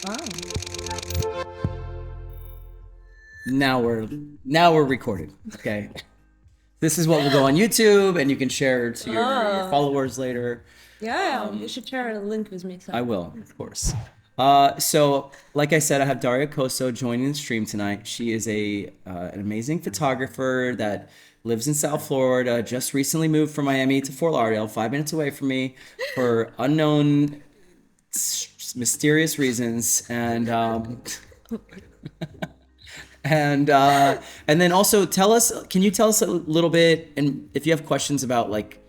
Wow. Now we're recorded. Okay. This is what will go on YouTube, and you can share to your followers later. Yeah, you should share a link with me. So. I will, of course. So, like I said, I have Daria Koso joining the stream tonight. She is an amazing photographer that lives in South Florida. Just recently moved from Miami to Fort Lauderdale, 5 minutes away from me, for unknown, mysterious reasons, and then also can you tell us a little bit, and if you have questions about, like,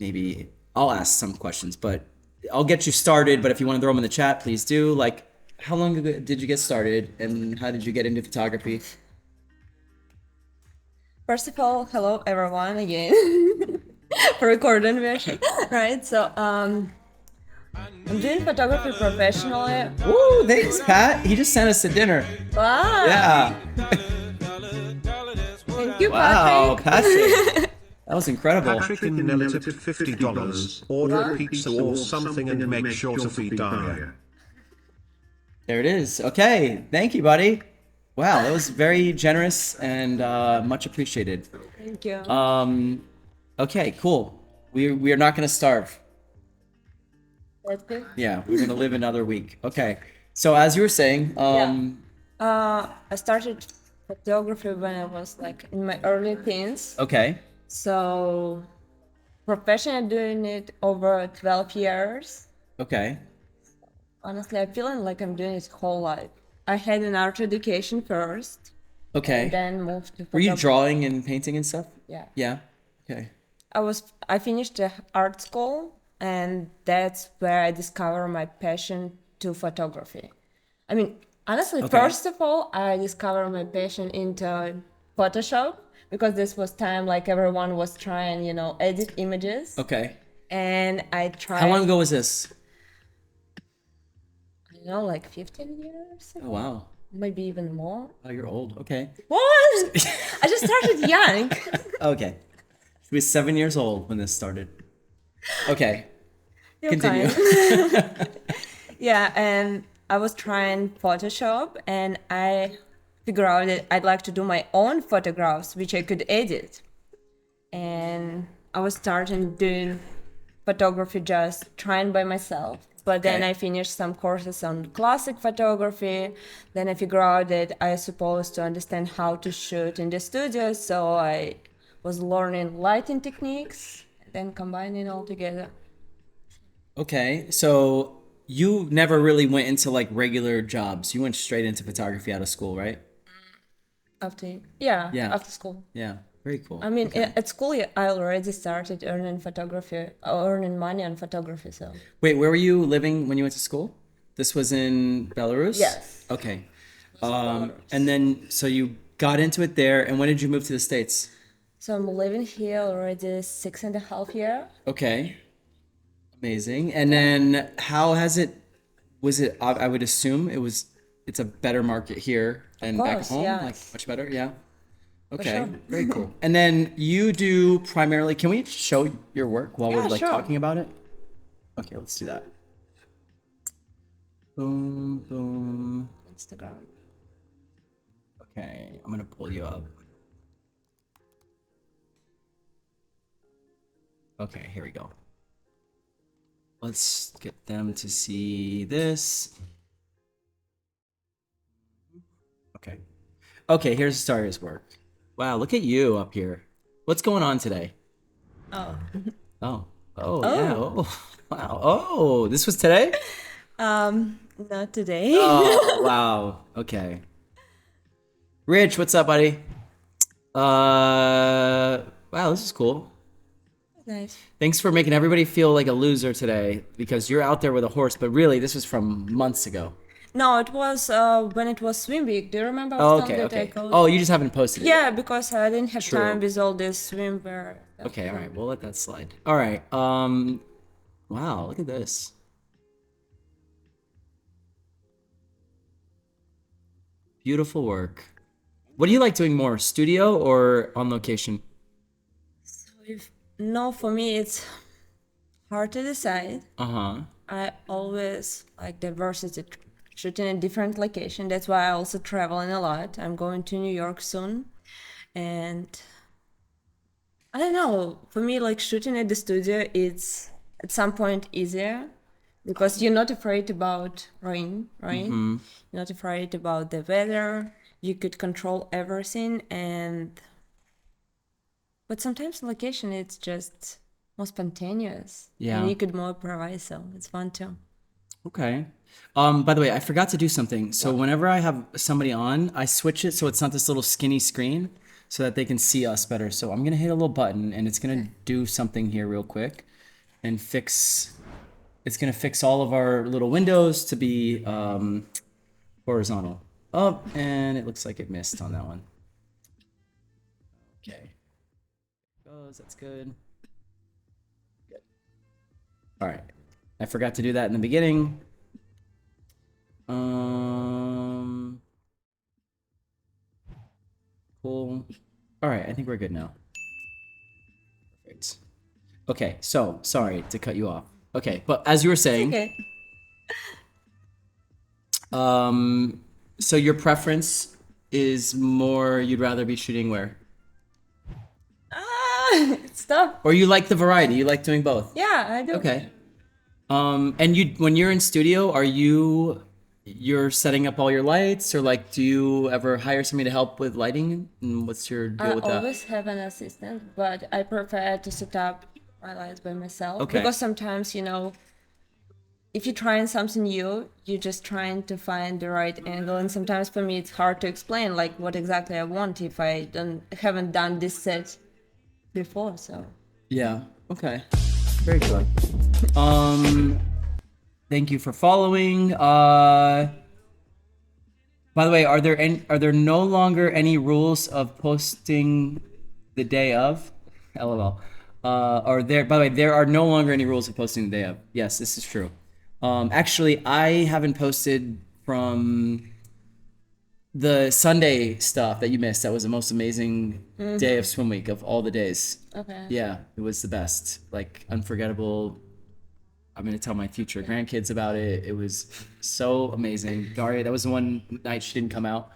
maybe I'll ask some questions, but I'll get you started. But if you want to throw them in the chat, please do. Like, how long ago did you get started, and how did you get into photography? First of all, hello everyone again for recording version, right? So I'm doing photography professionally. Woo! Thanks, Pat. He just sent us to dinner. Wow. Yeah. Thank you, Wow, Patrick. Patrick. That was incredible. Patrick and Nella tipped $50. Order a pizza or something and make sure to feed Daria. There it is. Okay. Thank you, buddy. Wow, that was very generous and much appreciated. Thank you. Okay, cool. We are not gonna starve. That's good. Yeah, we're gonna live another week. Okay. So as you were saying, I started photography when I was like in my early teens. okay. So professionally doing it over 12 years. Okay. Honestly, I'm feeling like I'm doing it whole life. I had an art education first, Okay. and then moved to Were you photography. drawing and painting and stuff? Yeah. Yeah. Okay. I finished the art school, and that's where I discovered my passion to photography. I mean, honestly, Okay. first of all, I discovered my passion into Photoshop because this was time like everyone was trying, edit images. Okay. And I tried. How long ago was this? Like 15 years ago, Oh wow. maybe even more. Oh, you're old. Okay. What? I just started young. Okay. She was 7 years old when this started. Okay. You're Continue. kind. Yeah, and I was trying Photoshop, and I figured out that I'd like to do my own photographs, which I could edit. And I was starting doing photography just trying by myself. But then Okay. I finished some courses on classic photography. Then I figured out that I supposed to understand how to shoot in the studio. So I was learning lighting techniques, and then combining all together. Okay. So you never really went into like regular jobs. You went straight into photography out of school, right? After Yeah. after school. Yeah. Very cool. I mean, Okay. at school, I already started earning money on photography. So Wait, where were you living when you went to school? This was in Belarus? Yes. Okay. And then, so you got into it there, and when did you move to the States? So I'm living here already 6.5 years. Okay. Amazing. And then I would assume it's a better market here than back course, home? yes. Like, much better? Yeah. Okay. sure. Very cool. And then you do primarily, can we show your work while we're Yeah, like sure. talking about it? Okay, let's do that. Boom, boom. Instagram. Okay, I'm gonna pull you up. Okay, here we go. Let's get them to see this. Okay. Okay, here's Staria's work. Wow, look at you up here. What's going on today? Oh. Oh. Oh, yeah. Oh, wow. Oh, this was today? Not today. Oh, wow. Okay. Rich, what's up, buddy? Wow, this is cool. Nice. Thanks for making everybody feel like a loser today because you're out there with a horse, but really this was from months ago. No, it was when it was swim week. Do you remember? I Oh, was telling okay, that I okay. go- Oh, you just haven't posted it. Yeah, because I didn't have True. time with all this swimwear. Okay, all right. We'll let that slide. All right. Wow, look at this. Beautiful work. What do you like doing more, studio or on location? No, for me it's hard to decide. Uh-huh. I always like diversity shooting a different location. That's why I also traveling a lot. I'm going to New York soon, and I don't know. For me, like shooting at the studio, it's at some point easier because you're not afraid about rain, right? You're not afraid about the weather. You could control everything, and but sometimes location it's just more spontaneous. Yeah. And you could more improvise, so it's fun too. Okay. By the way, I forgot to do something. So whenever I have somebody on, I switch it so it's not this little skinny screen so that they can see us better. So I'm gonna hit a little button and it's gonna do something here real quick and it's gonna fix all of our little windows to be horizontal. Oh, and it looks like it missed on that one. Okay. Goes, that's good. Good. All right. I forgot to do that in the beginning. Cool. All right, I think we're good now. Perfect. Okay, so sorry to cut you off. Okay, but as you were saying, Okay. so your preference is more you'd rather be shooting where? It's tough. Or you like the variety, you like doing both? Yeah, I do. Okay. And you when you're in studio, you're setting up all your lights or like do you ever hire somebody to help with lighting? And what's your deal I with that? always have an assistant, but I prefer to set up my lights by myself. Okay. Because sometimes, if you're trying something new, you're just trying to find the right angle. And sometimes for me, it's hard to explain like what exactly I want if I haven't done this set before. So Yeah. Okay. Very good. Thank you for following. By the way, are there no longer any rules of posting the day of? LOL. By the way, there are no longer any rules of posting the day of. Yes, this is true. Actually, I haven't posted from the Sunday stuff that you missed. That was the most amazing day of swim week of all the days. okay. Yeah, it was the best. Like unforgettable. I'm gonna tell my future grandkids about it. It was so amazing. Daria, that was the one night she didn't come out.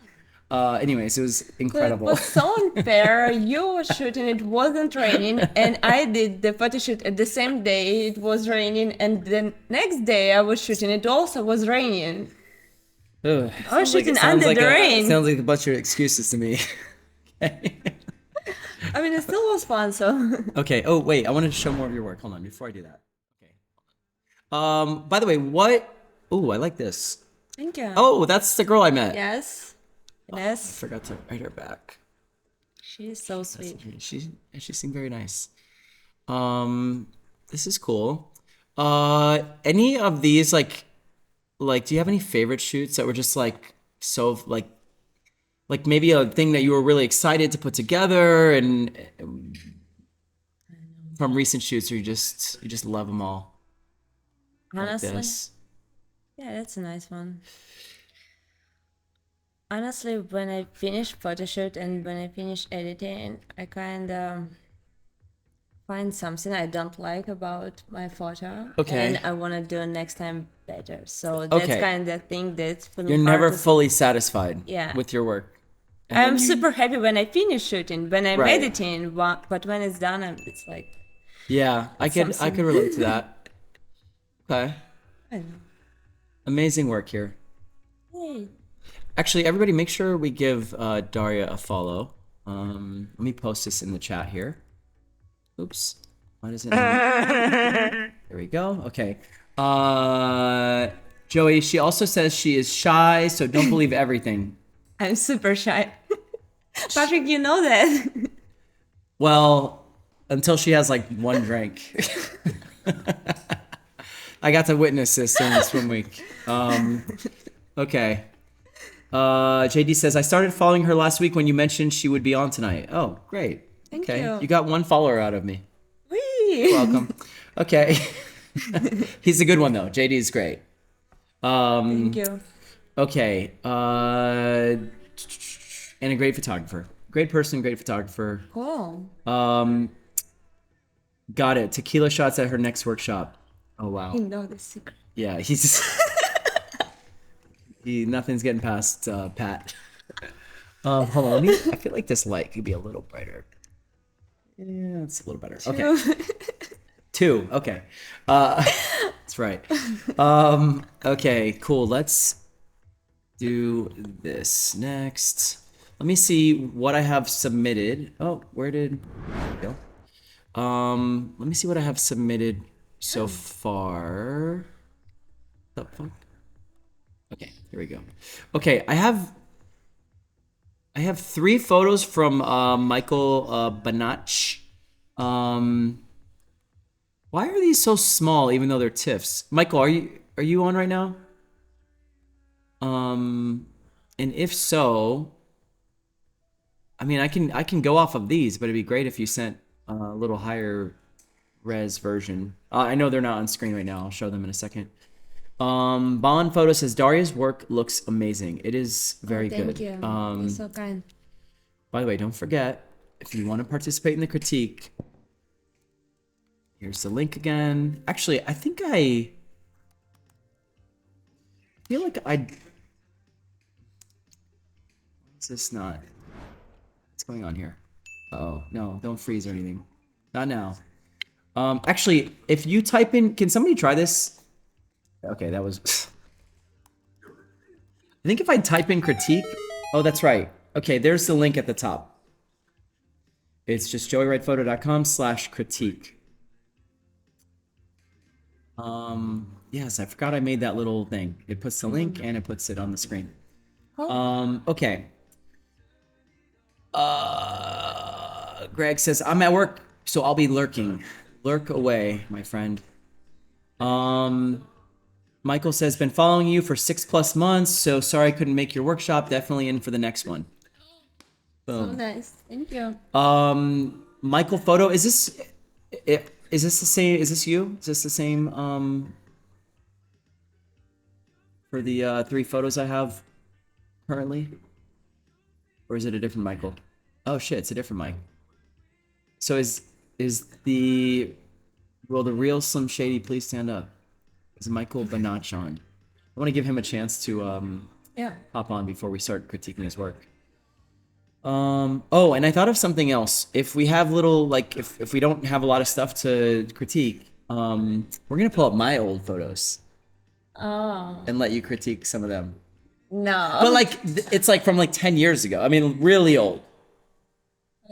Anyways, it was It incredible. was so unfair. You were shooting, it wasn't raining, and I did the photo shoot at the same day. It was raining, and the next day I was shooting. It also was raining. Ugh, I was shooting under the rain. Sounds like a bunch of excuses to me. I mean, it still was fun. So Okay. Oh wait, I wanted to show more of your work. Hold on, before I do that. Okay. By the way, what? Oh, I like this. thank you. Oh, that's the girl I met. Yes. I Yes. forgot to write her back. She's so sweet. She seemed very nice. This is cool. Any of these like do you have any favorite shoots that were just like so like maybe a thing that you were really excited to put together and from recent shoots or you just love them all? Like Honestly, this. yeah, that's a nice one. Honestly, when I finish photo shoot and when I finish editing, I kind of find something I don't like about my photo. Okay. And I want to do next time better. So that's Okay. kind of thing that's for me You're hard never to- fully satisfied Yeah. with your work. And I'm then you- super happy when I finish shooting, when I'm Right. editing, but when it's done, it's like, Yeah, I could something. relate to that. Okay. I don't know. Amazing work here. Hey. Actually, everybody, make sure we give Daria a follow. Let me post this in the chat here. Oops. Why does it? There we go. Okay. Joey, she also says she is shy, so don't believe everything. I'm super shy. Patrick, you know that. Well, until she has like one drink. I got to witness this during the swim week. Okay. JD says, I started following her last week when you mentioned she would be on tonight. Oh, great. Thank Okay. you. You got one follower out of me. Whee! Welcome. Okay. He's a good one, though. JD is great. Thank you. Okay. And a great photographer. Great person, great photographer. Cool. Got it. Tequila shots at her next workshop. Oh, wow. You know the secret. Yeah, he's Nothing's getting past Pat. Hold on, I feel like this light could be a little brighter. Yeah, it's a little better. Okay. 2. Okay. That's right. Okay, cool. Let's do this next. Let me see what I have submitted. Oh, where did it go? Let me see what I have submitted so far. What the fuck? Okay, here we go. Okay, I have 3 photos from Michael Banach. Why are these so small even though they're TIFFs? Michael, are you on right now? And if so, I mean, I can go off of these, but it'd be great if you sent a little higher res version. I know they're not on screen right now. I'll show them in a second. Bond Photo says Daria's work looks amazing. It is very good. Thank you. You're so kind. By the way, don't forget, if you want to participate in the critique, here's the link again. Actually, I think I feel like is this not? What's going on here? Oh, no, don't freeze or anything. Not now. Actually, if you type in, can somebody try this? Okay, that was... I think if I type in critique... Oh, that's right. Okay, there's the link at the top. It's just joeywrightphoto.com/critique. Yes, I forgot I made that little thing. It puts the link and it puts it on the screen. Okay. Greg says, I'm at work, so I'll be lurking. Lurk away, my friend. Michael says, been following you for 6+ months, so sorry I couldn't make your workshop. Definitely in for the next one. Boom. So nice. Thank you. Michael Photo, is this the same? Is this you? Is this the same for the 3 photos I have currently? Or is it a different Michael? Oh shit, it's a different Mike. So is the will the real Slim Shady please stand up? Is Michael Banach on? I want to give him a chance to hop on before we start critiquing his work. Oh, and I thought of something else. If we have little, like, if we don't have a lot of stuff to critique, we're gonna pull up my old photos. Oh. And let you critique some of them. No. But like, it's like from like 10 years ago. I mean, really old.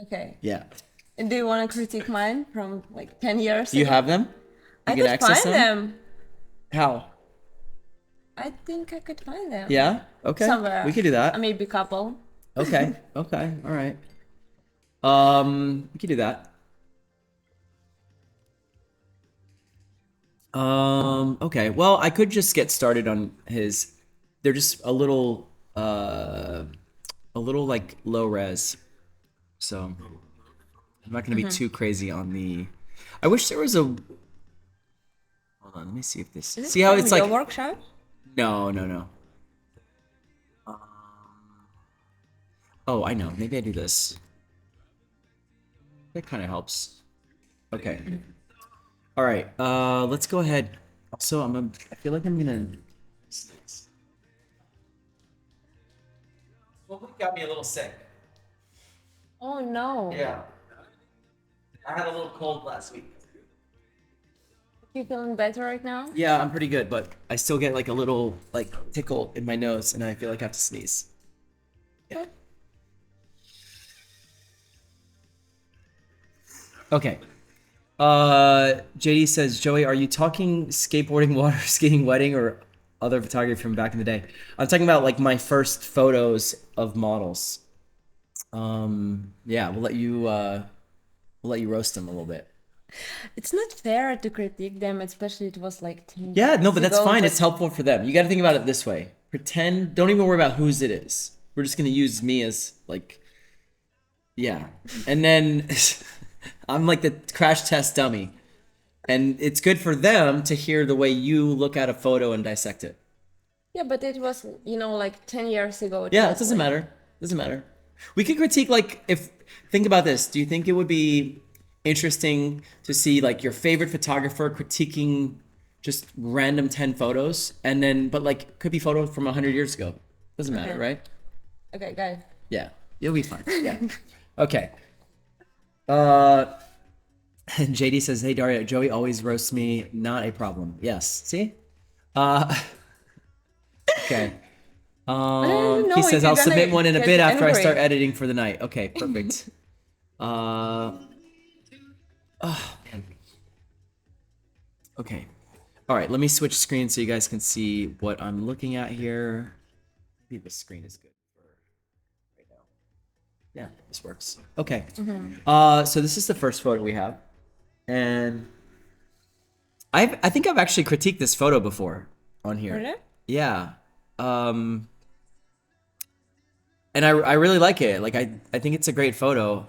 Okay. Yeah. And do you want to critique mine from like 10 years Do you ago? have them? I can could access find them. How? I think I could find them. Yeah? Okay. Somewhere. We could do that. Maybe a couple. Okay. Okay. All right. We could do that. Okay. Well, I could just get started on his. They're just a little like low res. So I'm not gonna be too crazy on the. I wish there was a. Hold on. Let me see if this. Is See it how from it's your like. workshop? No. Oh, I know. Maybe I do this. That kind of helps. Okay. All right. Let's go ahead. Also, I feel like I'm gonna. Well, it got me a little sick. Oh no. Yeah. I had a little cold last week. You feeling better right now? Yeah, I'm pretty good, but I still get like a little like tickle in my nose, and I feel like I have to sneeze. Yeah. Okay. JD says, Joey, are you talking skateboarding, water skiing, wedding, or other photography from back in the day? I'm talking about like my first photos of models. Yeah, we'll let you roast them a little bit. It's not fair to critique them, especially it was like 10 Yeah, no, years but that's ago, fine. but- It's helpful for them. You got to think about it this way. Pretend, don't even worry about whose it is. We're just going to use me as like, yeah. And then I'm like the crash test dummy. And it's good for them to hear the way you look at a photo and dissect it. Yeah, but it was, like 10 years ago. Yeah, it was doesn't like- matter. Doesn't matter. We could critique like think about this. Do you think it would be interesting to see like your favorite photographer critiquing just random 10 photos, and then but like could be photos from 100 years ago. Doesn't matter, Okay. right? Okay, guys. Yeah, you'll be fine. Yeah. Okay. And JD says, "Hey Daria, Joey always roasts me. Not a problem." Yes. See? Okay. don't even He know says, if you're "I'll submit gonna one in a get bit after I angry. start editing for the night." Okay, perfect. Oh man. Okay. All right, let me switch screens so you guys can see what I'm looking at here. Maybe this screen is good for right now. Yeah, this works. Okay. So this is the first photo we have, and I think I've actually critiqued this photo before on here. Really? Yeah. And I really like it. Like I think it's a great photo.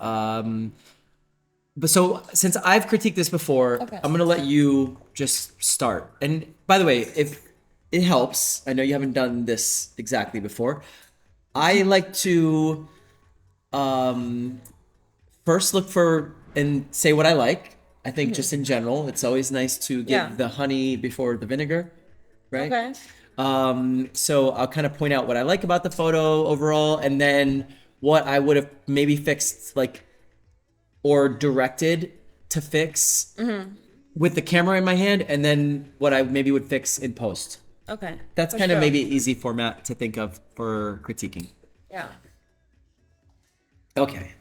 But so since I've critiqued this before, Okay. I'm gonna let you just start. And by the way, if it helps, I know you haven't done this exactly before. I like to first look for and say what I like. I think just in general, it's always nice to give Yeah. the honey before the vinegar, right? Okay. So I'll kind of point out what I like about the photo overall, and then what I would have maybe fixed, like, or directed to fix with the camera in my hand, and then what I maybe would fix in post. Okay. That's For kind of sure. maybe an easy format to think of for critiquing. Yeah. Okay.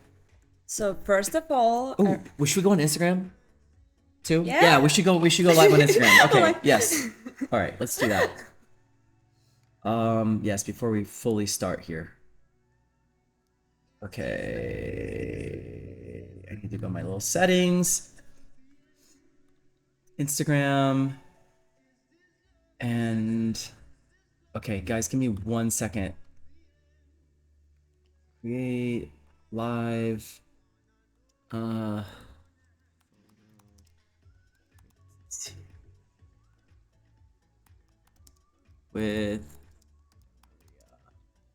So first of all, Oh, should we go on Instagram too? Yeah. we should go. We should go live on Instagram. Okay. like- Yes. All right. Let's do that. Yes. Before we fully start here. Okay. I need to go my little settings. Instagram. And okay, guys, give me 1 second. Create live. With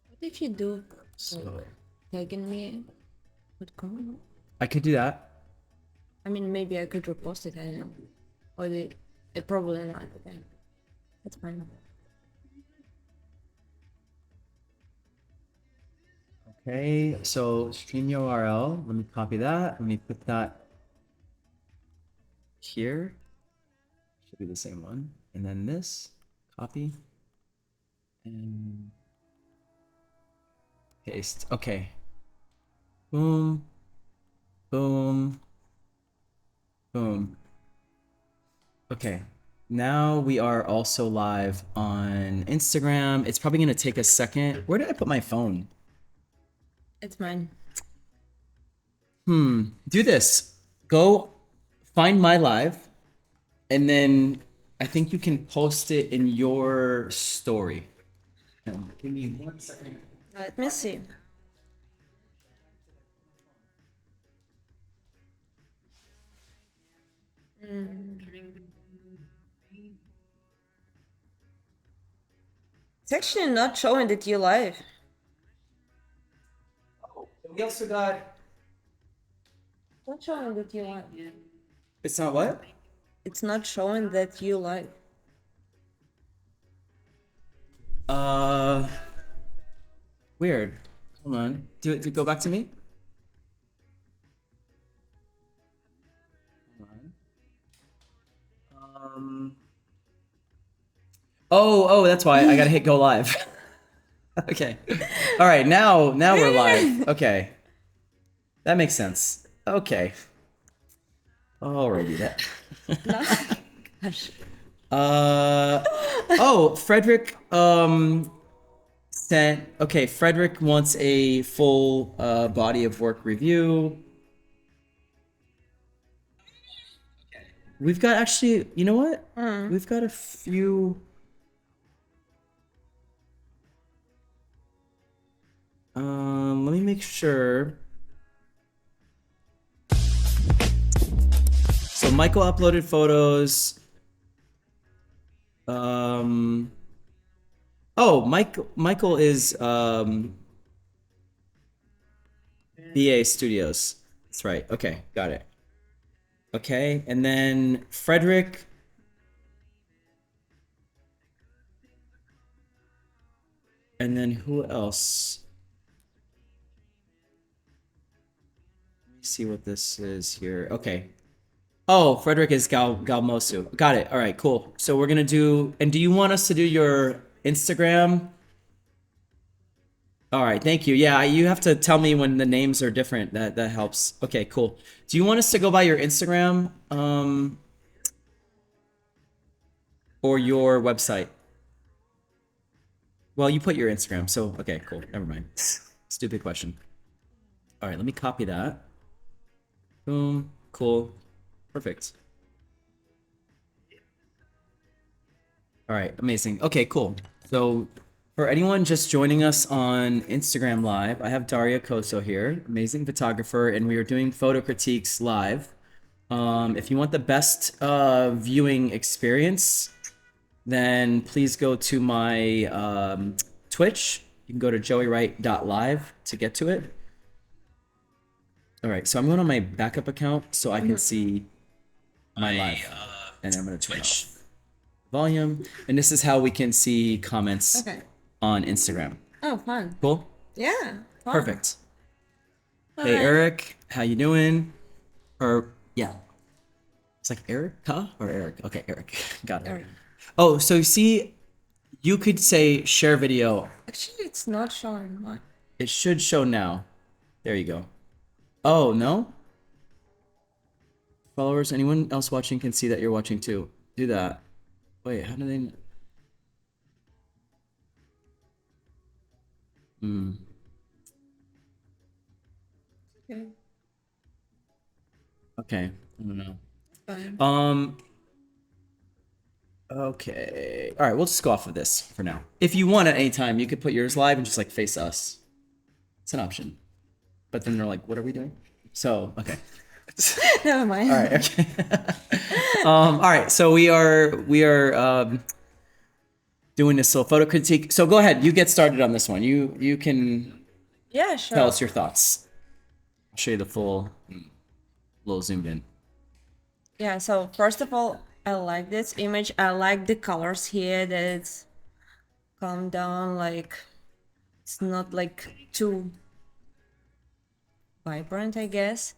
what if you do so tagging me would come? I could do that. I mean, maybe I could repost it. I don't know. Or it probably not. Okay. That's fine. Okay, so stream URL. Let me copy that. Let me put that here. Should be the same one. And then this, copy. And paste. Okay. Boom. Boom. Boom. Okay. Now we are also live on Instagram. It's probably gonna take a second. Where did I put my phone? It's mine. Do this. Go find my live, and then I think you can post it in your story. Give me 1 second. Let me see. It's actually not showing that you live. We also got. It's not showing that you live. It's not what? It's not showing that you live. Weird. Hold on. Do it. Go back to me. Hold on. Oh, that's why I gotta hit go live. Okay. All right. Now we're live. Okay. That makes sense. Okay. Alrighty. That. Gosh. Oh, Frederick sent. Okay, Frederick wants a full body of work review. We've got actually. You know what? We've got a few. Let me make sure. So Michael uploaded photos. Oh, Michael is BA Studios. That's right. Okay, got it. Okay, and then Frederick And then who else? Let me see what this is here. Okay. Oh, Frederick is Galmosu. Got it. All right, cool. So we're gonna do. And do you want us to do your Instagram? All right, thank you. Yeah, you have to tell me when the names are different. That helps. Okay, cool. Do you want us to go by your Instagram, or your website? Well, you put your Instagram, so okay, cool. Never mind. Stupid question. All right, let me copy that. Boom. Cool. Perfect. All right, amazing. Okay, cool. So for anyone just joining us on Instagram Live, I have Daria Koso here, amazing photographer, and we are doing photo critiques live. If you want the best viewing experience, then please go to my Twitch. You can go to joeywright.live to get to it. All right, so I'm going on my backup account so I can see my live, and I'm going to turn off volume, and this is how we can see comments on Instagram. Oh, fun. Cool. Yeah. Fun. Perfect. Hey Eric, how you doing? Or yeah, it's like Erica or Eric. Okay, Eric, got it. Eric. Oh, so you see, you could say share video. Actually, it's not showing much. It should show now. There you go. Oh no. Followers, anyone else watching can see that you're watching too. Do that. Wait, how do they? Okay. Okay, I don't know. Fine. Okay. All right, we'll just go off of this for now. If you want at any time, you could put yours live and just like face us. It's an option. But then they're like, what are we doing? So, okay. Never mind. All right, okay. All right, so we are doing this little photo critique. So go ahead, you get started on this one. You can Yeah, sure. tell us your thoughts. I'll show you the full little zoomed in. Yeah, so first of all, I like this image. I like the colors here that it's calmed down, like it's not like too vibrant, I guess.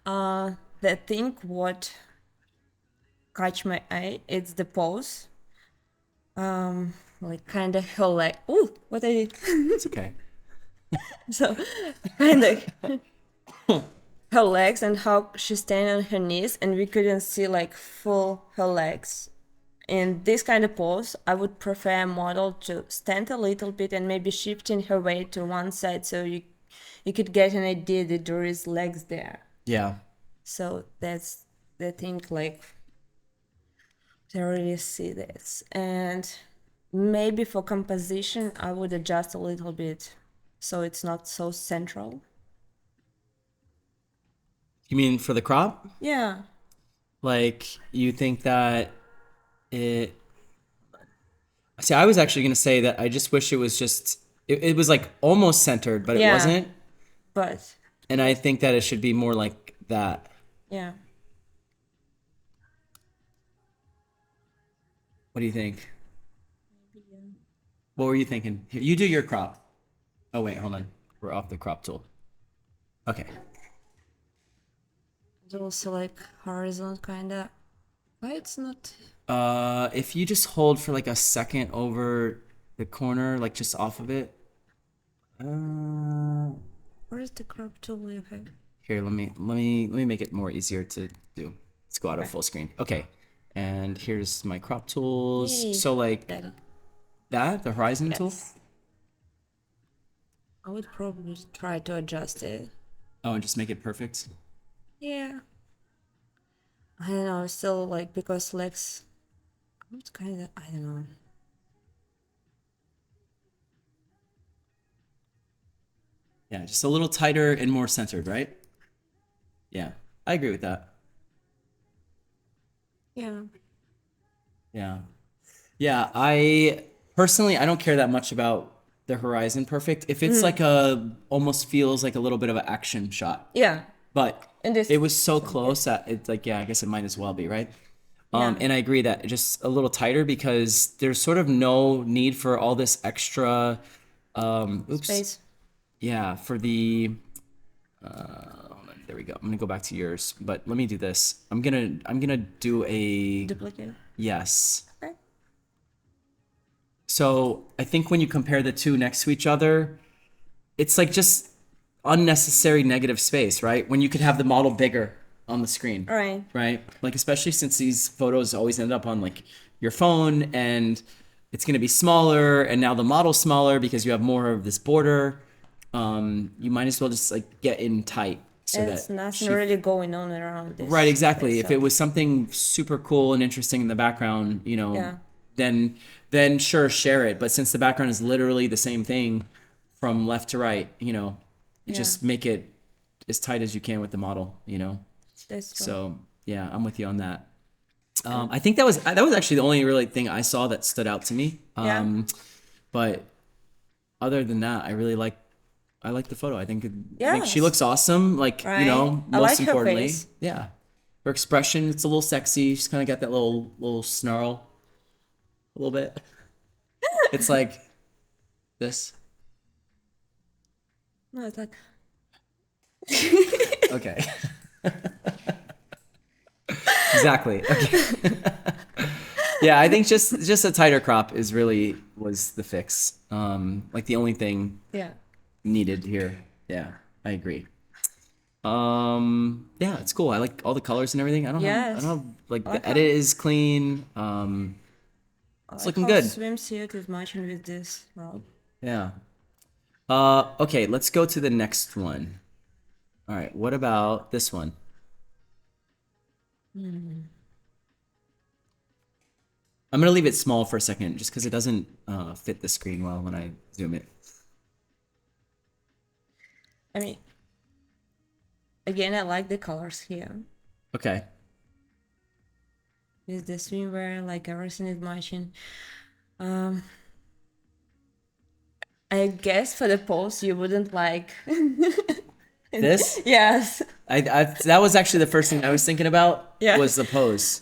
The thing what catch my eye, it's the pose. Like kind of her leg. Ooh, what I did. It's okay. So kind of her legs and how she's standing on her knees, and we couldn't see like full her legs. In this kind of pose, I would prefer a model to stand a little bit and maybe shifting her weight to one side so you could get an idea that there is legs there. Yeah. So that's the thing, like to really see this. And maybe for composition, I would adjust a little bit so it's not so central. You mean for the crop? Yeah. Like, you think that it... See, I was actually going to say that I just wish it was just... It was like almost centered, but it Yeah. wasn't. But And I think that it should be more like that. yeah. What do you think? What were you thinking? Here, you do your crop. Oh, wait, hold on. We're off the crop tool. Okay. It's also like horizontal kind of. Why it's not? If you just hold for like a second over the corner, like just off of it. Where's the crop tool you have? Here, let me make it more easier to do. Let's go out of full screen. Okay. And here's my crop tools. Yay. So like That. the horizon tool? Yes. I would probably try to adjust it. Oh, and just make it perfect. Yeah. I don't know, still like because legs it's kind of I don't know. Yeah, just a little tighter and more centered, right? Yeah, I agree with that. Yeah. Yeah. Yeah, I personally I don't care that much about the horizon perfect. If it's like almost feels like a little bit of an action shot. Yeah. But And this it was so close that it's like, yeah, I guess it might as well be, right? Yeah. And I agree that just a little tighter because there's sort of no need for all this extra Oops. Space. Yeah, for the hold on, there we go. I'm gonna go back to yours, but let me do this. I'm gonna do a Duplicate. yes. Okay. So I think when you compare the two next to each other, it's like just unnecessary negative space, right? When you could have the model bigger on the screen. Right. Right? Like especially since these photos always end up on like your phone and it's gonna be smaller and now the model's smaller because you have more of this border. You might as well just like get in tight so And that it's nothing she really going on around this. right, exactly. If So, it was something super cool and interesting in the background, you know, yeah. then sure, share it. But since the background is literally the same thing from left to right, you know, Yeah. just make it as tight as you can with the model, you know. That's true. So yeah, I'm with you on that. I think that was actually the only really thing I saw that stood out to me. Yeah. But other than that, I like the photo. I think she Yes. looks awesome. Like, you Right. know, I most like her importantly, face. yeah, her expression. It's a little sexy. She's kind of got that little snarl, a little bit. It's like this. No, it's like, Okay. Exactly. Okay. Yeah, I think just a tighter crop is really was the fix. Like the only thing yeah. needed here. Yeah, I agree. Yeah, it's cool. I like all the colors and everything. I Yes. don't have like I the like edit is clean. I It's like looking how good. swimsuit is matching with this robe. Yeah. Okay, let's go to the next one. All right, what about this one? I'm gonna leave it small for a second just because it doesn't fit the screen well when I zoom it. I mean, again, I like the colors here. Okay. With the swimwear, like everything is matching. Um, I guess for the pose, you wouldn't like. This? Yes. I that was actually the first thing I was thinking about Yeah. was the pose.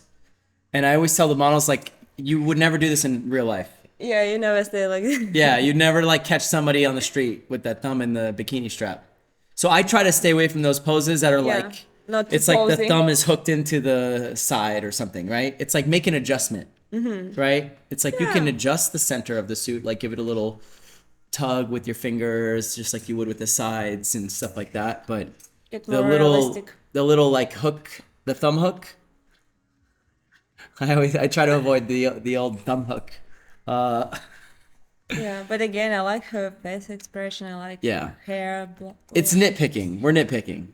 And I always tell the models like you would never do this in real life. Yeah, you know, as they like. Yeah, you'd never like catch somebody on the street with that thumb in the bikini strap. So I try to stay away from those poses that are Yeah, like not too it's like the posing. thumb is hooked into the side or something, right? It's like make an adjustment, right? It's like you can Yeah. adjust the center of the suit, like give it a little tug with your fingers, just like you would with the sides and stuff like that. But Get more realistic. the little like hook, the thumb hook. I try to avoid the old thumb hook. Yeah, but again, I like her face expression. I like Yeah. her hair. It's nitpicking. We're nitpicking.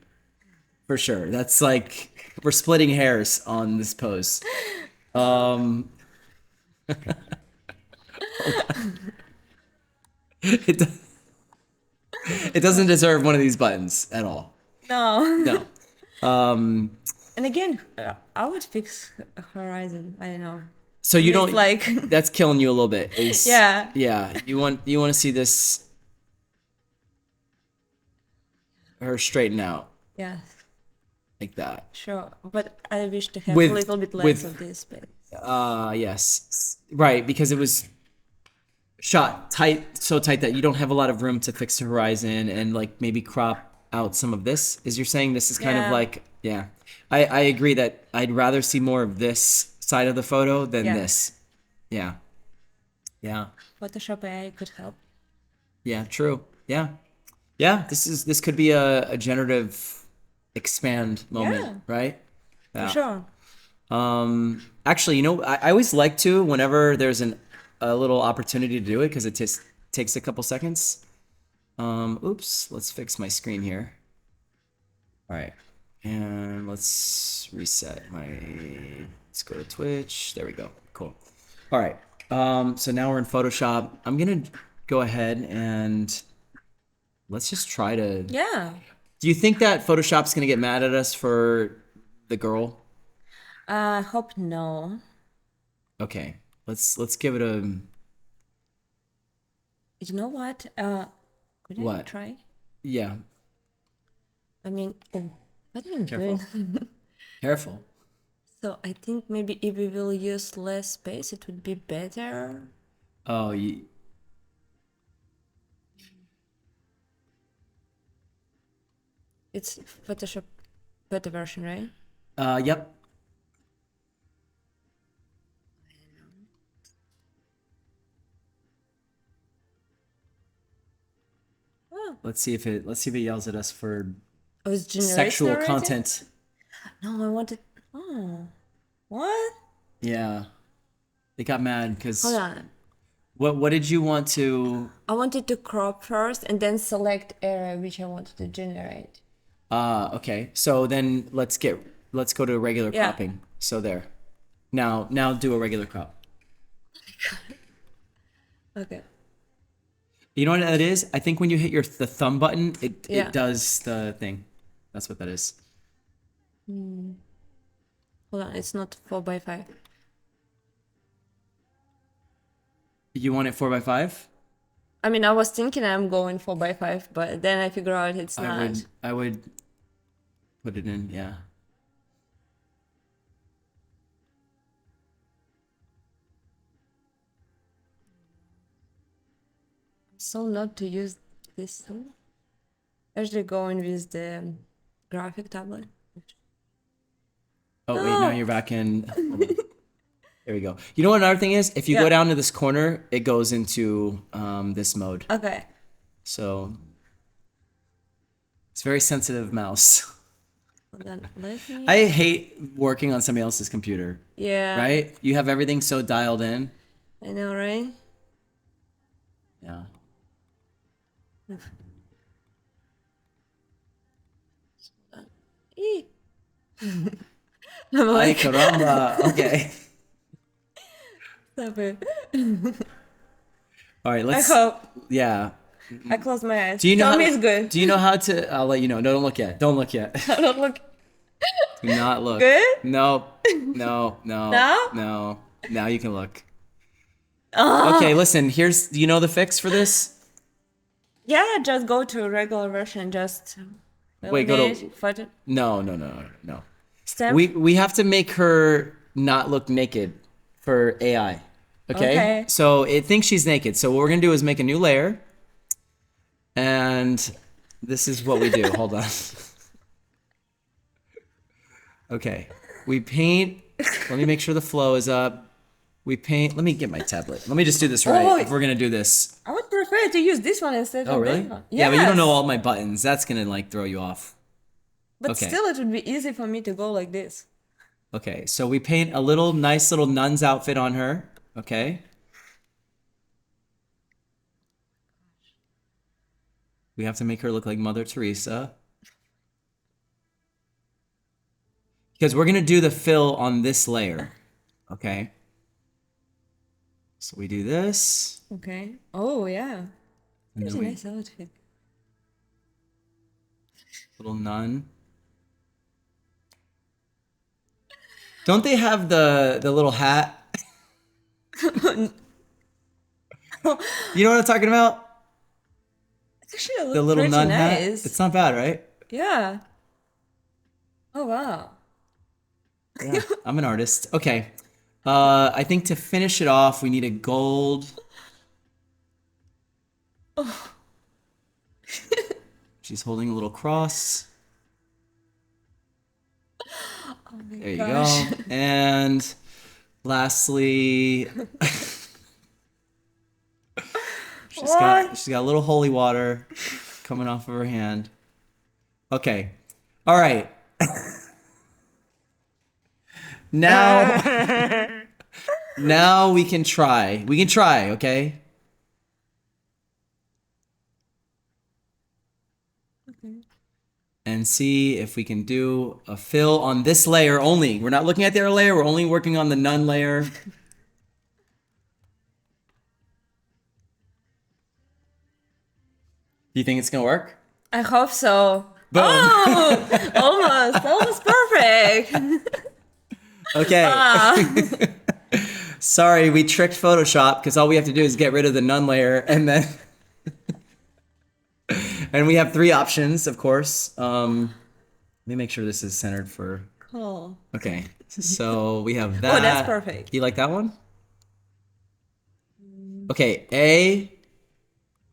For sure. That's like we're splitting hairs on this pose. It, do- it doesn't deserve one of these buttons at all. No. No. And again, I would fix Horizon. I don't know. So you It's don't like that's killing you a little bit. Is Yeah. Yeah. You want to see this her straighten out yeah, like that. sure. But I wish to have With- a little bit less with- of this space. Yes. Right, because it was shot tight, so tight that you don't have a lot of room to fix the horizon and like maybe crop out some of this. Is you're saying this is kind of Yeah. like, yeah. I agree that I'd rather see more of this side of the photo than Yeah. this. Yeah. Yeah. Photoshop AI could help. Yeah, true. Yeah. Yeah, this could be a generative expand moment, Yeah. right? For Yeah. sure. Actually, you know, I always like to whenever there's a little opportunity to do it because it just takes a couple seconds. Oops, let's fix my screen here. All right, and let's reset my. Let's go to Twitch. There we go. Cool. All right. So now we're in Photoshop. I'm gonna go ahead and let's just try to. Yeah. Do you think that Photoshop's gonna get mad at us for the girl? I hope no. Okay, let's give it a You know what? Could I What? try? yeah. I mean, what am I Careful. doing? Careful. So I think maybe if we will use less space, it would be better. Oh, It's Photoshop beta version, right? Yep. Oh, Let's see if it yells at us for oh, it's generated sexual already? content. No, I wanted. Oh, what? Yeah. They got mad because Hold on. what did you want to I wanted to crop first and then select area which I wanted to generate. okay. So then let's go to regular Yeah. cropping. So there. Now do a regular crop. Okay. You know what that is? I think when you hit the thumb button, it Yeah. does the thing. That's what that is. Hold on, it's not 4x5. You want it 4x5? I mean, I was thinking I'm going 4x5, but then I figure out it's not. I would put it in, yeah. So not to use this tool. Actually going with the graphic tablet. Oh wait, now you're back in. There we go. You know what another thing is? If you go Yeah. down to this corner, it goes into this mode. Okay. So it's very sensitive mouse. Hold on. Let me. I hate working on somebody else's computer, Yeah. right? You have everything so dialed in. I know, right? Yeah. Eee. I'm Ay, like, caramba. Okay. stop it. All right, I let's. hope. Yeah. I close my eyes. Do you know? Tell me it's good. Do you know how to? I'll let you know. No, don't look yet. Don't look yet. I don't look Do not look. good. No. No. No. No? No. Now you can look. Oh. Okay, listen. Here's. Do you know the fix for this? Yeah, just go to a regular version. Just Wait, go to- eliminate photo No. stamp. We have to make her not look naked for AI. Okay? Okay. So it thinks she's naked. So what we're gonna do is make a new layer. And this is what we do. Hold on. Okay. We paint. Let me make sure the flow is up. We paint. Let me get my tablet. Let me just do this right. Oh. If we're gonna do this. I would prefer to use this one instead Oh of really? that one. Yeah, but you don't know Yes. all my buttons. That's gonna like throw you off. But Okay. still, it would be easy for me to go like this. Okay, so we paint a nice little nun's outfit on her. Okay. We have to make her look like Mother Teresa. Because we're gonna do the fill on this layer. Okay. So we do this. Okay. Oh yeah. And It's then a we nice outfit. little nun. Don't they have the little hat? You know what I'm talking about? It's actually The little pretty nun hat. nice. It's not bad, right? Yeah. Oh wow. Yeah, I'm an artist. Okay. I think to finish it off, we need a gold. She's holding a little cross. Oh my There you gosh. go. And lastly, she's got a little holy water coming off of her hand. Okay. All right. Now we can try. We can try, okay? And see if we can do a fill on this layer only. We're not looking at the other layer. We're only working on the nun layer. Do you think it's gonna work? I hope so. Boom. Oh, almost perfect. Okay. Sorry, we tricked Photoshop because all we have to do is get rid of the nun layer and then and we have 3 options, of course. Let me make sure this is centered for. Cool. Okay, so we have that. Oh, that's perfect. You like that one? Okay, A,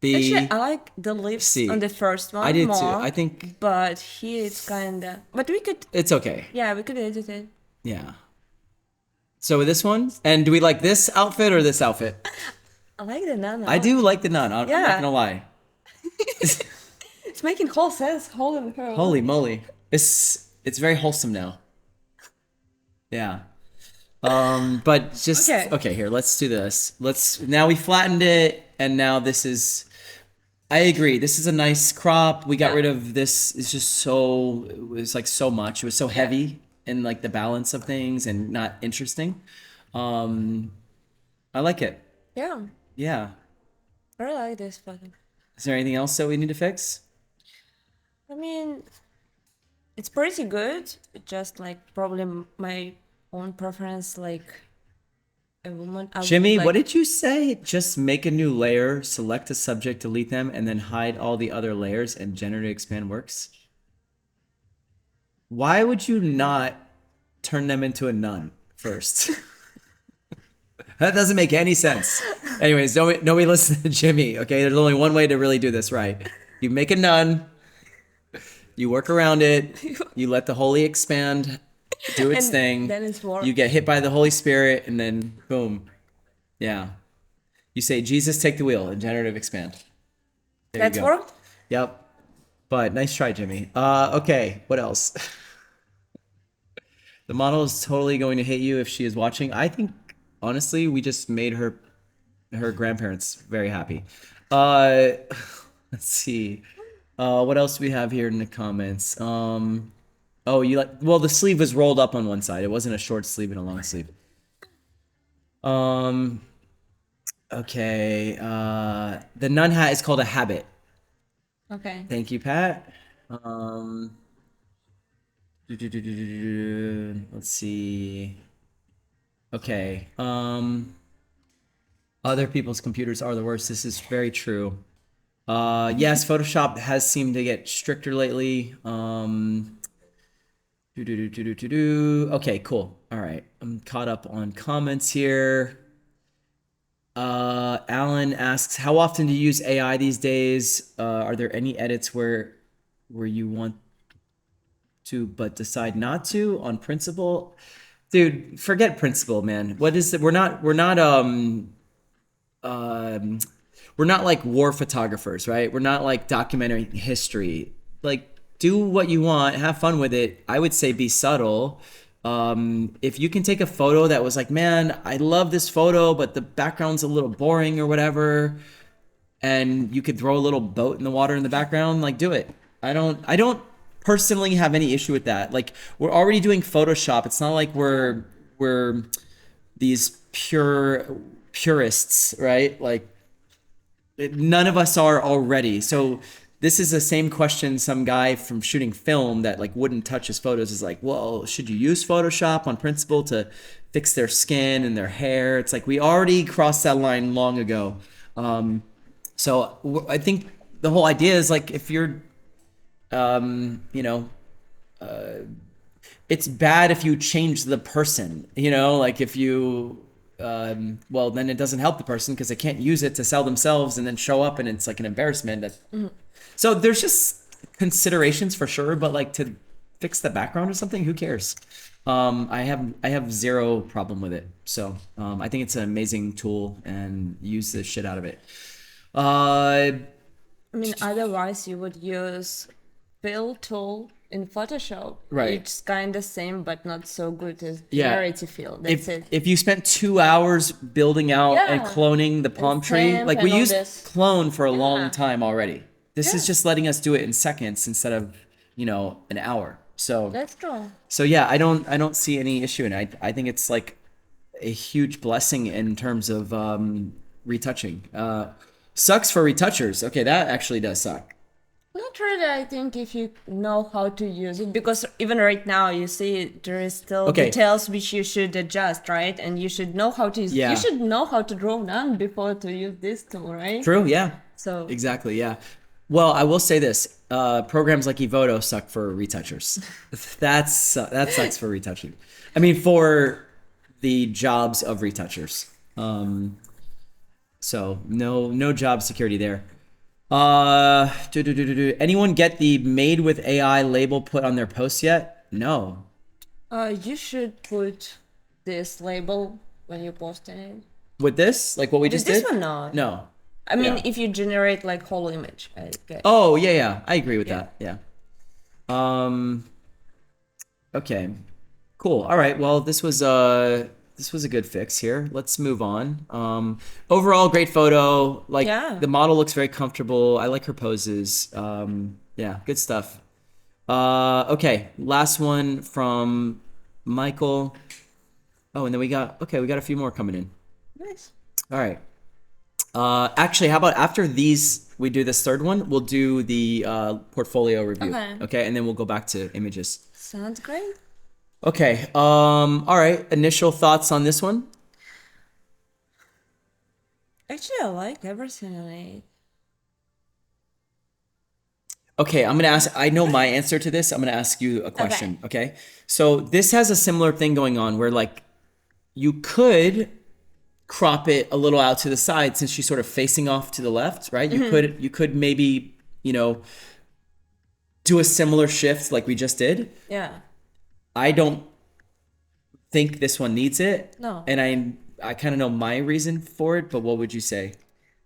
B. Actually, I like the lips C. on the first one I did too. more. I think But here it's kinda. But we could. it's okay. Yeah, we could edit it. Yeah. So with this one, and do we like this outfit or this outfit? I like the nano. I do like the nun. I'm not Yeah. gonna lie. It's making whole sense. Holding her. Holy moly, it's very wholesome now. Yeah. But just okay. Here, let's do this. Now we flattened it, and now this is. I agree. This is a nice crop. We got rid of this. It's just so. It was like so much. It was so heavy in like the balance of things and not interesting. I like it. Yeah, Yeah. I really like this photo. Is there anything else that we need to fix? I mean, it's pretty good. Just like probably my own preference, like a woman. I would Jimmy, like- what did you say? Just make a new layer, select a subject, delete them, and then hide all the other layers, and Generative Expand works? Why would you not turn them into a nun first? That doesn't make any sense. Anyways, nobody listen to Jimmy, okay? There's only one way to really do this right. You make a nun, you work around it, you let the Holy Expand do its And thing. then it's more. You get hit by the Holy Spirit, and then boom. Yeah. You say, Jesus, take the wheel, and Generative Expand. There That's you go. worked. Yep. But nice try, Jimmy. Okay, what else? The model is totally going to hate you if she is watching. I think, honestly, we just made her grandparents very happy. Let's see. What else do we have here in the comments? Oh, well, the sleeve was rolled up on one side. It wasn't a short sleeve and a long sleeve. Okay. The nun hat is called a habit. Okay. Thank you, Pat. Let's see. Okay. Other people's computers are the worst. This is very true. Yes, Photoshop has seemed to get stricter lately. Okay, cool. All right. I'm caught up on comments here. Alan asks, how often do you use AI these days? Are there any edits where you want to but decide not to on principle? Dude, forget principle, man. What is it? We're not like war photographers, right? We're not like documentary history. Like, do what you want, have fun with it. I would say be subtle. If you can take a photo that was like, man, I love this photo, but the background's a little boring or whatever, and you could throw a little boat in the water in the background, like, do it. I don't personally have any issue with that. Like, we're already doing Photoshop. It's not like we're these purists, right? Like, none of us are already. So this is the same question some guy from shooting film that like wouldn't touch his photos is like, well, should you use Photoshop on principle to fix their skin and their hair? It's like we already crossed that line long ago. So I think the whole idea is like if you're, it's bad if you change the person, like if you, well, then it doesn't help the person because they can't use it to sell themselves and then show up and it's like an embarrassment. So there's just considerations for sure, but like to fix the background or something, who cares? I have zero problem with it. So I think it's an amazing tool and use the shit out of it. I mean, otherwise you would use fill tool in Photoshop. Right. It's kind of same, but not so good as Yeah. Generative fill. That's it. If you spent 2 hours building out and Yeah. cloning the palm And tree, stamp like and we all used this. clone for a long Yeah. time already. This is Yeah. just letting us do it in seconds instead of, an hour. So That's true. So yeah, I don't see any issue in it. I think it's like a huge blessing in terms of retouching. Sucks for retouchers. Okay, that actually does suck. Not really, I think, if you know how to use it, because even right now you see there is still Okay. details which you should adjust, right? And you should know how to use. Yeah. You should know how to draw none before to use this tool, right? True, yeah. So Exactly, yeah. Well, I will say this: programs like Evoto suck for retouchers. That sucks for retouching. I mean, for the jobs of retouchers. So no job security there. Anyone get the made with AI label put on their post yet? No. You should put this label when you're posting it. With this, like what we just This did? one, no. No. I mean, Yeah. if you generate like whole image, I guess. Oh, yeah, yeah. I agree with Yeah. that. Yeah. Okay. Cool. All right. Well, this was a good fix here. Let's move on. Overall great photo. Like Yeah. the model looks very comfortable. I like her poses. Yeah, good stuff. Okay, last one from Michael. Oh, and then we got a few more coming in. Nice. All right. Actually, how about after these, we do this third one, we'll do the portfolio review. Okay, and then we'll go back to images. Sounds great. Okay. All right. Initial thoughts on this one? Actually, I like everything on it. Okay, I'm gonna ask. I know my answer to this. I'm gonna ask you a question. Okay. So this has a similar thing going on where like you could crop it a little out to the side since she's sort of facing off to the left, right? You could maybe, do a similar shift like we just did. Yeah. I don't think this one needs it. No. And I kind of know my reason for it, but what would you say?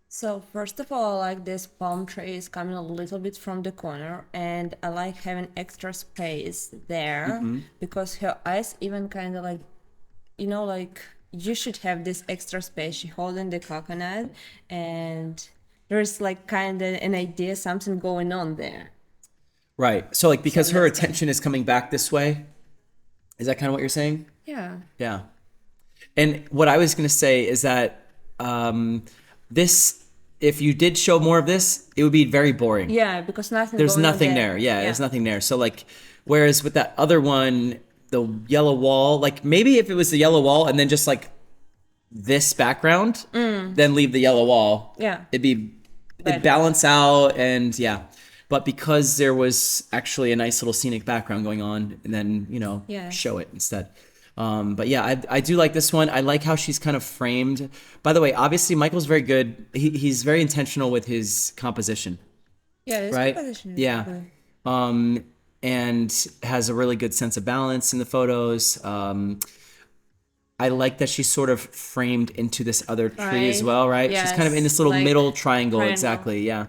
So first of all, I like this palm tree is coming a little bit from the corner, and I like having extra space there because her eyes even kind of like, like you should have this extra space. She holding the coconut, and there's like kind of an idea, something going on there. Right. So like because her attention is coming back this way, is that kind of what you're saying? Yeah. Yeah. And what I was going to say is that this, if you did show more of this, it would be very boring. Yeah, because There's going on nothing there. Yeah, Yeah. there's nothing there. So like, whereas with that other one, the yellow wall, like maybe if it was the yellow wall and then just like this background, then leave the yellow wall. Yeah. It'd Better. balance out and yeah. But because there was actually a nice little scenic background going on, and then Yeah. show it instead. But yeah, I do like this one. I like how she's kind of framed. By the way, obviously Michael's very good. He's very intentional with his composition, Yeah, this right? composition is Yeah. good. And has a really good sense of balance in the photos. I like that she's sort of framed into this other tree as Right. well, right? She's kind of in Yes, this little like middle triangle, triangle. exactly. Yeah.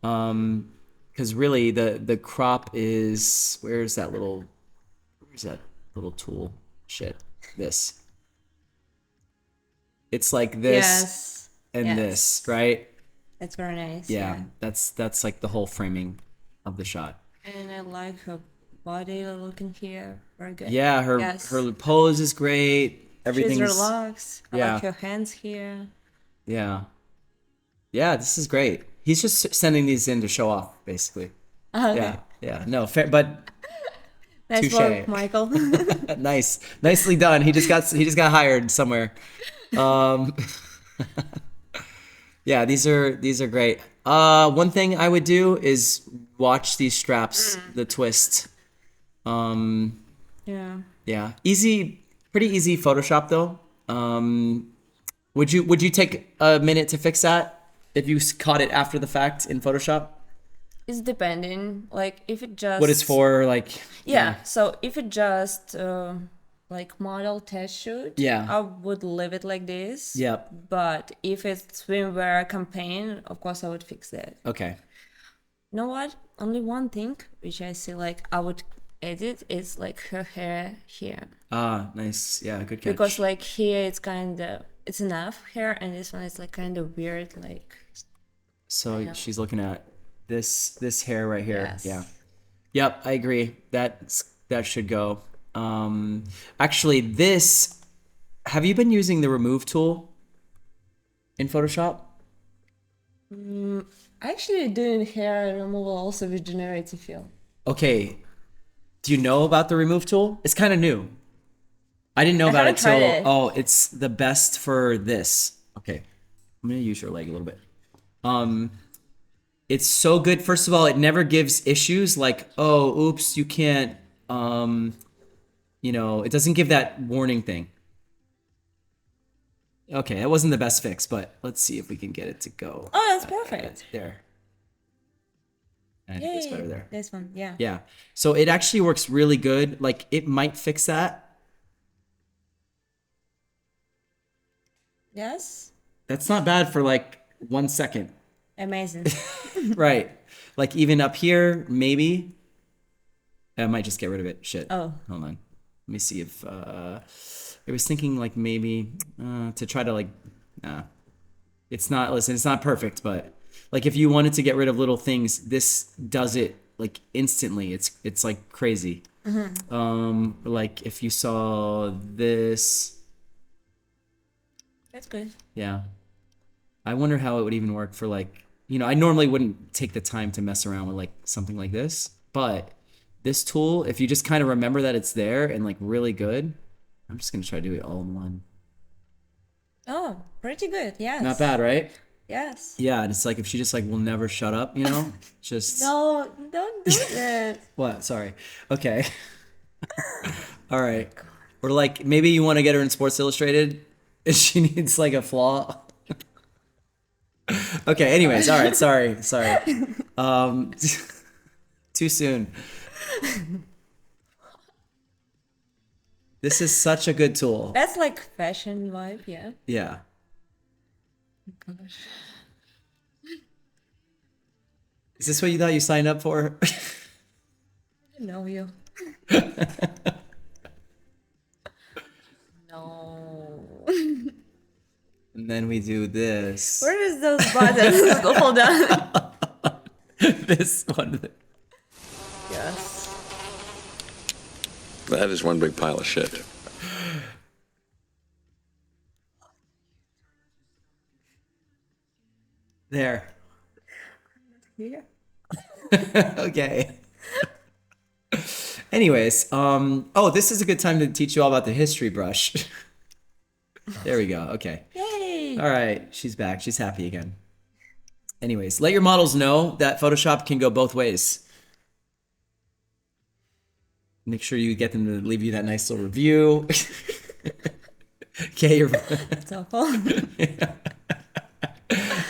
Because really the crop is where's that little tool? Shit, this. It's like this Yes. and Yes. this, right? That's very nice. Yeah, that's like the whole framing of the shot. And I like her body looking here. Very good. Yeah, her Yes. her pose is great. She's Everything's relaxed. I yeah. like her hands here. Yeah. Yeah, this is great. He's just sending these in to show off, basically. Okay. Yeah, yeah. No, fair, but Nice touche. work, Michael. nice, nicely done. He just got hired somewhere. Yeah, these are great. One thing I would do is watch these straps, the twist. Yeah. Yeah, pretty easy Photoshop though. Would you take a minute to fix that if you caught it after the fact in Photoshop? It's depending. Like if it just What it's for, like Yeah. So if it just like model test shoot, Yeah. I would leave it like this. Yep. But if it's swimwear campaign, of course I would fix that. Okay. You know what? Only one thing which I see like I would edit is like her hair here. Ah, nice. Yeah, good catch. Because like here it's enough hair, and this one is like kind of weird, like So she's looking at this hair right here. Yes. Yeah. Yep, I agree. That should go. Actually, have you been using the remove tool in Photoshop? I actually doing hair removal also with generative fill. Okay. Do you know about the remove tool? It's kind of new. I didn't know about it haven't tried till it. oh, it's the best for this. Okay. I'm going to use your leg a little bit. It's so good. First of all, it never gives issues like, oh, oops, you can't it doesn't give that warning thing. Okay, that wasn't the best fix, but let's see if we can get it to go. Oh, that's perfect. There. And I think it's better there. This one, yeah. Yeah. So it actually works really good. Like it might fix that. Yes. That's not bad for like 1 second. Amazing. Right. Like even up here, maybe. I might just get rid of it. Shit. Oh. Hold on. Let me see if I was thinking like maybe to try to like it's not, listen, it's not perfect, but like if you wanted to get rid of little things, this does it like instantly. It's like crazy. Like if you saw this, That's good. yeah. I wonder how it would even work for like, I normally wouldn't take the time to mess around with like something like this, but this tool, if you just kind of remember that it's there and like really good, I'm just gonna try to do it all in one. Oh, pretty good. Yes. Not bad, right? Yes. Yeah, and it's like if she just like will never shut up, just No, don't do that. what? Sorry. Okay. All right. Or like maybe you want to get her in Sports Illustrated and she needs like a flaw. Okay, anyways, all right, sorry. Too soon. This is such a good tool. That's like fashion vibe, yeah. Yeah. Gosh. Is this what you thought you signed up for? I know you. No. And then we do this. Where is those buttons? Hold on. This one. Yes. That is one big pile of shit. There. Yeah. Okay. Anyways, oh, this is a good time to teach you all about the history brush. There we go. Okay. Yay. All right. She's back. She's happy again. Anyways, let your models know that Photoshop can go both ways. Make sure you get them to leave you that nice little review. Okay, you're That's awful.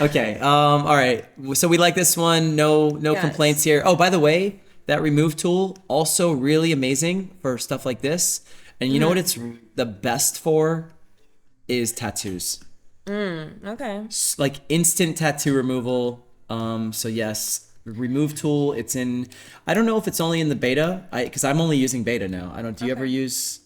okay. All right. So we like this one. No Yes. complaints here. Oh, by the way, that remove tool also really amazing for stuff like this. And you know what it's the best for is tattoos. Okay. Like instant tattoo removal. So yes, remove tool. It's in. I don't know if it's only in the beta. Because I'm only using beta now. I don't. Do you ever use?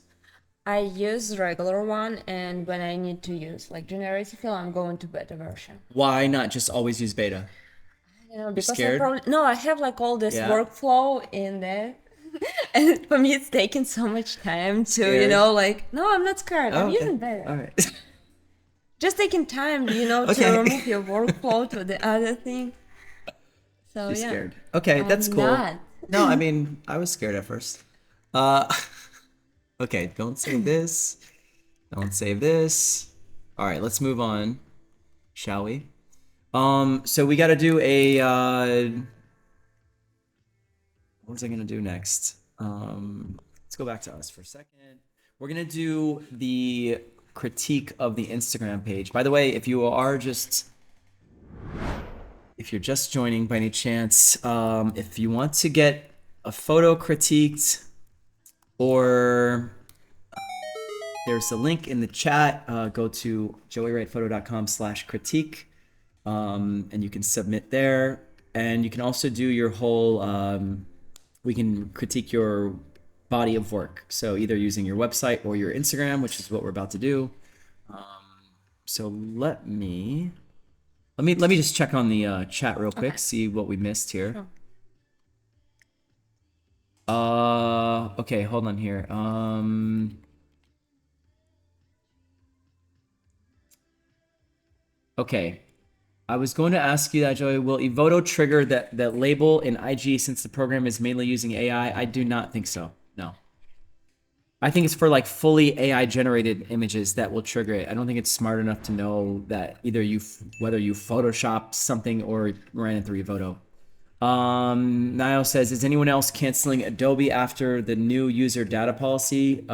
I use regular one, and when I need to use like generative AI, I'm going to beta version. Why not just always use beta? Because scared? I have like all this Yeah. workflow in there. And for me, it's taking so much time to, Scared? like, no, I'm not scared. I'm Okay. using beta. All right. Just taking time, Okay. to remove your workflow to the other thing. So, You're yeah. scared. Okay, that's I'm cool. not. No, I mean, I was scared at first. Okay, don't save this. Don't save this. All right, let's move on, shall we? So we got to do a. What was I gonna do next? Let's go back to us for a second. We're gonna do the critique of the Instagram page. By the way, if you're just joining by any chance, if you want to get a photo critiqued, or there's a link in the chat. Go to joeywrightphoto.com/critique, and you can submit there. And you can also do your whole. We can critique your body of work. So either using your website or your Instagram, which is what we're about to do. So let me just check on the chat real quick, see what we missed here. Sure. Okay, hold on here. Okay. I was going to ask you that, Joey. Will Evoto trigger that label in IG since the program is mainly using AI? I do not think so. No. I think it's for like fully AI generated images that will trigger it. I don't think it's smart enough to know that whether you Photoshop something or ran it through Evoto. Niall says, is anyone else canceling Adobe after the new user data policy?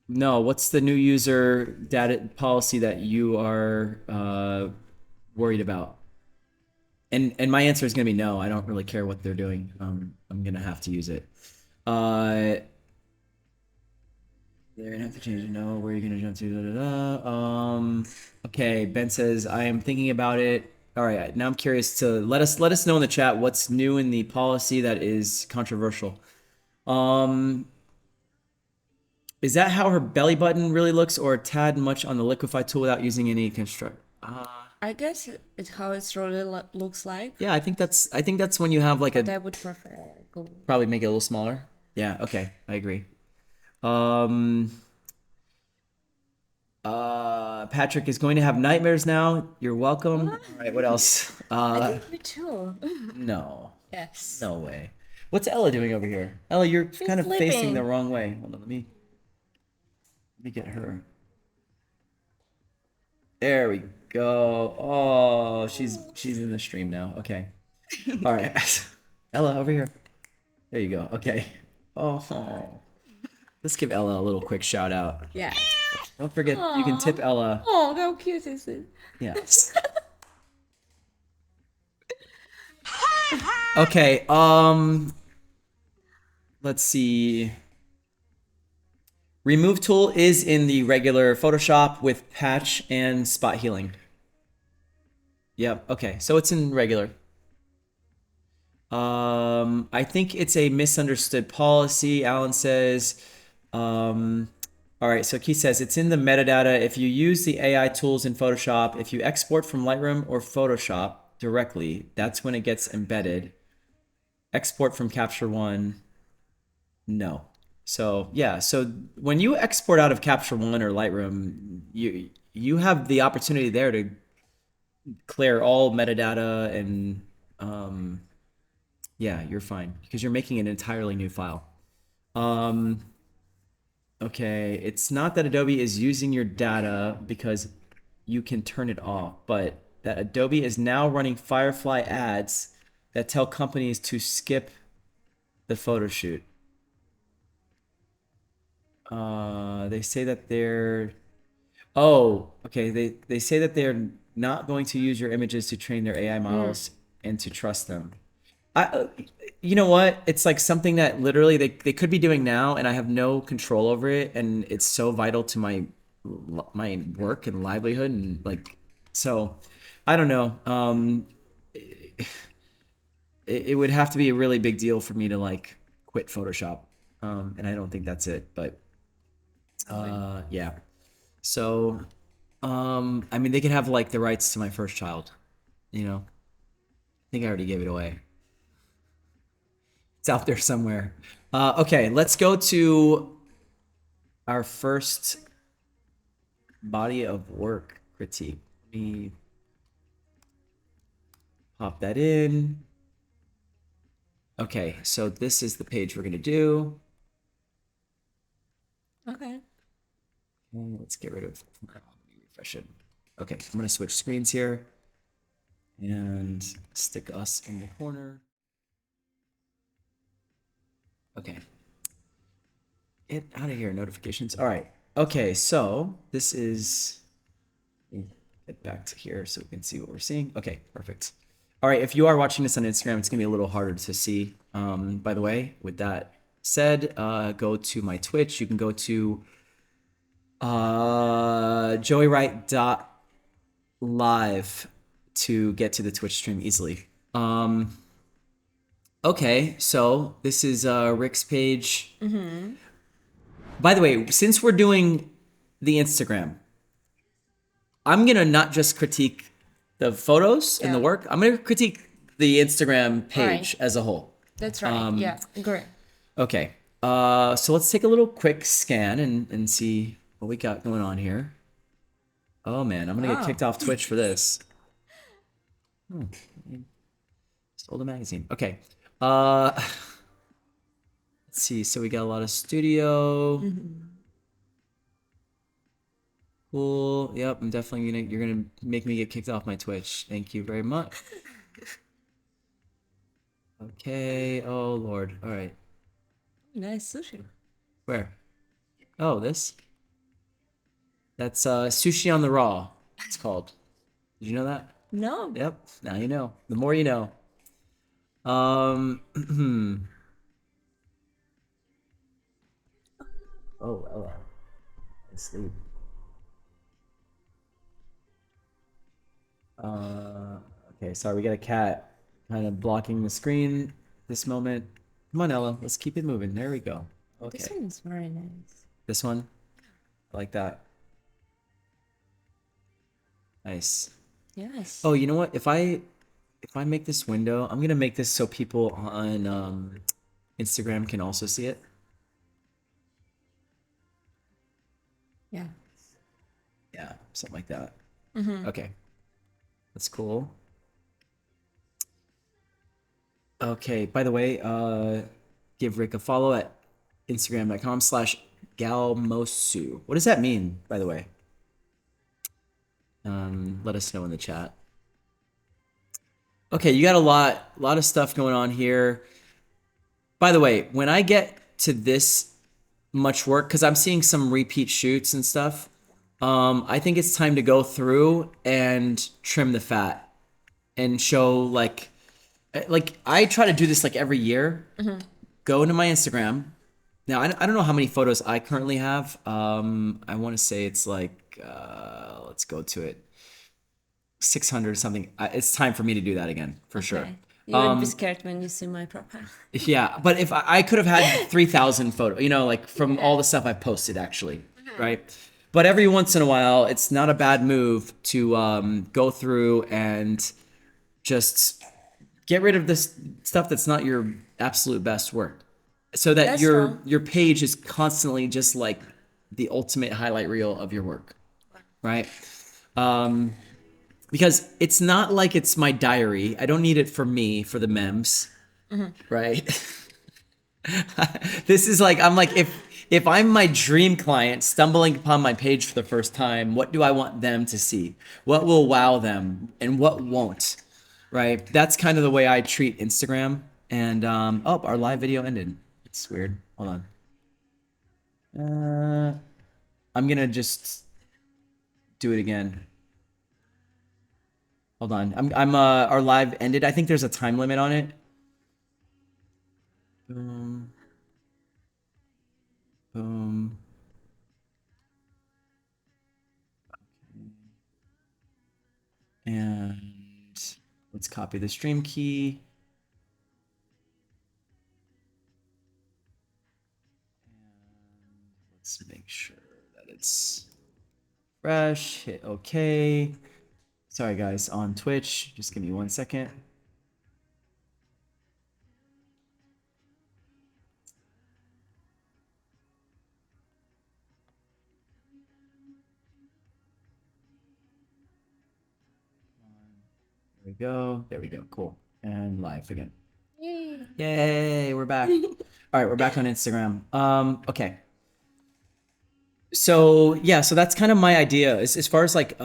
No, what's the new user data policy that you are worried about? And my answer is gonna be no. I don't really care what they're doing. I'm gonna have to use it. They're gonna have to change it. No, where are you gonna jump to? Da, da, da. Okay. Ben says I am thinking about it. All right. Now I'm curious to let us know in the chat what's new in the policy that is controversial. Is that how her belly button really looks, or a tad much on the liquefy tool without using any construct? I guess it's how it really looks like. Yeah, I think that's when you have like But a I would prefer gold. probably make it a little smaller. Yeah. Okay. I agree. Patrick is going to have nightmares now. You're welcome. All right, what else? I think me too. No. Yes. No way. What's Ella doing over here? Ella, you're kind of facing sleeping. the wrong way. Hold on, let me get her. There we go. Oh, she's in the stream now. Okay. All right. Ella, over here. There you go. Okay. Oh. Let's give Ella a little quick shout out. Yeah. Don't forget you can tip Ella. Oh, how cute is it? Yes. Okay, let's see. Remove tool is in the regular Photoshop with patch and spot healing. Yep, okay, so it's in regular. I think it's a misunderstood policy, Alan says. All right, so Keith says it's in the metadata. If you use the AI tools in Photoshop, if you export from Lightroom or Photoshop directly, that's when it gets embedded. Export from Capture One, no. So yeah, so when you export out of Capture One or Lightroom, you have the opportunity there to clear all metadata and yeah, you're fine because you're making an entirely new file. Okay, it's not that Adobe is using your data because you can turn it off, but that Adobe is now running Firefly ads that tell companies to skip the photo shoot. They say that they're, oh, okay. They say that they're not going to use your images to train their AI models and to trust them. You know what? It's like something that literally they could be doing now, and I have no control over it, and it's so vital to my work and livelihood, and like, so I don't know. It would have to be a really big deal for me to like quit Photoshop, and I don't think that's it. But yeah. So, I mean, they could have like the rights to my first child. You know, I think I already gave it away. It's out there somewhere. Okay, let's go to our first body of work critique. Let me pop that in. Okay, so this is the page we're gonna do. Okay. Let's get rid of, let me refresh it. Okay, I'm gonna switch screens here and stick us in the corner. Okay. Get out of here, notifications. All right. Okay, so this is, get back to here so we can see what we're seeing. Okay, perfect. All right, if you are watching this on Instagram, it's gonna be a little harder to see. By the way, with that said, go to my Twitch. You can go to joeywright.live to get to the Twitch stream easily. Okay, so this is Rick's page. By the way, since we're doing the Instagram, I'm gonna not just critique the photos and the work. I'm gonna critique the Instagram page as a whole. That's right. Yeah, great. Okay. So let's take a little quick scan and see what we got going on here. Oh man, I'm gonna get kicked off Twitch for this. Sold a magazine. Okay. Let's see. So we got a lot of studio. Cool. Yep. I'm definitely gonna. You're gonna make me get kicked off my Twitch. Thank you very much. Okay. Oh Lord. All right. Nice sushi. Where? Oh, this. That's sushi on the raw. It's called. Did you know that? No. Yep. Now you know. The more you know. Oh, Ella. Asleep. Okay, sorry, we got a cat kind of blocking the screen this moment. Come on, Ella, let's keep it moving. There we go. Okay. This one is very nice. This one? I like that. Nice. Yes. Oh, you know what? If I make this window, I'm gonna make this so people on Instagram can also see it. Yeah. Yeah, something like that. Okay. That's cool. Okay, by the way, give Rick a follow at instagram.com/galmosu. What does that mean, by the way? Let us know in the chat. Okay, you got a lot of stuff going on here. By the way, when I get to this much work, because I'm seeing some repeat shoots and stuff, I think it's time to go through and trim the fat and show like I try to do this like every year. Go into my Instagram. Now I don't know how many photos I currently have. I want to say it's like let's go to it, 600 something. It's time for me to do that again for sure. Okay. You wouldn't be scared when you see my profile. Yeah, but if I could have had 3,000 photos, you know, like from all the stuff I posted actually, right? But every once in a while, it's not a bad move to go through and just get rid of this stuff that's not your absolute best work, so that That's your true. your page is constantly just like the ultimate highlight reel of your work, right? Because it's not like it's my diary. I don't need it for me, for the memes, right? This is like, I'm like, if I'm my dream client stumbling upon my page for the first time, what do I want them to see? What will wow them and what won't, right? That's kind of the way I treat Instagram. And oh, our live video ended. It's weird. Hold on. I'm gonna just do it again. Hold on. Our live ended. I think there's a time limit on it. Boom. Boom. And let's copy the stream key. And let's make sure that it's fresh. Hit OK. Sorry, guys, on Twitch. Just give me 1 second. There we go. There we go. Cool. And live again. Yay, we're back. All right, we're back on Instagram. Okay. So yeah, so that's kind of my idea as far as like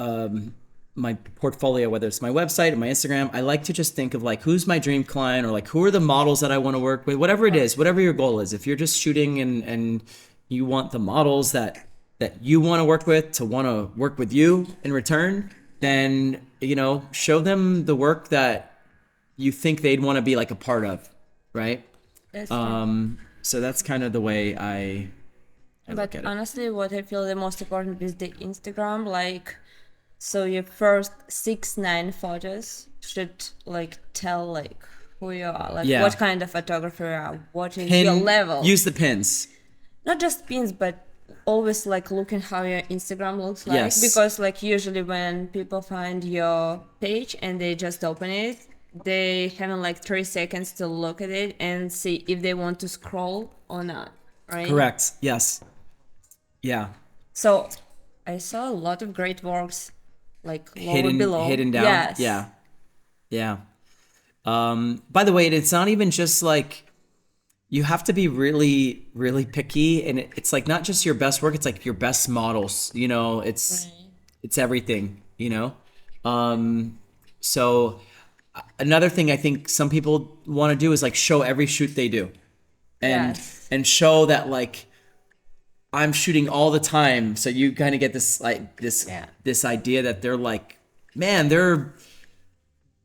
my portfolio, whether it's my website or my Instagram. I like to just think of like, who's my dream client, or like, who are the models that I want to work with, whatever it is, whatever your goal is. If you're just shooting and you want the models that you want to work with to want to work with you in return, then, you know, show them the work that you think they'd want to be like a part of, right? That's true. So that's kind of the way I look But at it. honestly, what I feel the most important is the Instagram. Like, so your first 6-9 photos should like tell like who you are, like Yeah. what kind of photographer you are, what is your level. Use the pins. Not just pins, but always like looking how your Instagram looks like. Yes. Because like usually when people find your page and they just open it, they have like 3 seconds to look at it and see if they want to scroll or not, right? Correct. Yes. Yeah. So I saw a lot of great works like lower below. Hidden down. Yes. Yeah. Yeah. By the way, it's not even just like, you have to be really, really picky, and it's like not just your best work, it's like your best models, you know, it's everything, you know? So another thing I think some people want to do is like show every shoot they do, and Yes. and show that like I'm shooting all the time. So you kind of get this like this idea that they're like, man, they're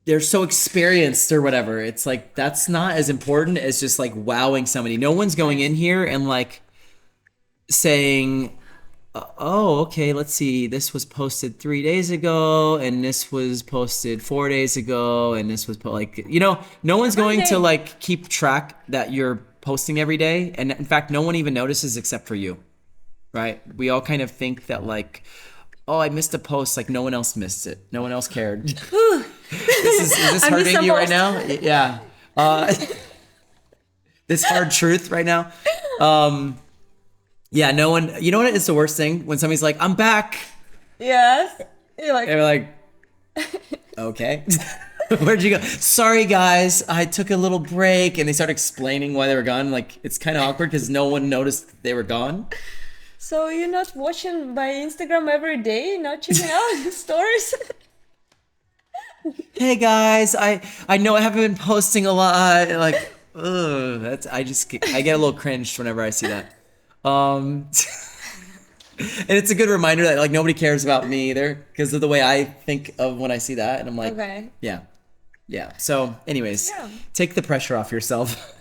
they're so experienced or whatever. It's like that's not as important as just like wowing somebody. No one's going in here and like saying, oh, okay, let's see, this was posted 3 days ago and this was posted 4 days ago and this was like, you know, no one's going to like keep track that you're posting every day. And in fact, no one even notices except for you, right? We all kind of think that like, oh, I missed a post, like no one else missed it, no one else cared. Is this hurting you right now? Yeah. This hard truth right now. Yeah, no one, you know what is the worst thing? When somebody's like, I'm back. Yes. You're like, And we're like, okay. Where'd you go? Sorry, guys, I took a little break. And they start explaining why they were gone. Like, it's kind of awkward because no one noticed they were gone. so you're not watching my Instagram every day, not checking out stories? Hey, guys, I know I haven't been posting a lot. Like, ugh, I get a little cringed whenever I see that. And it's a good reminder that like nobody cares about me either because of the way I think of when I see that, and I'm like, Okay. yeah. So, anyways, Yeah. take the pressure off yourself.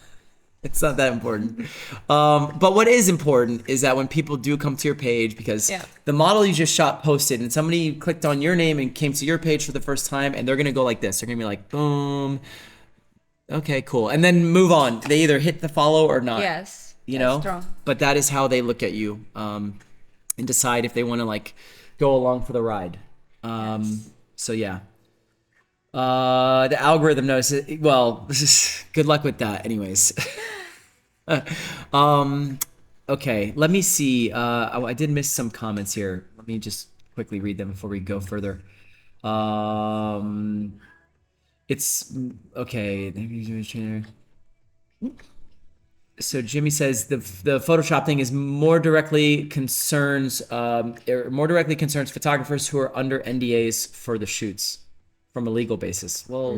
It's not that important. But what is important is that when people do come to your page, because the model you just shot posted, and somebody clicked on your name and came to your page for the first time, and they're gonna go like this. They're gonna be like, boom. Okay, cool, and then move on. They either hit the follow or not. Yes. You that's know, true. but that is how they look at you and decide if they want to like go along for the ride. So yeah, the algorithm notices. Well, good luck with that. Anyways, okay, let me see. I did miss some comments here. Let me just quickly read them before we go further. It's okay. So Jimmy says the Photoshop thing is more directly concerns photographers who are under NDAs for the shoots from a legal basis. Well,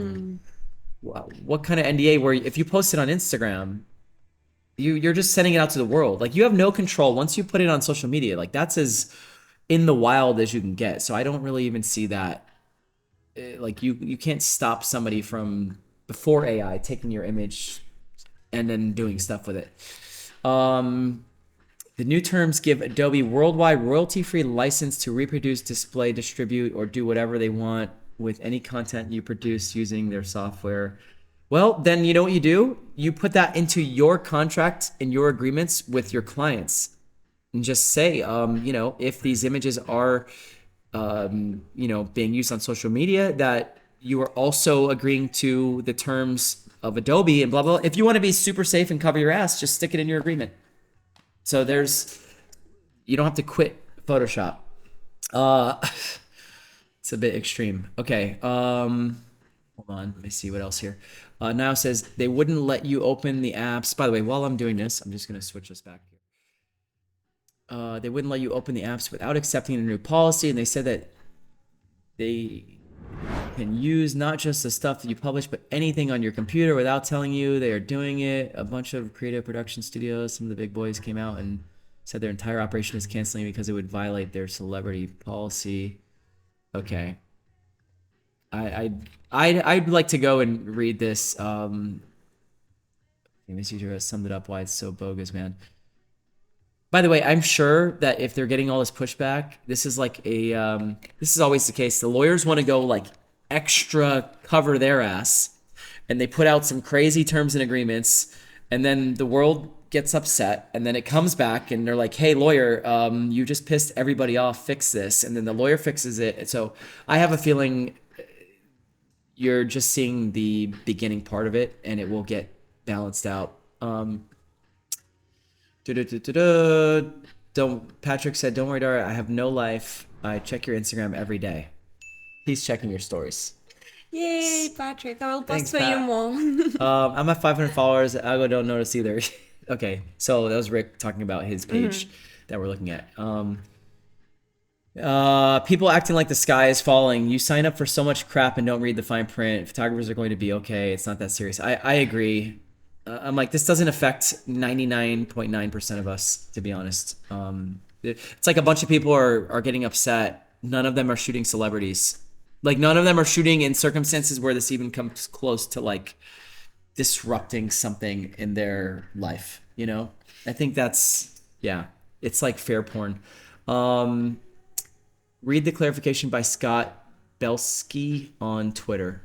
what kind of NDA where if you post it on Instagram, you're just sending it out to the world. Like you have no control once you put it on social media. Like that's as in the wild as you can get. So I don't really even see that. Like you can't stop somebody from before AI taking your image and then doing stuff with it. The new terms give Adobe worldwide royalty-free license to reproduce, display, distribute, or do whatever they want with any content you produce using their software. Well, then you know what you do? You put that into your contract and your agreements with your clients and just say, if these images are, being used on social media, that you are also agreeing to the terms of Adobe and blah, blah, blah. If you want to be super safe and cover your ass, just stick it in your agreement. So you don't have to quit Photoshop. It's a bit extreme. Okay. Hold on. Let me see what else here. Now says they wouldn't let you open the apps. By the way, while I'm doing this, I'm just going to switch this back here. They wouldn't let you open the apps without accepting a new policy. And they said that they can use not just the stuff that you publish, but anything on your computer without telling you they are doing it. A bunch of creative production studios, some of the big boys came out and said their entire operation is canceling because it would violate their celebrity policy. Okay. I'd like to go and read this. This user has summed it up why it's so bogus, man. By the way, I'm sure that if they're getting all this pushback, this is like this is always the case. The lawyers want to go like extra cover their ass, and they put out some crazy terms and agreements, and then the world gets upset, and then it comes back, and they're like, "Hey, lawyer, you just pissed everybody off. Fix this," and then the lawyer fixes it. So I have a feeling you're just seeing the beginning part of it, and it will get balanced out. Patrick said, "Don't worry, Daria. I have no life. I check your Instagram every day." He's checking your stories. Yay, Patrick. I will Thanks, post for you Pat. more. I'm at 500 followers. Algo don't notice either. Okay, so that was Rick talking about his page that we're looking at. People acting like the sky is falling. You sign up for so much crap and don't read the fine print. Photographers are going to be okay. It's not that serious. I agree. I'm like, this doesn't affect 99.9% of us, to be honest. It's like a bunch of people are getting upset. None of them are shooting celebrities. Like none of them are shooting in circumstances where this even comes close to like disrupting something in their life, you know? I think that's, yeah, it's like fair porn. Read the clarification by Scott Belsky on Twitter.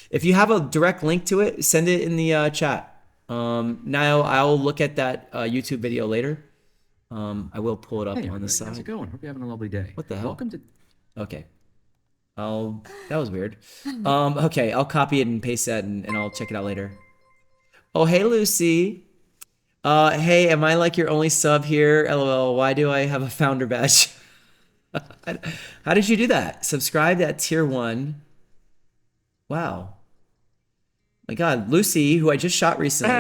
If you have a direct link to it, send it in the chat. Now I'll look at that YouTube video later. I will pull it up Hey, on the everybody, side. how's it going? Hope you're having a lovely day. What the hell? Welcome to. Okay. That was weird. Okay, I'll copy it and paste that and I'll check it out later. Oh, hey, Lucy. Hey, am I like your only sub here? LOL, why do I have a founder badge? How did you do that? Subscribe at tier 1. Wow. My God, Lucy, who I just shot recently,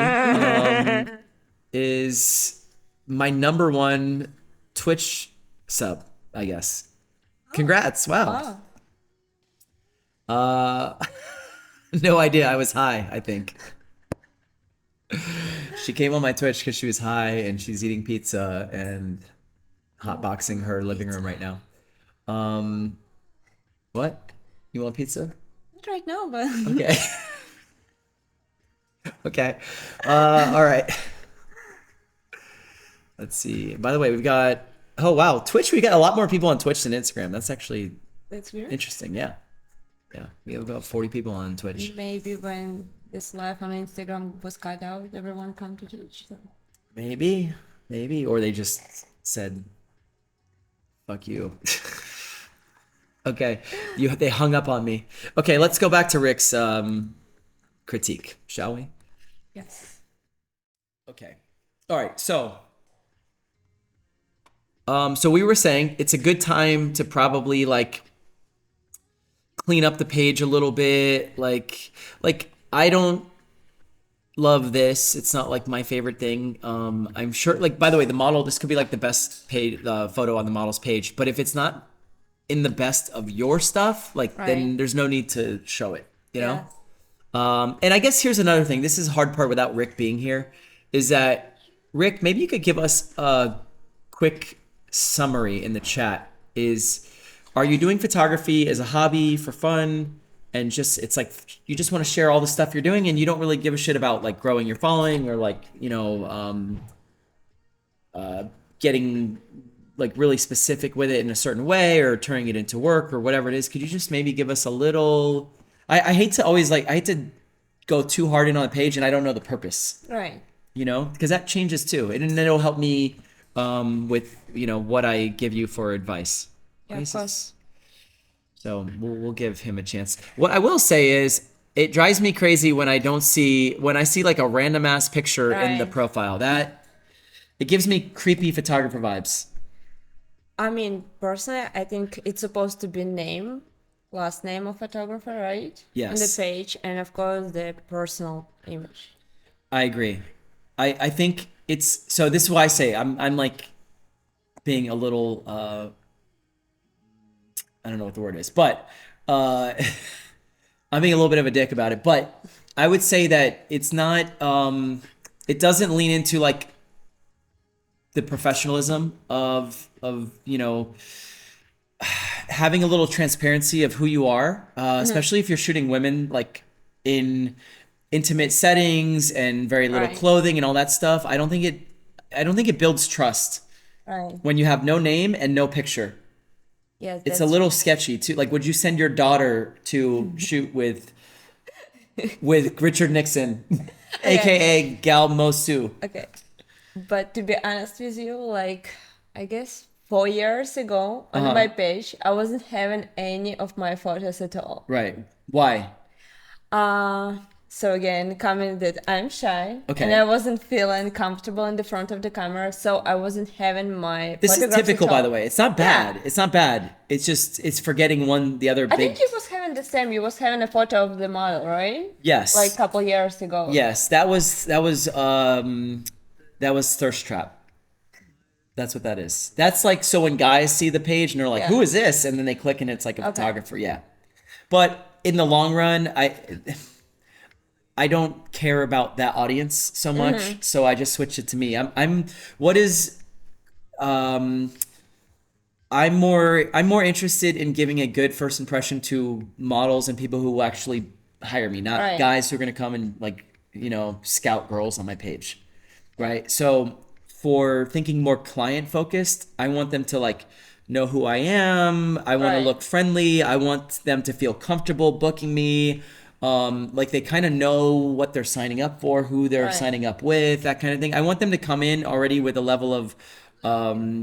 is my number 1 Twitch sub, I guess. Congrats. Wow. No idea. I was high, I think. She came on my Twitch because she was high and she's eating pizza and hotboxing her living room right now. What? You want pizza? Not right now, but Okay. Okay. All right. Let's see. By the way, we've got, oh wow, Twitch. We got a lot more people on Twitch than Instagram. That's actually that's weird. interesting. Yeah. Yeah. We have about 40 people on Twitch. Maybe when this live on Instagram was cut out, everyone come to Twitch. So. Maybe. Or they just said, fuck you. Okay. They hung up on me. Okay, let's go back to Rick's critique, shall we? Yes. Okay. All right. So we were saying it's a good time to probably like clean up the page a little bit. Like I don't love this. It's not like my favorite thing. I'm sure, like, by the way, the model, this could be like the best paid photo on the model's page, but if it's not in the best of your stuff, like then there's no need to show it, you know? And I guess here's another thing. This is the hard part without Rick being here, is that Rick, maybe you could give us a quick summary in the chat. Are you doing photography as a hobby for fun? And just, it's like, you just want to share all the stuff you're doing and you don't really give a shit about like growing your following or like, you know, getting like really specific with it in a certain way or turning it into work or whatever it is. Could you just maybe give us a little, I hate to always like, I hate to go too hard in on the page and I don't know the purpose. Right. You know, because that changes too. And then it'll help me with, you know, what I give you for advice. Yeah, of course. So we'll give him a chance. What I will say is it drives me crazy when I see like a random ass picture in the profile. That it gives me creepy photographer vibes. I mean, personally, I think it's supposed to be last name of photographer, right? Yes. In the page, and of course the personal image. I agree. I think it's, so this is why I say I'm like being a little I don't know what the word is, but I'm being a little bit of a dick about it. But I would say that it's not, it doesn't lean into like the professionalism of you know, having a little transparency of who you are, especially if you're shooting women like in intimate settings and very little clothing and all that stuff. I don't think it builds trust when you have no name and no picture. Yes, it's a little sketchy too. Like, would you send your daughter to shoot with Richard Nixon, aka Gal Mosu? Okay, but to be honest with you, like I guess 4 years ago on my page, I wasn't having any of my photos at all. Right. Why? So again, comment that I'm shy, okay, and I wasn't feeling comfortable in the front of the camera, so I wasn't having my. This is typical, by the way. It's not bad. Yeah. It's not bad. It's just it's forgetting the other. I think you was having the same. You was having a photo of the model, right? Yes. Like a couple years ago. Yes, that was Thirst Trap. That's what that is. That's like, so when guys see the page and they're like, "Who is this?" and then they click and it's like a photographer. Yeah, but in the long run, I don't care about that audience so much, so I just switched it to me. I'm more interested in giving a good first impression to models and people who will actually hire me, not Right. guys who are gonna come and like, scout girls on my page. Right? So for thinking more client focused, I want them to like know who I am. I want to Right. look friendly. I want them to feel comfortable booking me. Like they kind of know what they're signing up for, who they're Right. signing up with, that kind of thing. I want them to come in already with a level of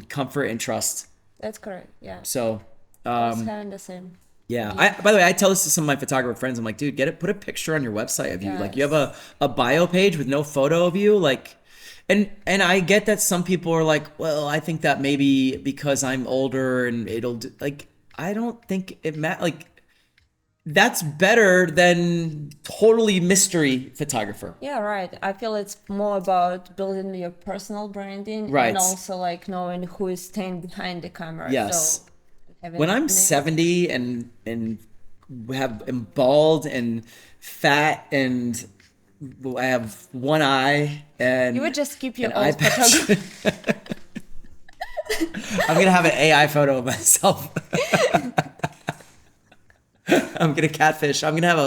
comfort and trust. That's correct. Yeah. So, I was kind of the same. yeah. By the way, I tell this to some of my photographer friends. I'm like, dude, put a picture on your website of you. Like you have Yes. a bio page with no photo of you. Like, and I get that some people are like, well, I think that maybe because I'm older and like, I don't think it like, that's better than totally mystery photographer. Yeah, right. I feel it's more about building your personal branding Right. and also like knowing who is staying behind the camera. Yes. So having When I'm name- 70 and am bald and fat and I have one eye and you would just keep your an eye old patch. photography. I'm gonna have an AI photo of myself. I'm gonna catfish. I'm gonna have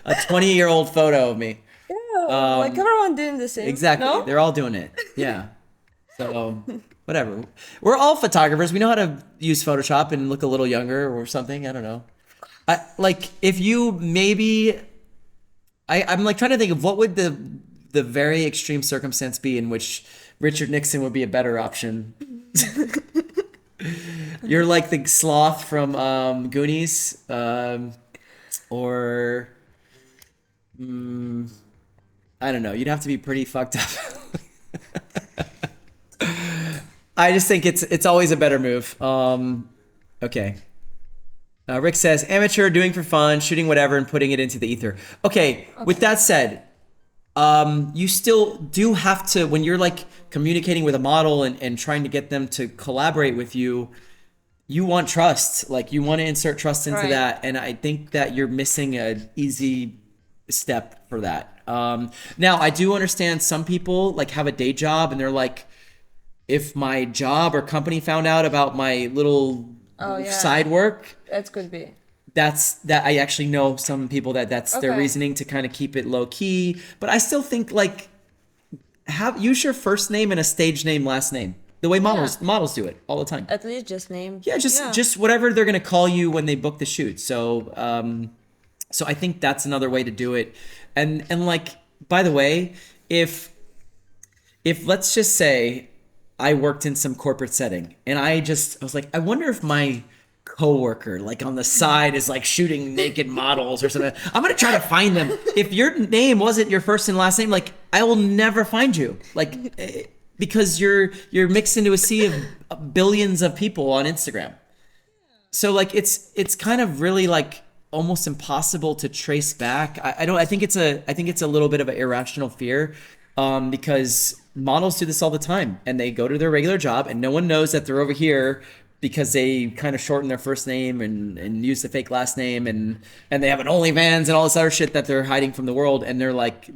a 20-year-old photo of me. Yeah, like everyone doing the same. Exactly. No? They're all doing it. Yeah. So whatever. We're all photographers. We know how to use Photoshop and look a little younger or something. I don't know. Like if you maybe I'm like trying to think of what would the very extreme circumstance be in which Richard Nixon would be a better option. You're like the sloth from Goonies, or I don't know. You'd have to be pretty fucked up. I just think it's always a better move. Okay. Rick says amateur, doing for fun, shooting whatever, and putting it into the ether. Okay. With that said, you still do have to, when you're like communicating with a model and trying to get them to collaborate with you, you want trust. Like you want to insert trust into Right. that. And I think that you're missing an easy step for that. Now I do understand some people like have a day job and they're like, if my job or company found out about my little yeah. side work, That could be. that I actually know some people that's their Okay. reasoning to kind of keep it low key. But I still think like use your first name and a stage name, last name. The way models do it all the time. At least just name. Yeah, just whatever they're gonna call you when they book the shoot. So so I think that's another way to do it. And like, by the way, if let's just say I worked in some corporate setting and I was like, I wonder if my coworker like on the side is like shooting naked models or something. I'm gonna try to find them. If your name wasn't your first and last name, like I will never find you. Like because you're mixed into a sea of billions of people on Instagram. So like it's kind of really like almost impossible to trace back. I think it's a little bit of an irrational fear, because models do this all the time and they go to their regular job and no one knows that they're over here because they kind of shorten their first name and use the fake last name and they have an OnlyFans and all this other shit that they're hiding from the world, and they're like,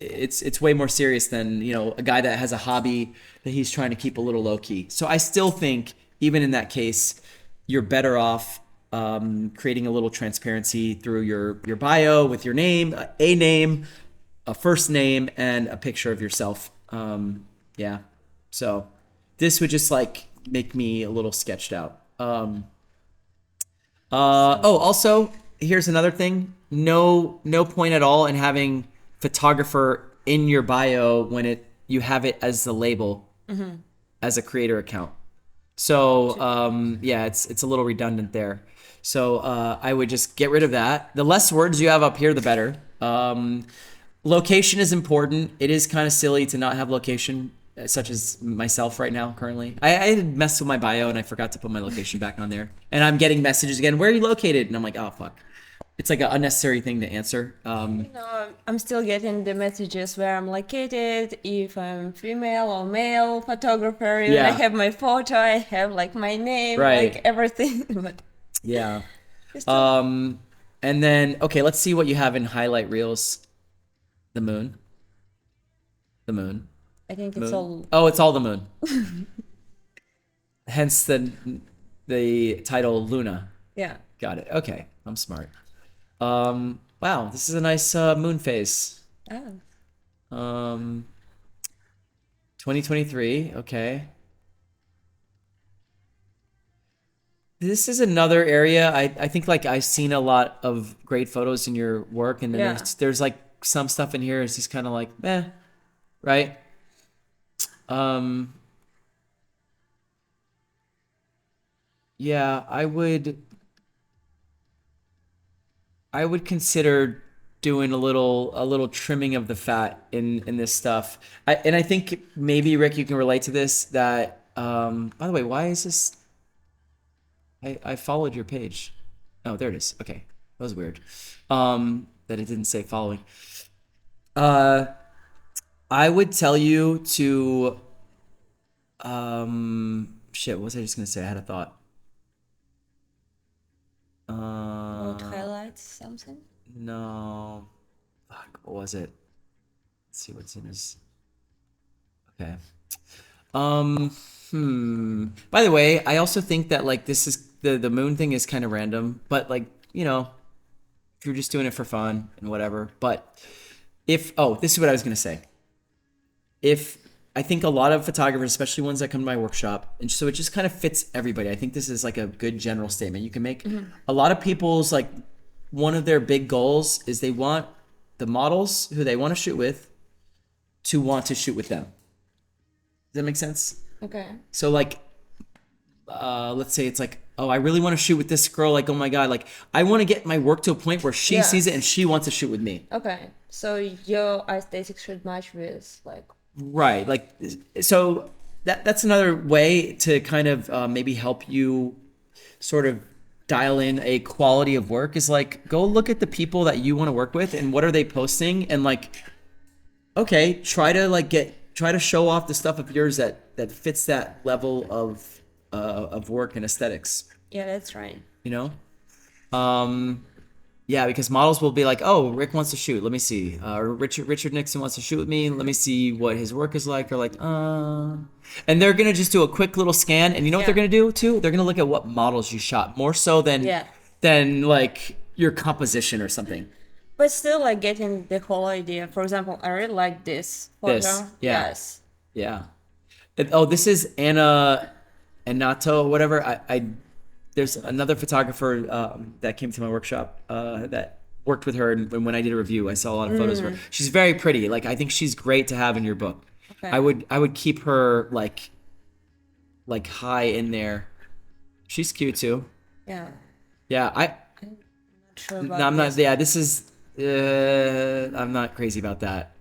it's way more serious than a guy that has a hobby that he's trying to keep a little low key. So I still think even in that case, you're better off creating a little transparency through your bio with your name, a name, a first name, and a picture of yourself. Yeah. So this would just like make me a little sketched out. Also, here's another thing. No point at all in having photographer in your bio when you have it as the label as a creator account. So yeah, it's a little redundant there. So I would just get rid of that. The less words you have up here, the better. Location is important. It is kind of silly to not have location, such as myself right now currently. I messed with my bio and I forgot to put my location back on there. And I'm getting messages again, where are you located? And I'm like, oh fuck. It's like an unnecessary thing to answer. No, I'm still getting the messages where I'm located, if I'm female or male photographer. Even Yeah. I have my photo, I have like my name, Right. like everything. But Yeah. it's still- And then, okay, let's see what you have in highlight reels. The moon. The moon. I think Moon. it's all. Oh, it's all the moon. Hence the title Luna. Yeah. Got it. Okay, I'm smart. Wow, this is a nice moon phase. Oh. 2023. Okay. This is another area I think like I've seen a lot of great photos in your work, and then Yeah. there's like some stuff in here is just kind of like meh, right? Yeah, I would consider doing a little trimming of the fat in this stuff. And I think maybe Rick, you can relate to this. That by the way, why is this? I followed your page. Oh, there it is. Okay, that was weird. That it didn't say following. I would tell you to shit. What was I just gonna say? I had a thought. What highlights something? No. Fuck, what was it? Let's see what's in his. Okay. By the way, I also think that like this is the moon thing is kind of random, but like, if you're just doing it for fun and whatever. But this is what I was gonna say. If I think a lot of photographers, especially ones that come to my workshop, and so it just kind of fits everybody. I think this is like a good general statement you can make. A lot of people's like one of their big goals is they want the models who they want to shoot with to want to shoot with them. Does that make sense? Okay. So like, let's say it's like, oh, I really want to shoot with this girl. Like, oh my God, like I want to get my work to a point where she sees it and she wants to shoot with me. Okay. So your aesthetic should match with like. Right. Like, so that's another way to kind of maybe help you sort of dial in a quality of work is like, go look at the people that you want to work with and what are they posting, and like, okay, try to show off the stuff of yours that fits that level of work and aesthetics, Yeah, that's right. Yeah, because models will be like, oh, Rick wants to shoot. Let me see. Or Richard Nixon wants to shoot with me. Let me see what his work is like. Or like, and they're gonna just do a quick little scan. And you know what they're gonna do too? They're gonna look at what models you shot more so than like your composition or something. But still, like getting the whole idea. For example, I really like this photo. Yeah. Yes. Yeah. This is Anato, whatever. I there's another photographer that came to my workshop that worked with her, and when I did a review, I saw a lot of photos of her. She's very pretty. Like I think she's great to have in your book. Okay. I would keep her like high in there. She's cute too. Yeah. Yeah, Not sure about I'm not. this. Yeah, this is. I'm not crazy about that.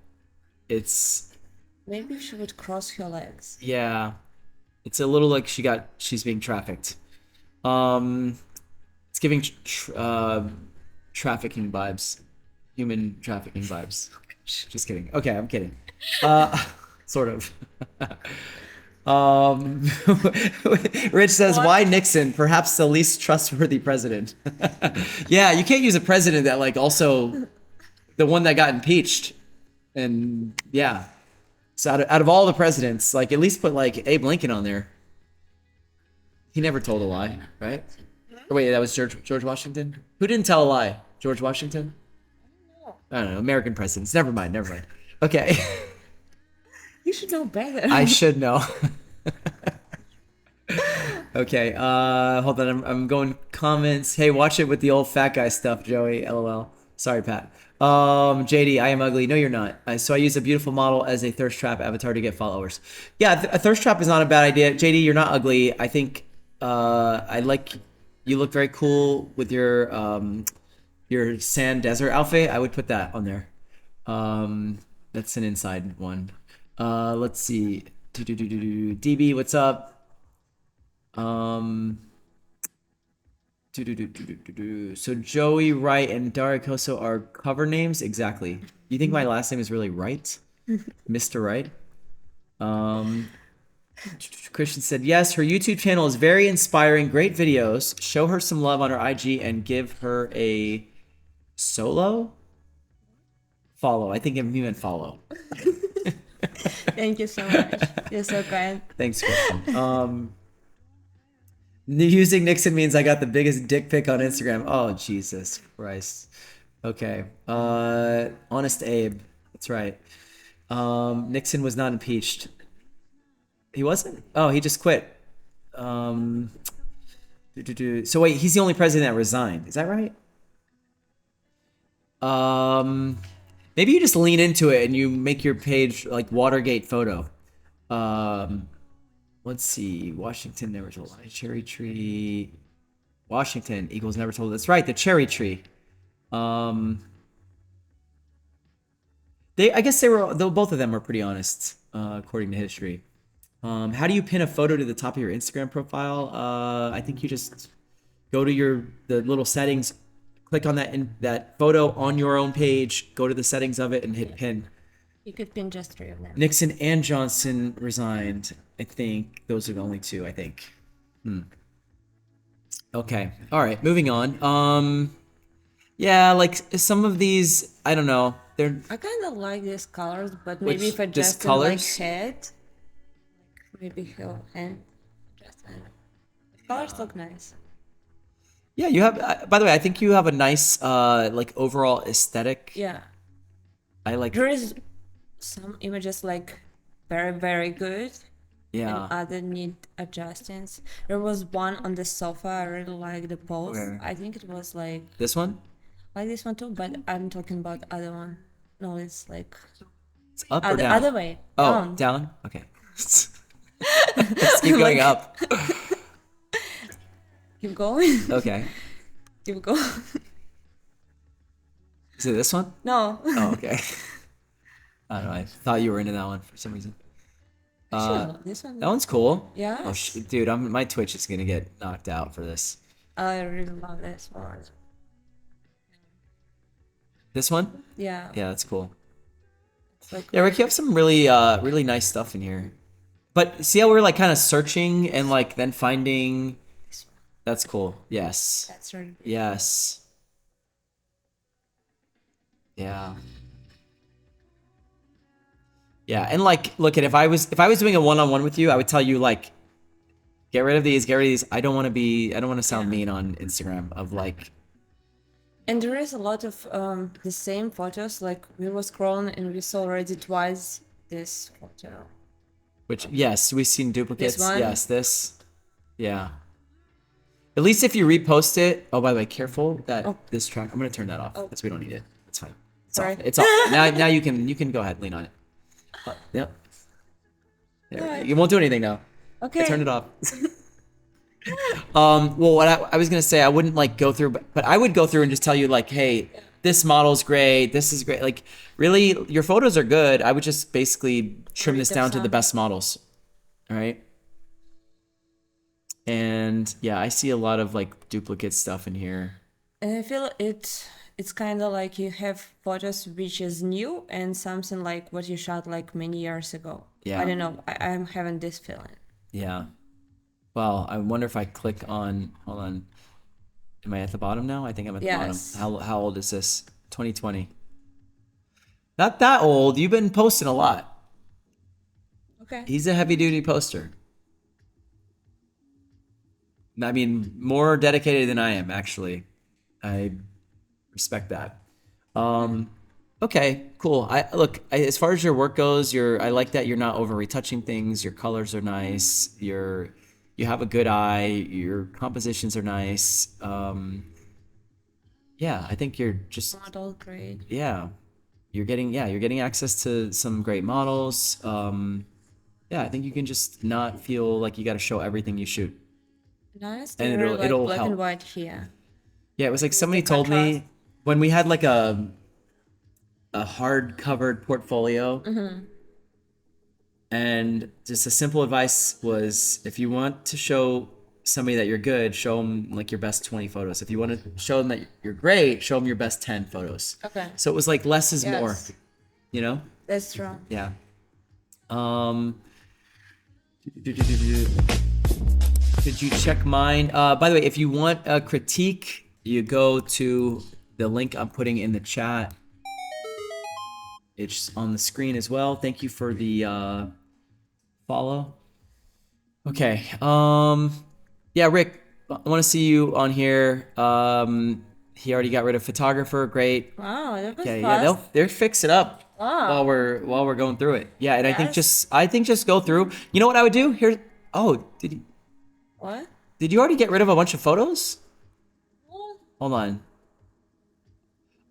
It's. Maybe she would cross her legs. Yeah, it's a little like she's being trafficked. It's giving trafficking vibes, human trafficking vibes. Just kidding. Okay, I'm kidding. Sort of. Rich says, why Nixon? Perhaps the least trustworthy president. Yeah, you can't use a president that like also the one that got impeached. And yeah. So out of all the presidents, like at least put like Abe Lincoln on there. He never told a lie, right? Or wait, that was George Washington? Who didn't tell a lie? George Washington? I don't know. American presidents. Never mind. Okay. You should know better. I should know. Okay. Hold on. I'm going comments. Hey, watch it with the old fat guy stuff, Joey. LOL. Sorry, Pat. JD, I am ugly. No, you're not. So I use a beautiful model as a thirst trap avatar to get followers. Yeah, a thirst trap is not a bad idea. JD, you're not ugly. I think I like you look very cool with your sand desert outfit. I would put that on there. That's an inside one. Let's see. DB, what's up? So Joey, Wright, and Daria Koso are cover names? Exactly. You think my last name is really Wright? Mr. Wright? Christian said, yes, her YouTube channel is very inspiring. Great videos. Show her some love on her IG and give her a follow. I think he meant follow. Thank you so much. You're so kind. Thanks, Christian. Using Nixon means I got the biggest dick pic on Instagram. Oh, Jesus Christ. Okay. Honest Abe. That's right. Nixon was not impeached. He wasn't? Oh, he just quit. So wait, he's the only president that resigned. Is that right? Maybe you just lean into it and you make your page like Watergate photo. Let's see. Washington never told a cherry tree. Washington Eagles never told. That's right, the cherry tree. I guess they were. Though both of them were pretty honest, according to history. How do you pin a photo to the top of your Instagram profile? I think you just go to the little settings, click on that photo on your own page, go to the settings of it, and hit pin. You could pin just 3 of them. Nixon and Johnson resigned. I think those are the only 2. I think. Okay. All right. Moving on. Yeah, like some of these, I don't know. They're I kind of like these colors, but maybe if I just just like colors? head, maybe he'll and just the colors look nice. Yeah, you have. By the way, I think you have a nice, like overall aesthetic. Yeah, I like. there is some images like very very good, Yeah. and other need adjustments. There was one on the sofa. I really like the pose. Where? I think it was like This one. this one too, but I'm talking about the other one. No, it's like It's up or the down. other way. Oh, down. Okay. Let's keep going up. Keep going. Okay. Keep going. Is it this one? No. Oh, okay. I don't know. I thought you were into that one for some reason. Actually, this one. That one's cool. Yes. Oh, dude, my Twitch is gonna get knocked out for this. I really love this one. This one? Yeah. Yeah, that's cool. It's like Yeah, Rick, you have some really nice stuff in here. But see how we're like kind of searching and like then finding. That's cool. Yes. that's really good. Yes. Yeah. Yeah, and like, look at if I was doing a one-on-one with you, I would tell you like, get rid of these, get rid of these. I don't want to sound mean on Instagram of like. And there is a lot of the same photos. Like we were scrolling and we saw already twice this photo. Which yes, we've seen duplicates. This one? Yes, this. Yeah. At least if you repost it. Oh, by the way, careful that this track. I'm gonna turn that off because we don't need it. It's fine. It's Sorry. off. It's off. Now you can go ahead, lean on it. Yep. There. Alright. You won't do anything now. Okay. I turned it off. Well, what I was gonna say, I wouldn't like go through, but I would go through and just tell you like, hey, this model's great, this is great. Like, really, your photos are good. I would just basically trim this down to the best models. All right. And yeah, I see a lot of like duplicate stuff in here. And I feel it's kind of like you have photos which is new and something like what you shot like many years ago. Yeah. I don't know. I'm having this feeling. Yeah. Well, I wonder if I click on. Hold on. Am I at the bottom now? I think I'm at the Yes. bottom. How old is this? 2020. Not that old. You've been posting a lot. Okay. He's a heavy duty poster. I mean, more dedicated than I am, actually. I respect that. Okay, cool. As far as your work goes, I like that you're not over retouching things. Your colors are nice. You have a good eye. Your compositions are nice. Yeah, I think you're just Model great. yeah. You're getting access to some great models. Yeah, I think you can just not feel like you got to show everything you shoot. Nice. And They were, like it'll black help. and white here. Yeah, it was like somebody the told me contrast. when we had like a hard covered portfolio, and just a simple advice was if you want to show somebody that you're good, show them like your best 20 photos. If you want to show them that you're great, show them your best 10 photos. Okay. So it was like less is more, Yes. you know? That's true. Yeah. Did you check mine? By the way, if you want a critique, you go to the link I'm putting in the chat. It's on the screen as well. Thank you for the follow. Okay. Yeah, Rick, I want to see you on here. He already got rid of photographer. Great. Wow, that was Yeah, yeah, fast. they'll fix it up Wow. while we're going through it. Yeah, and Yes. I think just go through. You know what I would do? Here. Oh, What? did you already get rid of a bunch of photos? What? Hold on.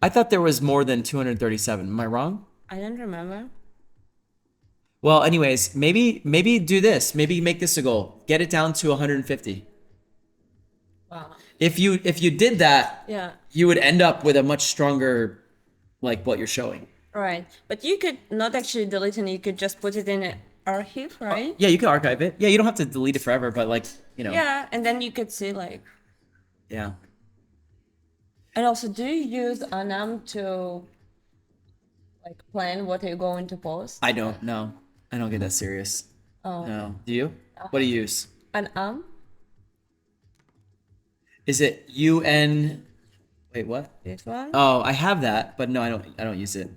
I thought there was more than 237. Am I wrong? I don't remember. Well, anyways, maybe do this. Maybe make this a goal. Get it down to 150. Wow. If you did that, Yeah. you would end up with a much stronger like what you're showing. Right. But you could not actually delete it. You could just put it in an archive, right? Yeah, you can archive it. Yeah, you don't have to delete it forever, but like, you know. Yeah. And then you could see like. Yeah. And also, do you use Anam to like plan what you're going to post? I don't know. I don't get that serious. Oh. No. Do you? What do you use? Anam? Is it UN? Wait, what? This one? Oh, I have that, but no, I don't use it.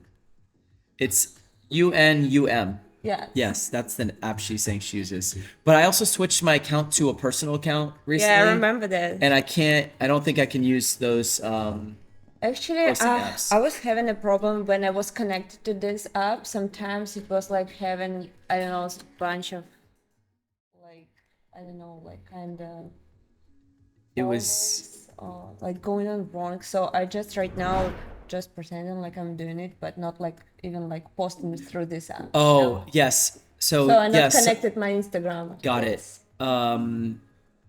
It's UNUM. Yeah. Yes, that's the app she's saying she uses. But I also switched my account to a personal account recently. Yeah, I remember that. And I don't think I can use those Actually, posting apps. I was having a problem when I was connected to this app. Sometimes it was like having, I don't know, a bunch of like, I don't know, like kind of it was like going on wrong. So I just right now just pretending like I'm doing it, but not like even like posting through this app. Oh, yes. So So I not yes. connected my Instagram. Got Yes. it.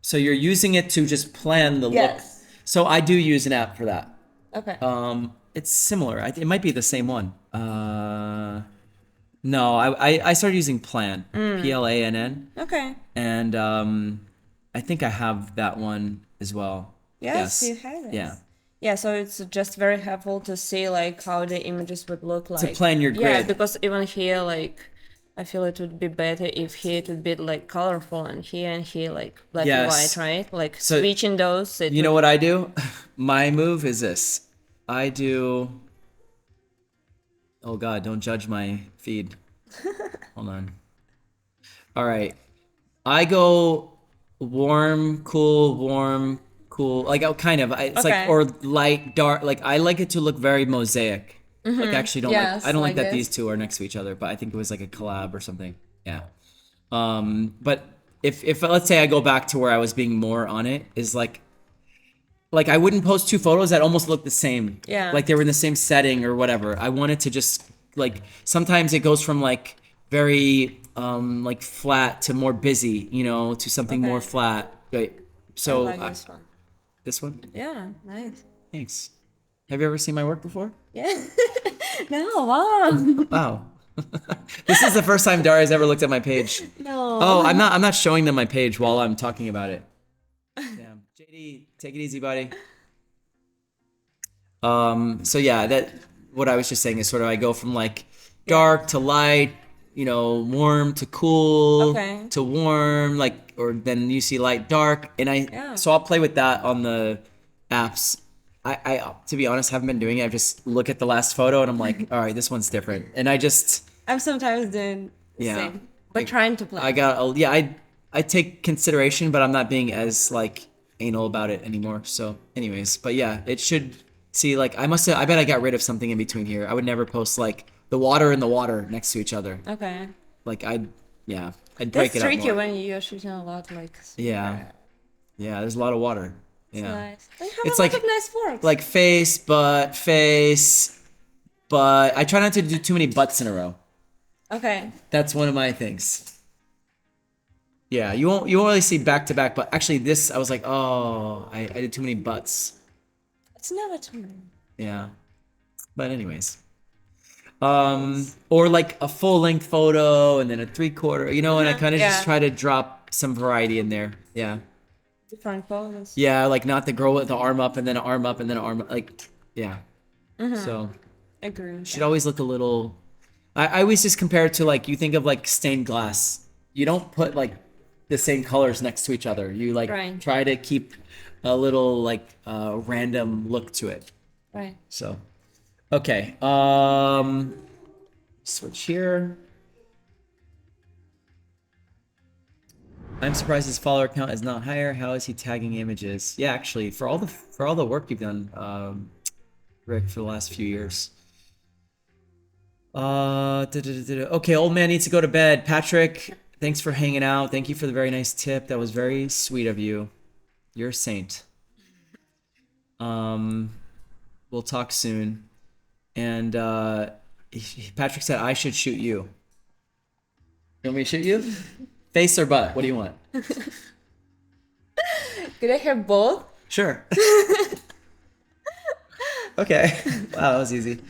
So you're using it to just plan the look. Yes. So I do use an app for that. Okay. It's similar. It might be the same one. No, I started using Plan, PLANN, Okay. and I think I have that one as well. Yes, you have it. Yeah. Yeah, so it's just very helpful to see like how the images would look like. plan your Yeah, grid. because even here, like, I feel it would be better if here it would be like colorful and here like black and Yes. white, right? Like So, switching those. You know what I do? My move is this. I do. Oh God! Don't judge my feed. Hold on. All right. I go warm, cool. Like kind of. It's Okay. like or light, dark. Like I like it to look very mosaic. Like actually don't Yes, like. I don't like like that this. these two are next to each other. But I think it was like a collab or something. Yeah. But if let's say I go back to where I was being more on it, is like I wouldn't post two photos that almost look the same. Yeah. Like they were in the same setting or whatever. I wanted to just like sometimes it goes from like very like flat to more busy, you know, to something more Okay. flat. Right. I So like this one. this one? Yeah, nice. Thanks. Have you ever seen my work before? Yeah. No, wow. Wow. This is the first time Daria's ever looked at my page. No. Oh, I'm not showing them my page while I'm talking about it. Damn. JD, take it easy, buddy. So yeah, that what I was just saying is sort of I go from like dark to light, you know, warm to cool Okay. to warm, like or then you see light dark and Yeah. so I'll play with that on the apps. I to be honest haven't been doing it. I just look at the last photo and I'm like, all right, this one's different. And I just I'm sometimes doing the Yeah. same, but trying to plan. I take consideration, but I'm not being as like anal about it anymore. So, anyways, but yeah, it should see like I bet I got rid of something in between here. I would never post like the water and the water next to each other. Okay. Like I'd break That's it up tricky more. when you're shooting a lot, like. Yeah, yeah. There's a lot of water. Yeah, Nice. They have It's a lot like- of nice work. like face, but I try not to do too many butts in a row. Okay. That's one of my things. Yeah, you won't really see back to back, but actually this I was like, oh, I did too many butts. It's never too many. Yeah. But anyways. Or like a full length photo and then a 3/4, you know, and I kind of Yeah. just try to drop some variety in there. Yeah. Different photos. Yeah, like not the girl with the arm up and then an arm up and then an arm up, like yeah. So Agree. should always look a little I always just compare it to like you think of like stained glass. You don't put like the same colors next to each other. You like Right. try to keep a little like random look to it. Right. So okay. Switch here. I'm surprised his follower count is not higher. How is he tagging images? Yeah, actually, for all the work you've done, Rick, for the last few years. Okay, old man needs to go to bed. Patrick, thanks for hanging out. Thank you for the very nice tip. That was very sweet of you. You're a saint. We'll talk soon. And Patrick said I should shoot you. You want me to shoot you? Face or butt? What do you want? Could I have both? Sure. Okay. Wow, that was easy.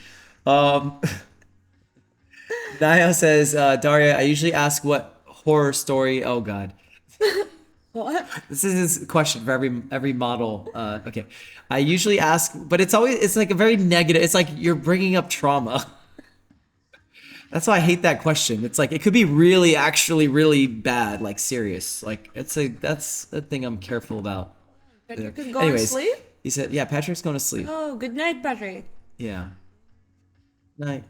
Naya says, Daria, I usually ask what horror story. Oh God. What? This is a question for every model. Okay. I usually ask, but it's like a very negative. It's like you're bringing up trauma. That's why I hate that question. It's like it could be really, actually, really bad, like serious. Like that's the thing I'm careful about. Patrick could go to sleep? He said, yeah, Patrick's going to sleep. Oh, good night, Patrick. Yeah. Night.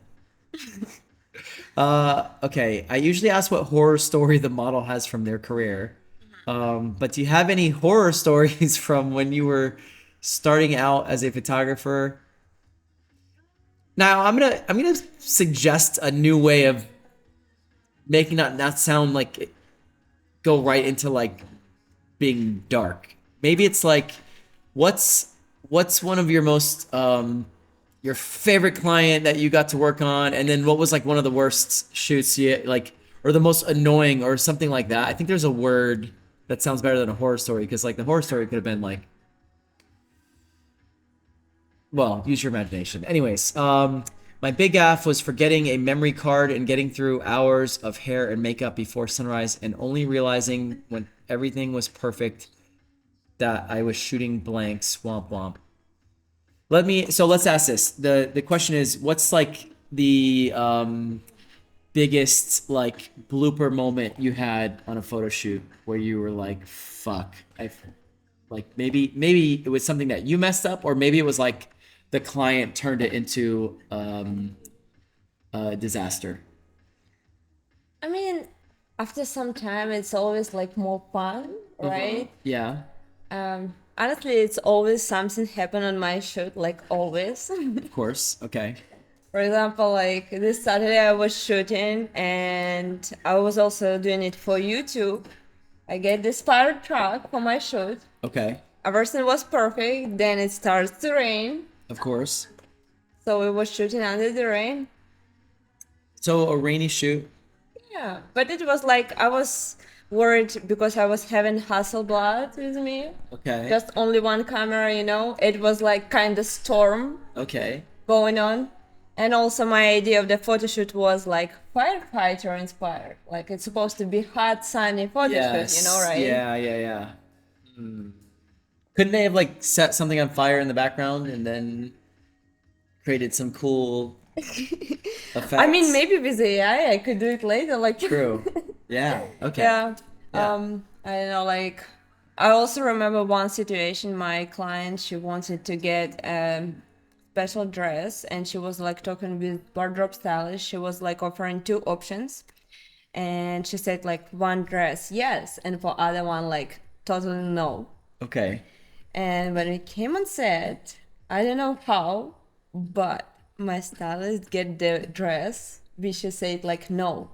Okay. I usually ask what horror story the model has from their career. But do you have any horror stories from when you were starting out as a photographer? Now I'm gonna suggest a new way of making not sound like go right into like being dark. Maybe it's like, what's one of your most your favorite client that you got to work on, and then what was like one of the worst shoots you like, or the most annoying, or something like that. I think there's a word that sounds better than a horror story, because like the horror story could have been like, well, use your imagination. Anyways, my big gaffe was forgetting a memory card and getting through hours of hair and makeup before sunrise, and only realizing when everything was perfect that I was shooting blanks. Womp womp. Let's ask this. The question is, what's like the biggest like blooper moment you had on a photo shoot where you were like, fuck, like maybe it was something that you messed up, or maybe it was like the client turned it into a disaster. I mean, after some time, it's always like more fun, right? Yeah. Honestly, it's always something happen on my shoot, like always. Of course. Okay. For example, like this Saturday I was shooting and I was also doing it for YouTube. I get this fire truck for my shoot. Okay. Everything was perfect. Then it starts to rain. Of course. So we were shooting under the rain. So a rainy shoot. Yeah, but it was like I was worried because I was having Hasselblad with me. Okay. Just only one camera, you know. It was like kind of storm Okay. going on. And also my idea of the photo shoot was like firefighter inspired. Like it's supposed to be hot, sunny photo shoot, you know, right? Yeah. Couldn't they have like set something on fire in the background and then created some cool effects? I mean, maybe with AI I could do it later. Like True. Yeah. Okay. Yeah. Yeah. I don't know, like I also remember one situation, my client, she wanted to get special dress and she was like talking with wardrobe stylist. She was like offering two options and she said like one dress yes and for other one like totally no. Okay. And when we came on set, I don't know how, but my stylist get the dress which she said like no.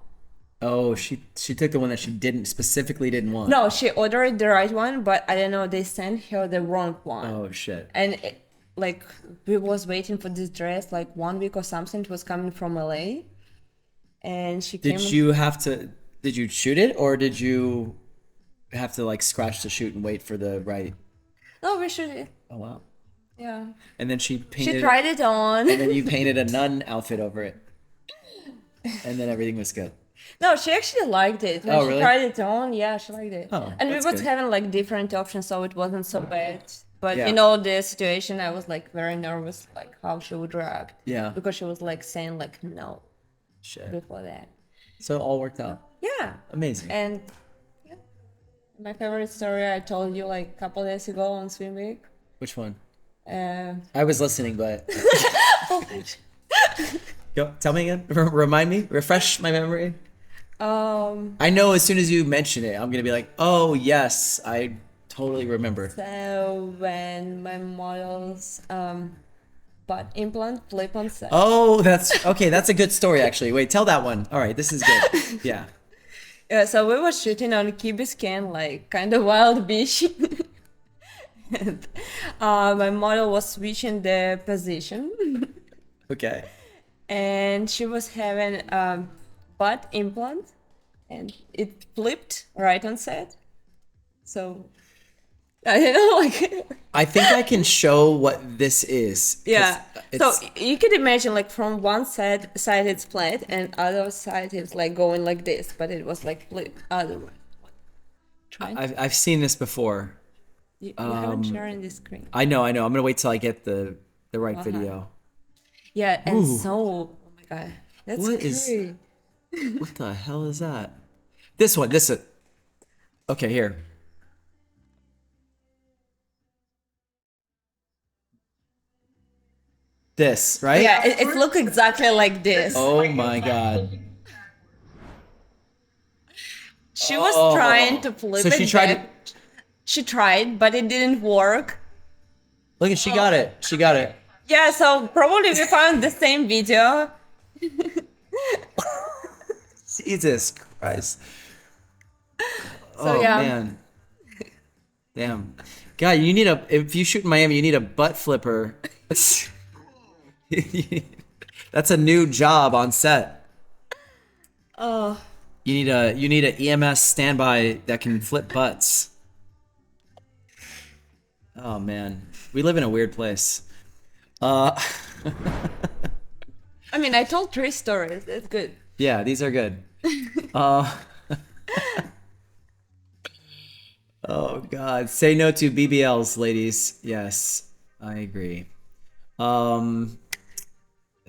Oh, she took the one that she specifically didn't want. No, she ordered the right one, but I don't know, they sent her the wrong one. Oh shit. And like we was waiting for this dress like 1 week or something. It was coming from LA, and she came. Did you shoot it, or did you have to like scratch the shoot and wait for the right? No, we should it. Oh wow. Yeah. And then she painted. She tried it on. And then you painted a nun outfit over it, and then everything was good. No, she actually liked it. When really? She tried it on, yeah, she liked it. Oh, and we that's was good. having like different options, so it wasn't so bad. But Yeah. you know, the situation, I was like very nervous, like how she would react. Yeah. Because she was like saying like no Shit. before that. So it all worked out. Yeah. Amazing. And yeah, my favorite story I told you like a couple days ago on Swim Week. Which one? Uh, I was listening, but go tell me again. Remind me. Refresh my memory. I know as soon as you mention it, I'm gonna be like, oh yes, I totally remember. So when my model's butt implant flip on set. Oh, that's okay. That's a good story, actually. Wait, tell that one. All right, this is good. Yeah. Yeah, so we were shooting on Key Biscayne, like kind of wild beach. And, my model was switching the position, Okay. and she was having butt implant, and it flipped right on set. So I don't know, like I think I can show what this is. 'Cause yeah. So it's- you could imagine like from one side it's flat and other side it's like going like this, but it was like flip other way. Try. I've seen this before. You haven't shared the screen. I know. I'm gonna wait till I get the right video. Yeah, and Ooh. so oh my god, that's What is- scary. What the hell is that? This one. This is. Okay, here. This, right? Yeah, it looked exactly like this. Oh my god. She was trying to flip So it she tried back. She tried, but it didn't work. Look, she got it. She got it. Yeah, so probably we found the same video. Jesus Christ. So Oh yeah. man. Damn. God, you need if you shoot in Miami, you need a butt flipper. That's a new job on set. Oh, You need a EMS standby that can flip butts. Oh man. We live in a weird place. I mean, I told 3 stories. That's good. Yeah, these are good. Oh God. Say no to BBLs, ladies. Yes, I agree.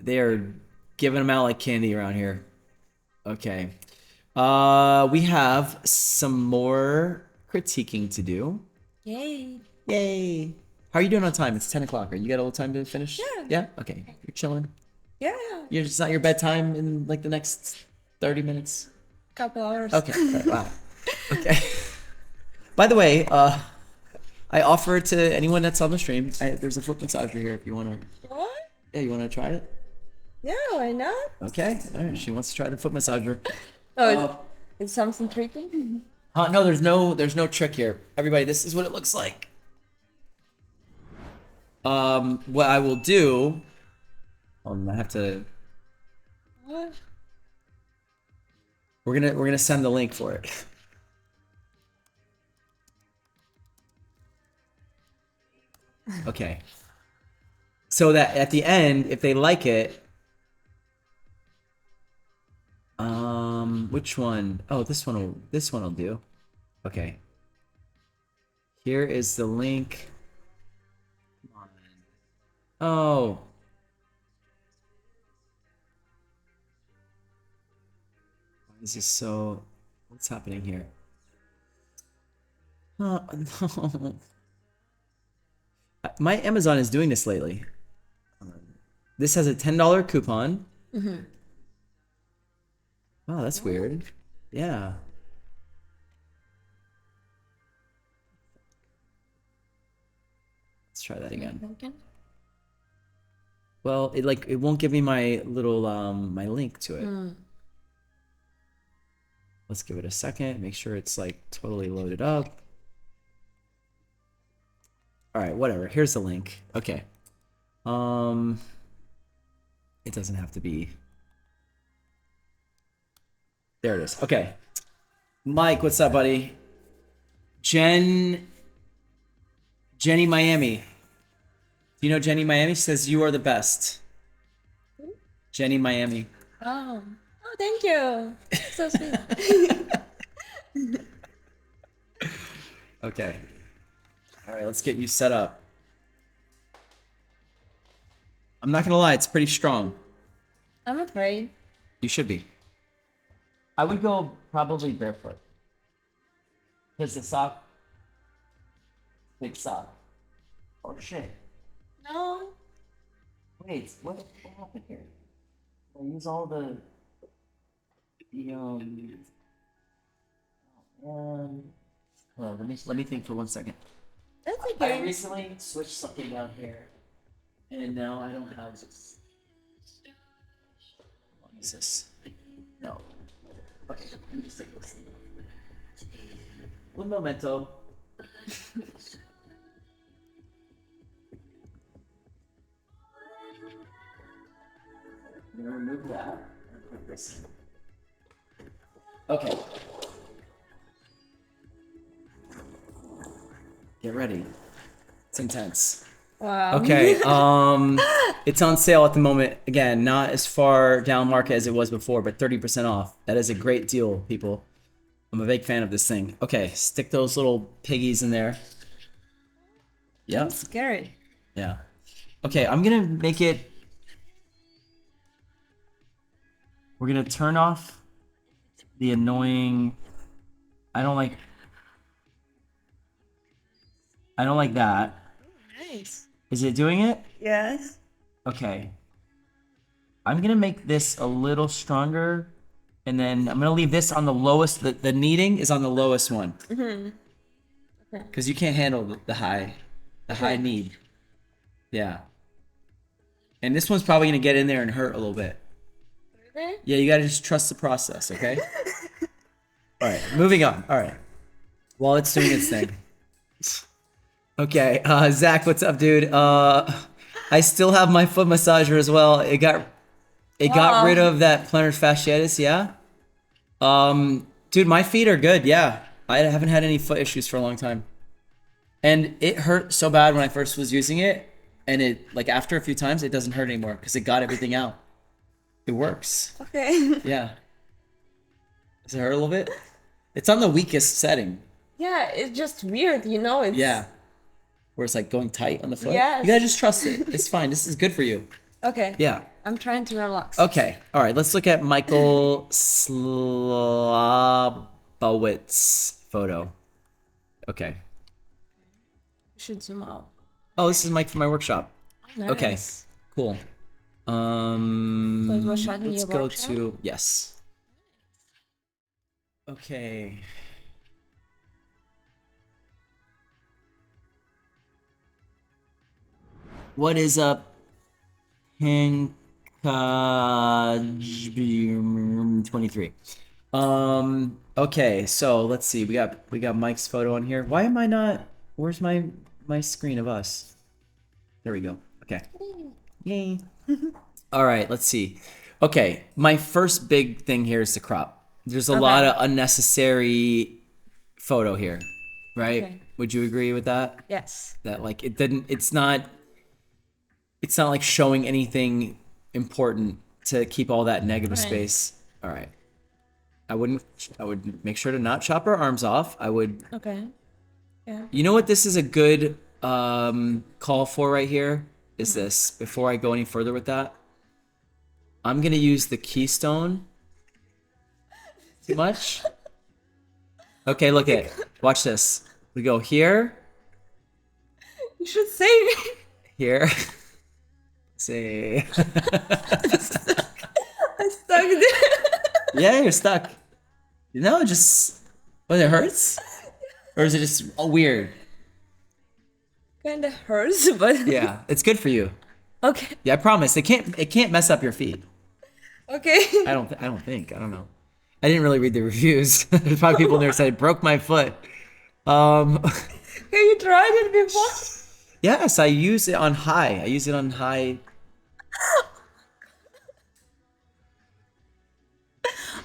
They are giving them out like candy around here. Okay. We have some more critiquing to do. Yay. Yay. How are you doing on time? It's 10 o'clock. Are you got a little time to finish? Yeah. Yeah? Okay. You're chilling. Yeah. It's not your bedtime in like the next 30 minutes? Couple hours. Okay. All right, wow. Okay. By the way, I offer to anyone that's on the stream, there's a foot massager here if you want to. What? Yeah, you want to try it? Yeah, why not? Okay. All right. She wants to try the foot massager. Oh, it's something tricky? No, there's no trick here. Everybody, this is what it looks like. What I will do. I have to. What? We're gonna send the link for it. Okay. So that at the end, if they like it, which one? Oh, this one will do. Okay. Here is the link. Come on. Oh. This is so. What's happening here? Oh, no. My Amazon is doing this lately. This has a $10 coupon. Mm-hmm. Oh, that's weird. Yeah. Let's try that again. Well, it won't give me my little my link to it. Let's give it a second. Make sure it's like totally loaded up. All right, whatever. Here's the link. Okay. It doesn't have to be. There it is. Okay. Mike, what's up, buddy? Jenny Miami. Do you know Jenny Miami? She says you are the best. Jenny Miami. Oh, thank you. So sweet. Okay. All right, let's get you set up. I'm not gonna lie, it's pretty strong. I'm afraid. You should be. I would go probably barefoot. Because the sock, big sock. Oh shit. No. Wait, what happened here? I use all the. Hold on, let me think for 1 second. That's I okay. recently switched something down here, and now I don't have this. What is this? No. Okay, let me just take this. Un momento. I'm gonna remove that and put this in. Okay. Get ready. It's intense. Wow. Okay. It's on sale at the moment. Again, not as far down market as it was before, but 30% off. That is a great deal, people. I'm a big fan of this thing. Okay, stick those little piggies in there. I'm Yep. scared. Yeah. Okay, I'm gonna make it. We're gonna turn off the annoying. I don't like. I don't like that. Nice. Is it doing it? Yes. Okay. I'm gonna make this a little stronger, and then I'm gonna leave this on the lowest. The kneading is on the lowest one. Because you can't handle the high knead. Yeah. And this one's probably gonna get in there and hurt a little bit. Really? Yeah, you gotta just trust the process, okay? All right, moving on. All right. While it's doing its thing. Okay, Zach, what's up, dude? I still have my foot massager as well. It got Wow. rid of that plantar fasciitis, yeah. Dude, my feet are good. Yeah, I haven't had any foot issues for a long time, and it hurt so bad when I first was using it, and it like after a few times, it doesn't hurt anymore because it got everything out. It works. Okay. Yeah. Does it hurt a little bit? It's on the weakest setting. Yeah, it's just weird, you know. It's Yeah. Where it's like going tight on the foot. Yes. You gotta just trust it. It's fine. This is good for you. Okay. Yeah. I'm trying to relax. Okay. All right. Let's look at Michael Slabowitz photo. Okay. Should zoom out. Oh, this is Mike from my workshop. Nice. Okay. Cool. So it was shot in Let's your go workshop? to yes. Okay. What is up, Pink 23? Okay, so let's see. We got Mike's photo on here. Why am I not? Where's my screen of us? There we go. Okay. Yay. All right, let's see. Okay, my first big thing here is the crop. There's a lot of unnecessary photo here, right? Okay. Would you agree with that? Yes. That like it's not like showing anything important to keep all that negative Right. space. All right. I would make sure to not chop our arms off. I would. Okay. Yeah. You know what this is a good call for right here? Is this, before I go any further with that, I'm going to use the keystone. Too much? Okay, look at it. Watch this. We go here, You should save me. here. See. I'm stuck there. Yeah, you're stuck. You know, just when it hurts? Or is it just weird? Kinda hurts, but Yeah, it's good for you. okay. Yeah, I promise. It can't mess up your feet. Okay. I don't think. I don't know. I didn't really read the reviews. There's probably people in there said it broke my foot. Have you tried it before? Yes, I use it on high. I use it on high.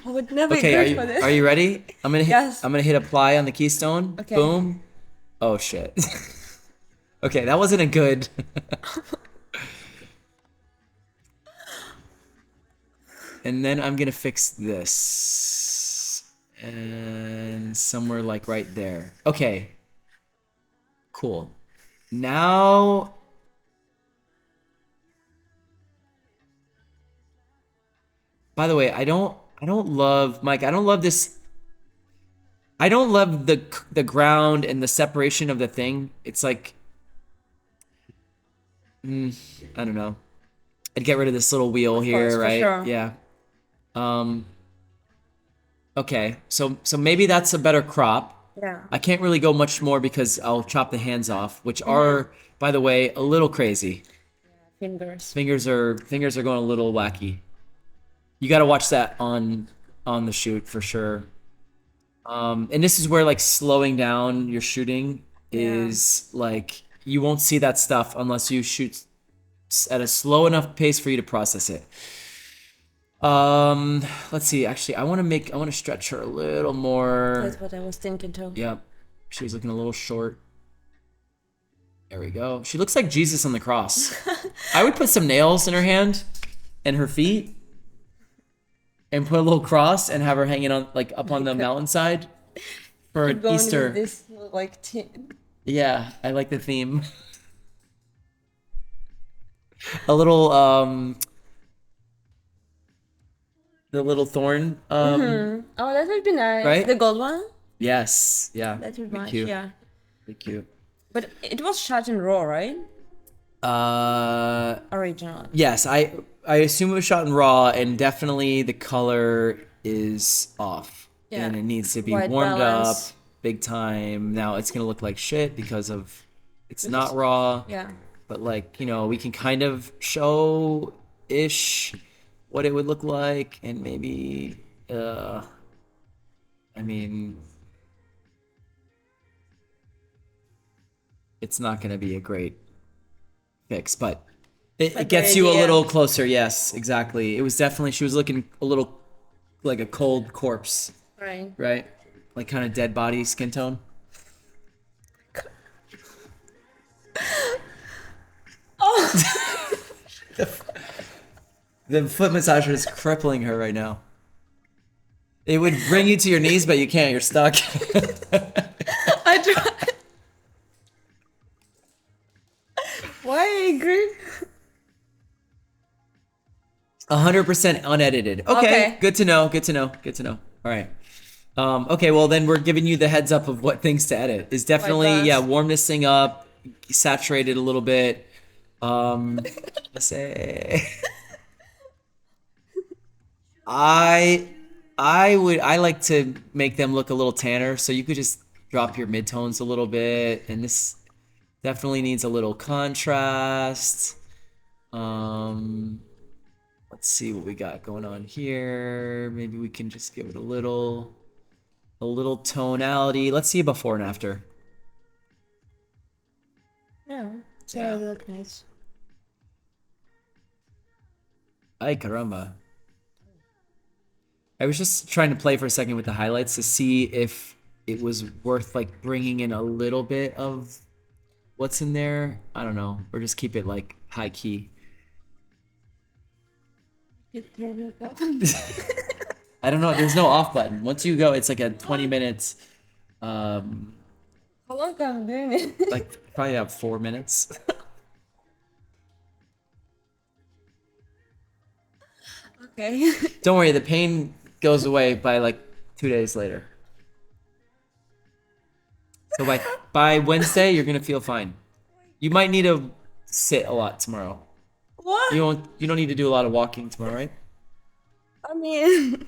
I would never Okay, agree for this. are you ready? I'm gonna hit Yes. I'm gonna hit apply on the keystone. Okay. Boom. Oh shit. Okay, that wasn't a good. And then I'm gonna fix this. And somewhere like right there. Okay. Cool. Now. By the way, I don't love, Mike, I don't love this. I don't love the ground and the separation of the thing. It's like, I don't know. I'd get rid of this little wheel here, course, for right? sure. Yeah. Okay, so maybe that's a better crop. Yeah. I can't really go much more because I'll chop the hands off, which are, by the way, a little crazy. Fingers. Fingers are going a little wacky. You got to watch that on the shoot for sure. And this is where like slowing down your shooting is like you won't see that stuff unless you shoot at a slow enough pace for you to process it. Let's see. Actually, I want to stretch her a little more. That's what I was thinking too. Yep. She's looking a little short. There we go. She looks like Jesus on the cross. I would put some nails in her hand and her feet and put a little cross and have her hanging on like up on the mountainside for Going Easter. with this like Yeah, I like the theme. A little the little thorn Oh, that would be nice. Right? The gold one? Yes. Yeah. That would be nice, cute. yeah. Pretty cute. But it was shot in RAW, right? Original. Yes, I assume it was shot in RAW, and definitely the color is off, Yeah. and it needs to be White warmed balance. up big time. Now it's gonna look like shit because of it's not raw, Yeah. but like we can kind of show ish what it would look like, and maybe I mean. It's not going to be a great fix, but it gets you a idea. little closer. Yes, exactly. It was definitely, she was looking a little like a cold corpse, Right. right? Like kind of dead body skin tone. Oh. The foot massager is crippling her right now. It would bring you to your knees, but you can't. You're stuck. I tried. Why I agree? 100% unedited. Okay, Okay. good to know. Good to know. Good to know. All right. Okay, well then we're giving you the heads up of what things to edit. Is definitely balance. warm this thing up, saturate it a little bit. Let's say I like to make them look a little tanner, so you could just drop your midtones a little bit, and this definitely needs a little contrast. Let's see what we got going on here. Maybe we can just give it a little tonality. Let's see a before and after. Yeah. So it look nice. Ay caramba. I was just trying to play for a second with the highlights to see if it was worth like bringing in a little bit of what's in there. I don't know, or just keep it like high key. I don't know. There's no off button. Once you go, it's like a 20 minutes. How long am I doing it? Like probably about 4 minutes. Okay. Don't worry, the pain goes away by like 2 days later. So by Wednesday, you're gonna feel fine. You might need to sit a lot tomorrow. What? You don't need to do a lot of walking tomorrow, right? I mean,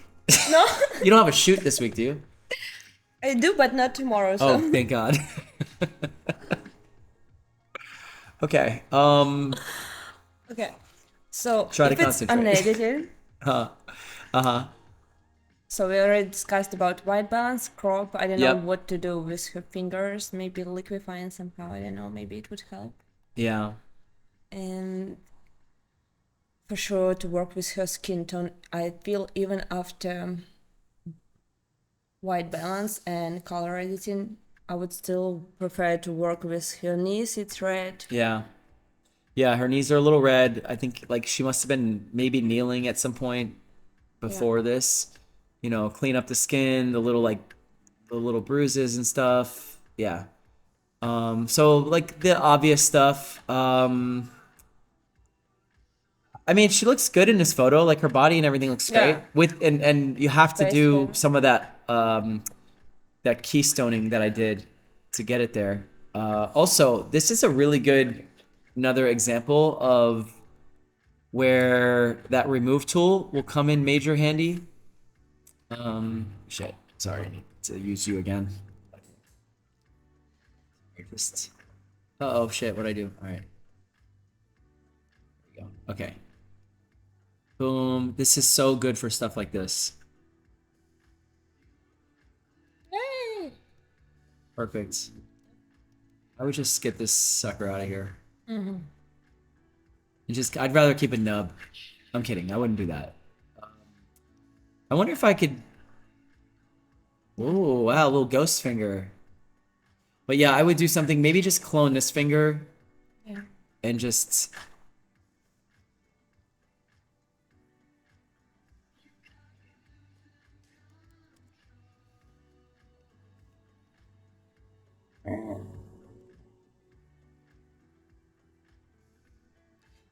no. You don't have a shoot this week, do you? I do, but not tomorrow. So. Oh, thank God. Okay. Okay. So Try to if it's concentrate. unedited. Uh-huh. So we already discussed about white balance, crop. I don't know Yep. what to do with her fingers. Maybe liquefying somehow. I don't know. Maybe it would help. Yeah. And for sure to work with her skin tone. I feel even after white balance and color editing, I would still prefer to work with her knees. It's red. Yeah. Yeah, her knees are a little red. I think like she must have been maybe kneeling at some point before this. You know, clean up the skin, the little bruises and stuff. Yeah. So like the obvious stuff. I mean, she looks good in this photo. Like her body and everything looks great. Yeah. And you have to Face do form. some of that that keystoning that I did to get it there. Also, this is a really good another example of where that remove tool will come in major handy. Shit. Sorry to use you again. Just. Oh shit. What'd I do? All right. There we go. Okay. Boom. This is so good for stuff like this. Yay! Perfect. I would just get this sucker out of here. And just, I'd rather keep a nub. I'm kidding. I wouldn't do that. I wonder if I could. Oh wow, little ghost finger. But yeah, I would do something. Maybe just clone this finger. Yeah. And just.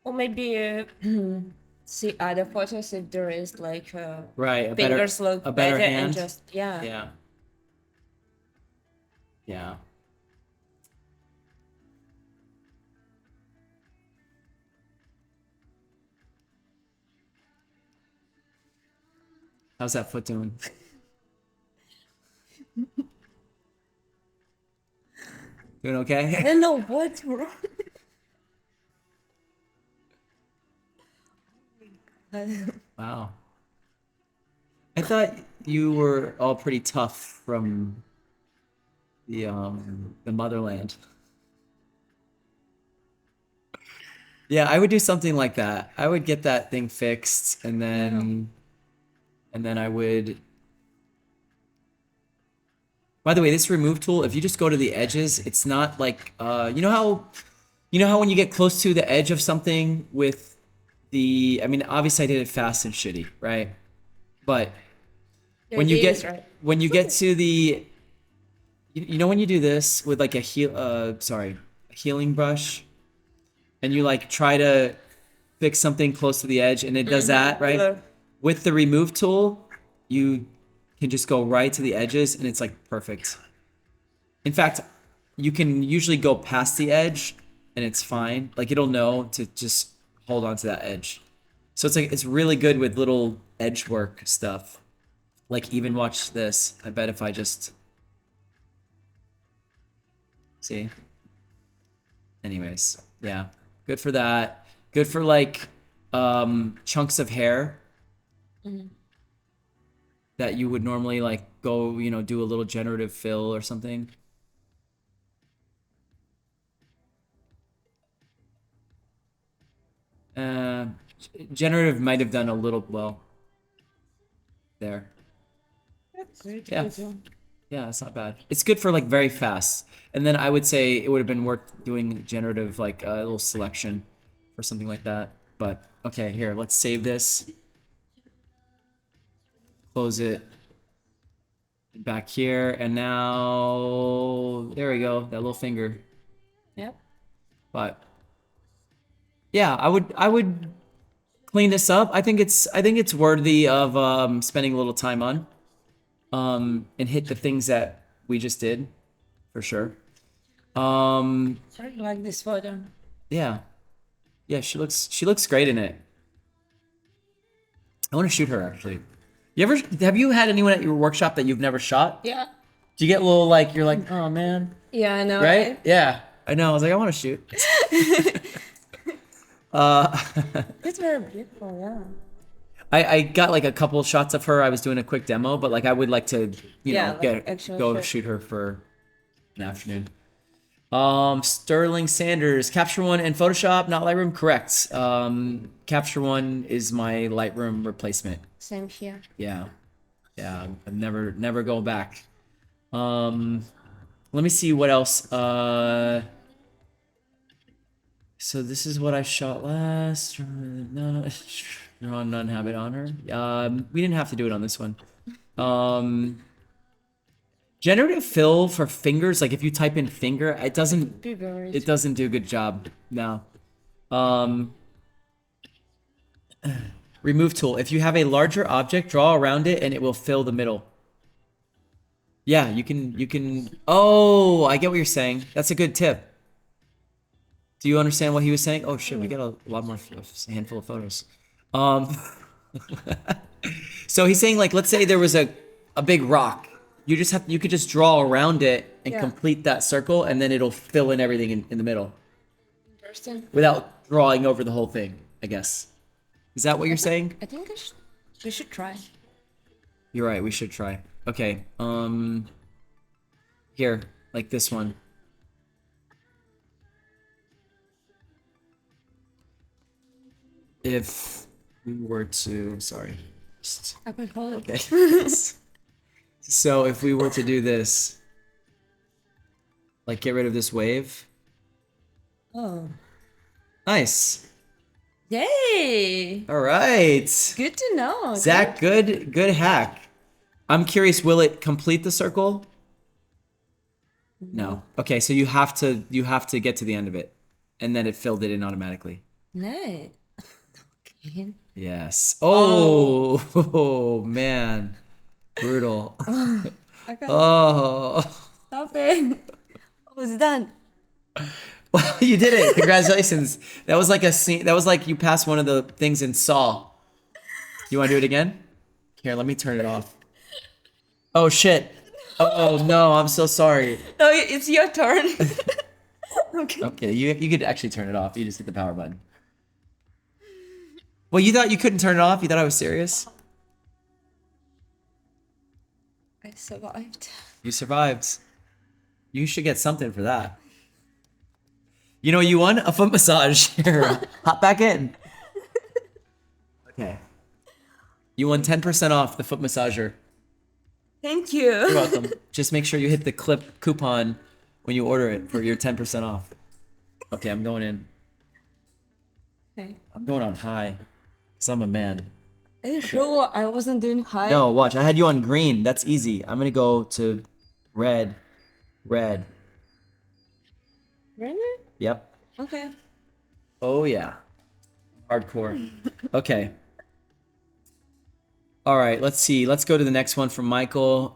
Or maybe see other photos if there is like Right, fingers look a better better and hand. just yeah. Yeah. Yeah. How's that foot doing? Doing I okay? don't know what's wrong. Wow. I thought you were all pretty tough from the motherland. Yeah, I would do something like that. I would get that thing fixed and then I would. By the way, this remove tool, if you just go to the edges, it's not like you know how when you get close to the edge of something with the, I mean, obviously I did it fast and shitty, right? But when you get when you get to the, you know when you do this with like a healing brush, and you like try to fix something close to the edge, and it does that, right? Yeah. With the remove tool, you can just go right to the edges, and it's like perfect. In fact, you can usually go past the edge, and it's fine. Like it'll know to just hold on to that edge. So it's like it's really good with little edge work stuff. Like even watch this. I bet if I just see. Anyways, yeah. Good for that. Good for like chunks of hair that you would normally like go, you know, do a little generative fill or something. Generative might have done a little well there. Yeah. Yeah, it's not bad. It's good for like very fast. And then I would say it would have been worth doing generative, like a little selection or something like that. But okay, here, let's save this. Close it. Back here, and now there we go, that little finger. Yep. But yeah, I would clean this up. I think it's worthy of spending a little time on. And hit the things that we just did, for sure. I like this photo. Yeah, yeah, she looks great in it. I want to shoot her actually. Have you had anyone at your workshop that you've never shot? Yeah. Do you get a little like you're like, oh man, Yeah, I know. right? Yeah, I know. I was like, I want to shoot. It's very beautiful, yeah. I got like a couple shots of her. I was doing a quick demo, but like I would like to, you Yeah, know, like actual go shoot. shoot her for an afternoon. Sterling Sanders, Capture One and Photoshop, not Lightroom, correct. Capture One is my Lightroom replacement. Same here. Yeah, yeah. I'm never going back. Let me see what else. So this is what I shot last. No, draw none habit on her. We didn't have to do it on this one. Generative fill for fingers, like if you type in finger, it doesn't do a good job. No. Remove tool. If you have a larger object, draw around it and it will fill the middle. Yeah, you can. Oh, I get what you're saying. That's a good tip. Do you understand what he was saying? Oh shit, we got a lot more, a handful of photos. So he's saying like, let's say there was a big rock. You could just draw around it and Yeah. complete that circle, and then it'll fill in everything in the middle Interesting. without drawing over the whole thing. I guess. Is that what you're saying? I think we should try. You're right. We should try. Okay. Here, like this one. If we were to, sorry. I could hold it. Okay. So if we were to do this, like get rid of this wave. Oh. Nice. Yay! All right. Good to know. Zach, good hack. I'm curious, will it complete the circle? No. Okay, so you have to get to the end of it. And then it filled it in automatically. Nice. Okay. Yes. Oh, man. Brutal. Okay. Oh. Stop it. I was done. Well, you did it. Congratulations. That was like a scene. That was like you passed one of the things in Saw. You want to do it again? Here, let me turn it off. Oh, shit. Oh, no. I'm so sorry. No, it's your turn. Okay. Okay, you could actually turn it off. You just hit the power button. Well, you thought you couldn't turn it off? You thought I was serious? I survived. You survived. You should get something for that. You know, you won a foot massage. Here, hop back in. Okay. You won 10% off the foot massager. Thank you. You're welcome. Just make sure you hit the clip coupon when you order it for your 10% off. Okay, I'm going in. Okay. I'm going on high. Because I'm a man. Are you sure I wasn't doing high? No, watch. I had you on green. That's easy. I'm going to go to red. Red. Really? Yep. Okay. Oh, yeah. Hardcore. Okay. All right, let's see. Let's go to the next one from Michael.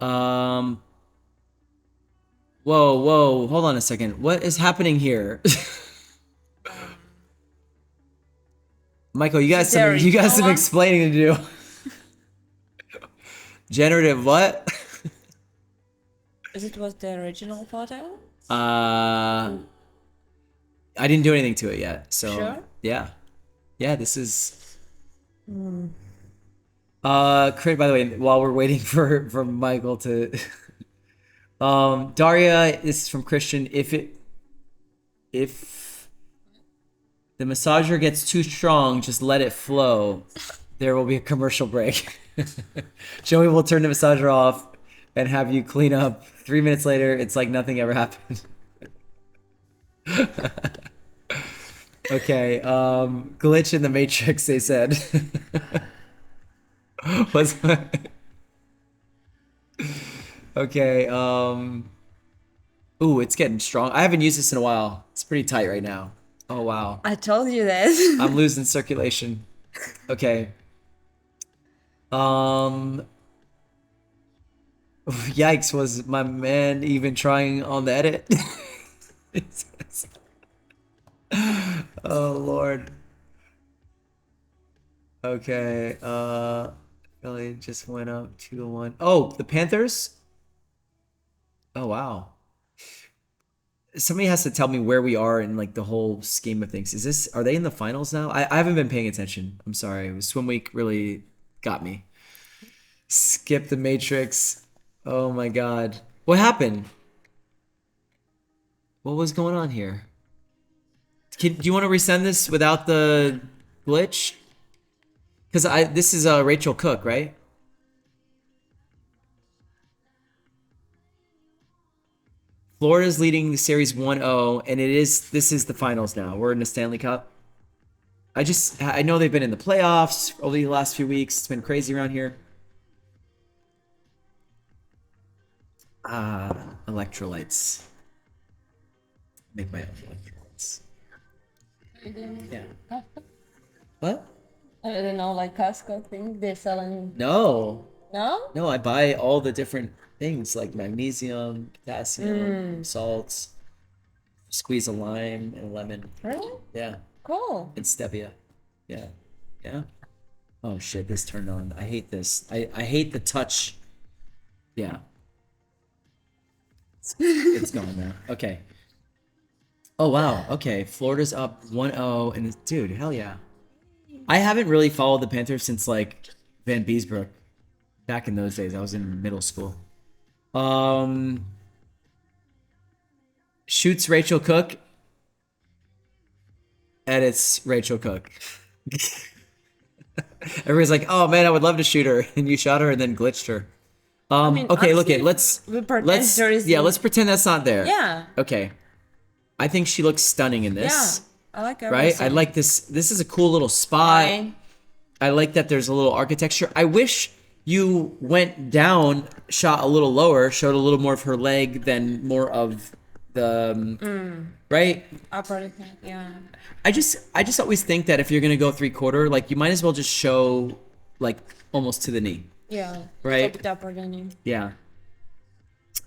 Whoa. Hold on a second. What is happening here? Michael, you got some explaining to do. Generative what? Is it was the original photo? I didn't do anything to it yet. So Sure? yeah. Yeah, this is Crit, by the way, while we're waiting for Michael to Daria, this is from Christian. If the massager gets too strong, just let it flow. There will be a commercial break. Joey will turn the massager off and have you clean up. 3 minutes later, it's like nothing ever happened. Okay, glitch in the matrix, they said. What's okay, ooh, it's getting strong. I haven't used this in a while. It's pretty tight right now. Oh wow. I told you this. I'm losing circulation. Okay. Yikes, was my man even trying on the edit? Oh Lord. Okay, Philly just went up 2-1. Oh, the Panthers? Oh wow. Somebody has to tell me where we are in like the whole scheme of things. Are they in the finals now? I haven't been paying attention. I'm sorry. Swim week really got me. Skip the matrix. Oh my god. What happened? What was going on here? Do you want to resend this without the glitch? Because this is Rachel Cook, right? Florida's leading the series 1-0, and this is the finals now. We're in the Stanley Cup. I know they've been in the playoffs over the last few weeks. It's been crazy around here. Electrolytes. Make my own electrolytes. Yeah. What? I don't know, like Costco thing they're selling. No. No? No, I buy all the different things like magnesium, potassium, salts, squeeze a lime and a lemon. Really? Yeah. Cool. And stevia. Yeah. Yeah. Oh shit, this turned on. I hate this. I hate the touch. Yeah. It's gone now. Okay. Oh wow. Okay. Florida's up 1-0 and dude, hell yeah. I haven't really followed the Panthers since like Van Beesbrook. Back in those days. I was in middle school. Shoots Rachel Cook. Edits Rachel Cook. Everybody's like, "Oh man, I would love to shoot her," and you shot her and then glitched her. mean, Okay, look honestly, it. Let's we pretend there is let's pretend that's not there. Yeah. Okay. I think she looks stunning in Yeah, this. I like Right? I everything. like this. This is a cool little spot. Right. I like that there's a little architecture. I wish you went down, shot a little lower, showed a little more of her leg than more of the right. Upper, yeah. I just always think that if you're gonna go 3/4, like you might as well just show like almost to the knee. Yeah. Right. A bit upper than you. Yeah.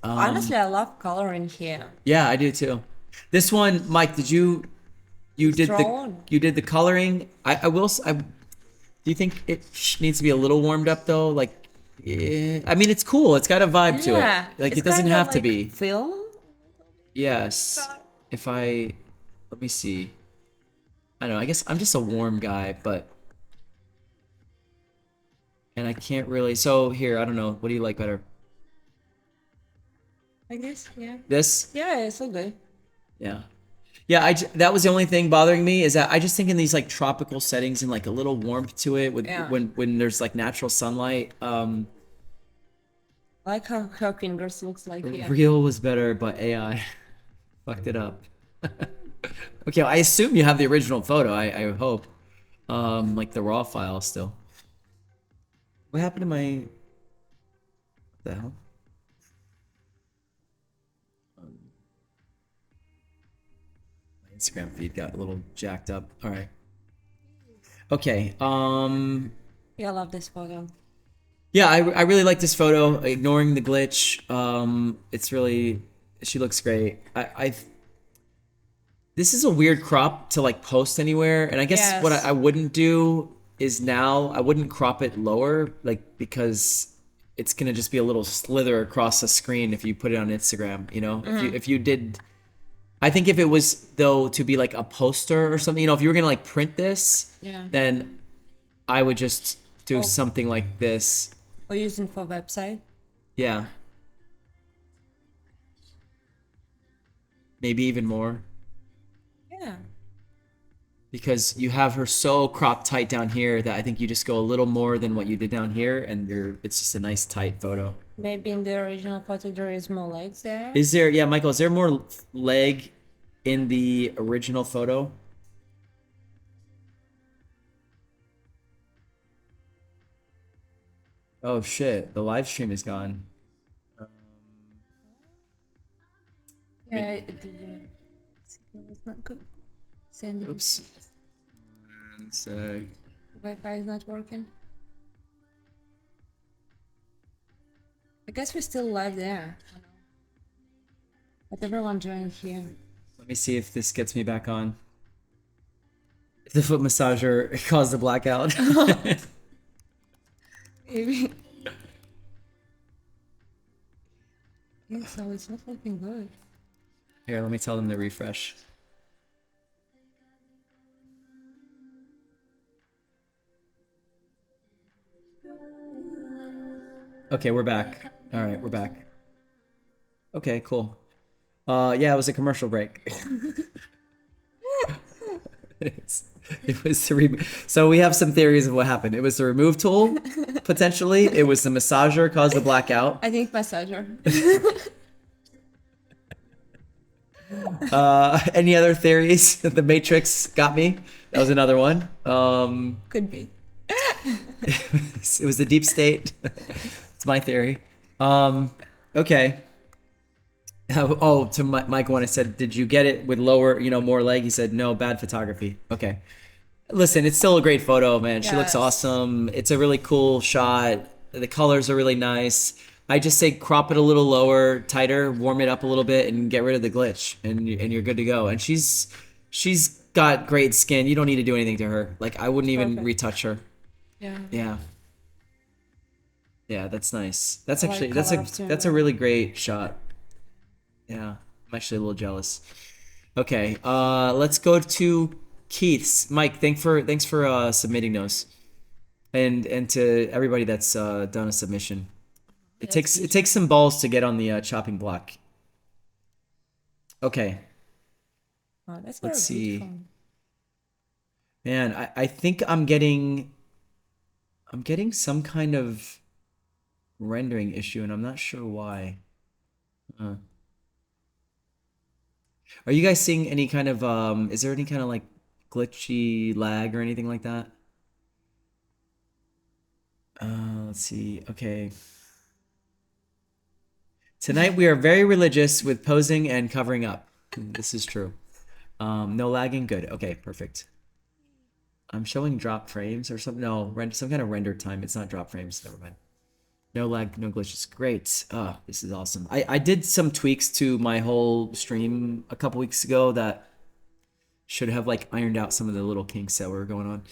Honestly, I love coloring here. Yeah, I do too. This one, Mike, did you did Drawn. the coloring? I will. Do you think it needs to be a little warmed up though? Like, I mean, it's cool. It's got a vibe to Yeah. it. Like, It's it doesn't kinda have to like be. Film? Yes. If I let me see. I don't know. I guess I'm just a warm guy, but and I can't really. So here, I don't know. What do you like better? I guess, yeah. This? Yeah, it's so good. Yeah. Yeah, that was the only thing bothering me is that I just think in these like tropical settings and like a little warmth to it with Yeah. when there's like natural sunlight. I like how her fingers looks like here. Real was better, but AI fucked it up. Okay, I assume you have the original photo. I hope, like the raw file still. What happened to my? What the hell? My Instagram feed got a little jacked up. All right. Okay. Yeah, I love this photo. Yeah, I really like this photo. Ignoring the glitch. It's really she looks great. This is a weird crop to like post anywhere, and I guess what Yes. I wouldn't do is now I wouldn't crop it lower, like because it's gonna just be a little slither across the screen if you put it on Instagram. You know, if you did, I think if it was though to be like a poster or something, you know, if you were gonna like print this, Yeah. then I would just do something like this. Or using for website. Yeah. Maybe even more. Yeah. Because you have her so cropped tight down here that I think you just go a little more than what you did down here and it's just a nice tight photo. Maybe in the original photo there is more legs there. Is there, yeah, Michael, is there more leg in the original photo? Oh shit, the live stream is gone. Yeah, signal is not good. Send it. Oops. One sec. Wi-Fi is not working. I guess we're still live there. But everyone joined here. Let me see if this gets me back on. The foot massager caused a blackout. Maybe. Yeah, so it's not looking good. Here, let me tell them to refresh. Okay, we're back. All right, we're back. Okay, cool. Yeah, it was a commercial break. It was the so we have some theories of what happened. It was the remove tool, potentially. It was the massager caused the blackout. I think massager. Any other theories? The Matrix got me. That was another one. Could be. It was the deep state. It's my theory. Okay. Oh, to Mike when I said, did you get it with lower, more leg? He said, no, bad photography. Okay. Listen, it's still a great photo, man. She looks Yes. awesome. It's a really cool shot. The colors are really nice. I just say crop it a little lower, tighter, warm it up a little bit, and get rid of the glitch, and you're good to go. And she's got great skin. You don't need to do anything to her. Like I wouldn't even Perfect. retouch her. Yeah. Yeah. Yeah, that's nice. That's I like actually color of that's a really great shot. Yeah. I'm actually a little jealous. Okay, let's go to Keith's. Mike, thanks for submitting those. And to everybody that's done a submission. It takes some balls to get on the chopping block. Okay, Oh, that's let's very see. beautiful. Man, I think I'm getting some kind of rendering issue, and I'm not sure why. Are you guys seeing any kind of is there any kind of like glitchy lag or anything like that? Let's see. Okay. Tonight we are very religious with posing and covering up. This is true. No lagging. Good. Okay, perfect. I'm showing drop frames or something. No, some kind of render time. It's not drop frames. Never mind. No lag, no glitches. Great. This is awesome. I did some tweaks to my whole stream a couple weeks ago that should have like ironed out some of the little kinks that were going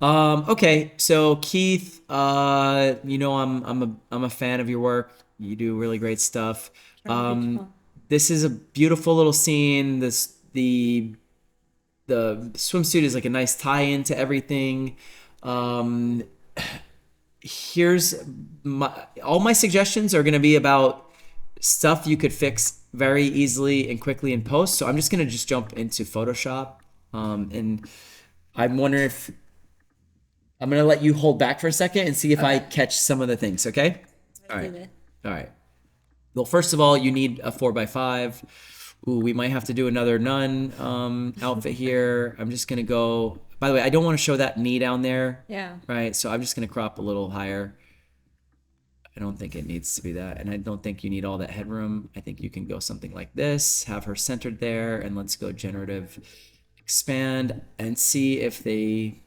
on. Okay, so Keith, you know I'm a fan of your work. You do really great stuff. Beautiful. This is a beautiful little scene. The swimsuit is like a nice tie-in to everything. Here's all my suggestions are going to be about stuff you could fix very easily and quickly in post. So I'm just going to just jump into Photoshop. And I'm wondering if I'm going to let you hold back for a second and see if I catch some of the things. Okay. All right. All right. Well, first of all, you need a 4x5. Ooh, we might have to do another nun outfit here. I'm just gonna go. By the way, I don't want to show that knee down there. Yeah. Right. So I'm just gonna crop a little higher. I don't think it needs to be that, and I don't think you need all that headroom. I think you can go something like this. Have her centered there, and let's go generative expand and see if they.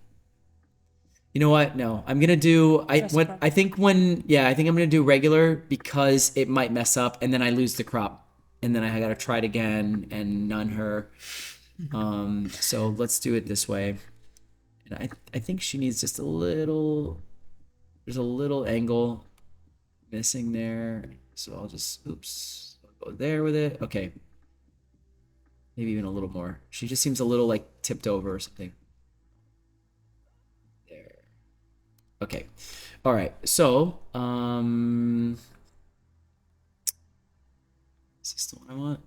You know what? No, I'm gonna do. I think I'm gonna do regular because it might mess up, and then I lose the crop. And then I gotta try it again and nun her. So let's do it this way. And I think she needs just a little. There's a little angle missing there. So I'll just I'll go there with it. Okay. Maybe even a little more. She just seems a little like tipped over or something. There. Okay. All right. So is this the one I want?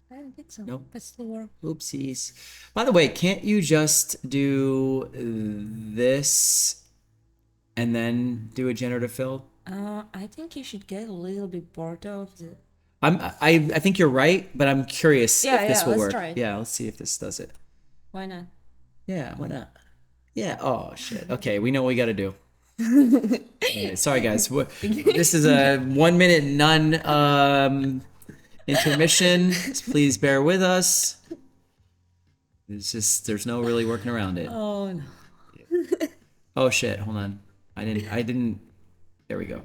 I don't think so. Nope. But still work. Oopsies. By the way, can't you just do this and then do a generative fill? I think you should get a little bit bored of the. I think you're right, but I'm curious if this will let's work. try it. Yeah, let's see if this does it. Why not? Yeah, why not? Yeah. Oh shit. Okay, we know what we got to do. Okay, sorry guys. This is a 1 minute nun intermission. Please bear with us. There's no really working around it. Oh no. Oh shit, hold on. I didn't there we go.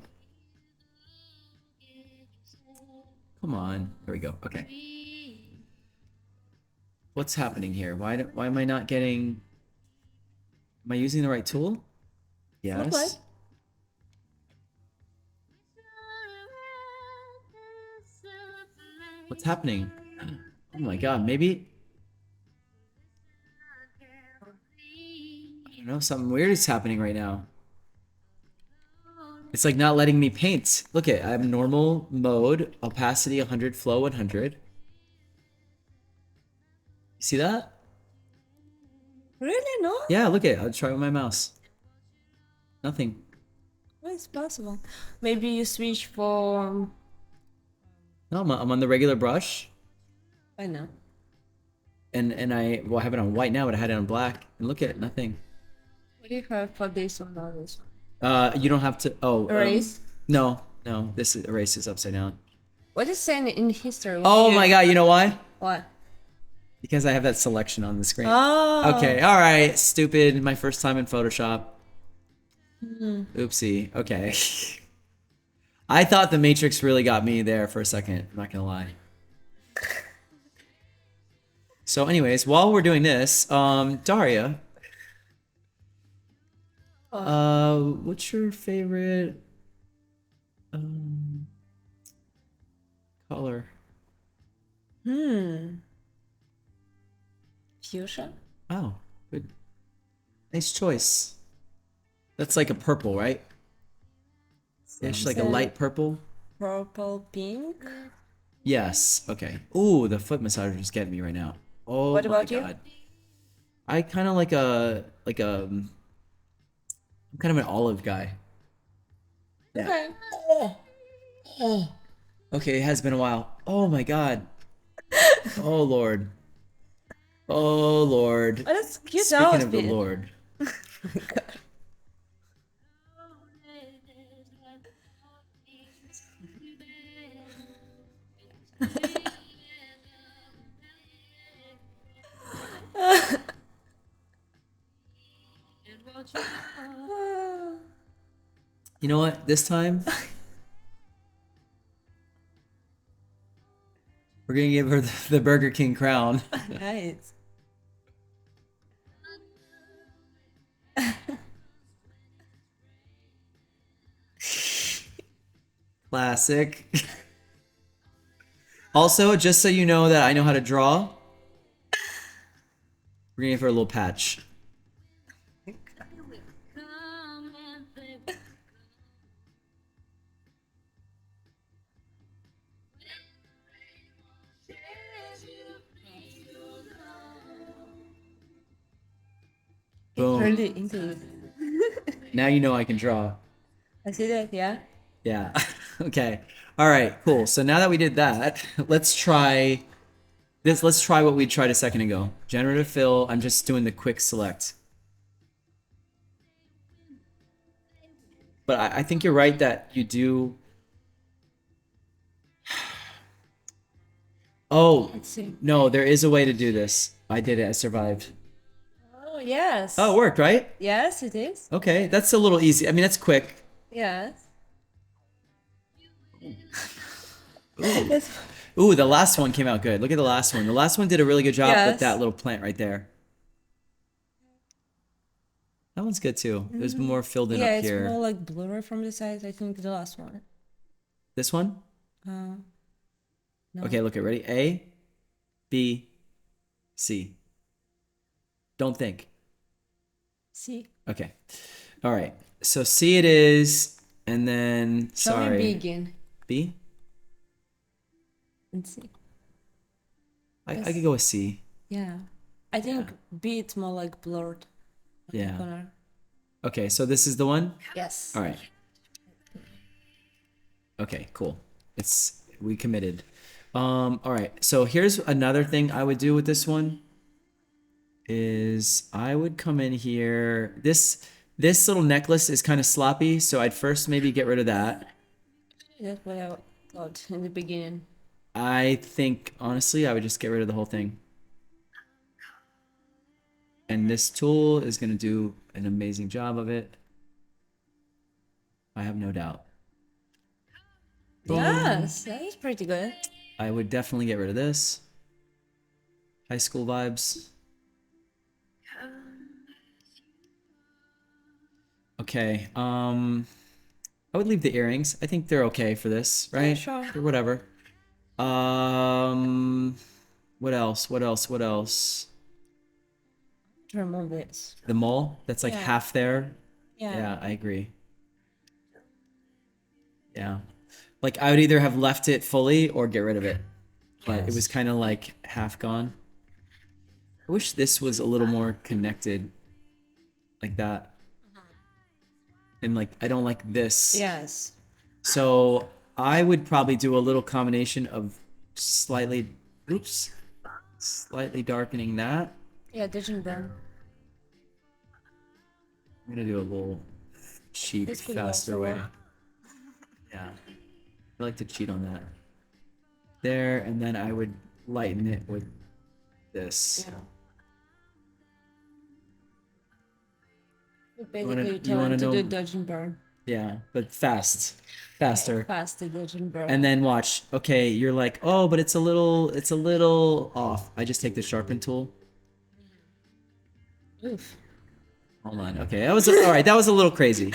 Come on. There we go. Okay. What's happening here? Why am I not getting Am I using the right tool? Yes. Okay. What's happening? Oh my god, maybe I don't know, something weird is happening right now. It's like not letting me paint. Look at, I have normal mode, opacity 100, flow 100. You see that? Really? No? Yeah, look at it. I'll try with my mouse. Nothing. Well, it's possible. Maybe you switch for. No, I'm on the regular brush. I know. And I have it on white now, but I had it on black. And look at it, nothing. What do you have for this one or this one? You don't have to. Oh, Erase? No. This erase is upside down. What is saying in history? Oh my god! You know why? What? Because I have that selection on the screen. Oh. Okay. All right. Stupid. My first time in Photoshop. Oopsie. Okay. I thought the Matrix really got me there for a second. I'm not gonna lie. So, anyways, while we're doing this, Daria. What's your favorite color? Fuchsia? Oh, good. Nice choice. That's like a purple, right? Ish, like a light purple. Purple pink. Yes. Okay. Ooh, the foot massager is getting me right now. Oh What my about you? god. I kind of I'm kind of an olive guy. Yeah. Okay. Okay, it has been a while. Oh my god. Oh Lord. Oh Lord. Oh, that's cute Speaking of the outfit. Lord. You know what? This time we're gonna give her the Burger King crown. Nice. Classic. Also, just so you know that I know how to draw, we're gonna give her a little patch. Boom. Really into it. Now you know I can draw. I see that, yeah. Yeah. Okay. All right. Cool. So now that we did that, let's try this. Let's try what we tried a second ago. Generative fill. I'm just doing the quick select. But I think you're right that you do. Oh, Let's see. no, there is a way to do this. I did it. I survived. Oh, yes. Oh, it worked, right? Yes, it is. Okay. That's a little easy. I mean, that's quick. Yes. Ooh, the last one came out good. Look at the last one. The last one did a really good job with Yes. that little plant right there. That one's good too. It was more filled in Yeah, up it's here. more like blurry from the sides. I think the last one. This one? No. Okay, look at ready. A, B, C. Don't think. See? Okay. All right. So C it is, and then Shall sorry. we begin B? and see? I could go with C. Yeah. I think B it's more like blurred. on the Yeah. corner. Okay, so this is the one? Yes. All right. Okay, cool. We committed. All right. So here's another thing I would do with this one is I would come in here. This little necklace is kind of sloppy, so I'd first maybe get rid of that. That's what I thought in the beginning. I think honestly, I would just get rid of the whole thing. And this tool is going to do an amazing job of it. I have no doubt. Yes, that is pretty good. I would definitely get rid of this. High school vibes. Okay. I would leave the earrings. I think they're okay for this, right? sure. Or whatever. What else? What else? What else? To remove this. The mole that's like Yeah. half there. Yeah. Yeah, I agree. Yeah. Like I would either have left it fully or get rid of it. But it was kind of like half gone. I wish this was a little more connected like that. And like I don't like this. Yes. So I would probably do a little combination of slightly darkening that. Yeah, didn't burn. I'm gonna do a little cheap, This could faster also way. work. Yeah. I like to cheat on that. There, and then I would lighten it with this. Yeah. wanna- Basically, you tell wanna him to do know- dodge and burn. Yeah, but faster. Faster dodge and burn. And then watch. Okay, you're like, oh, but it's a little off. I just take the sharpen tool. Oof. Hold on. Okay, that was all right. That was a little crazy.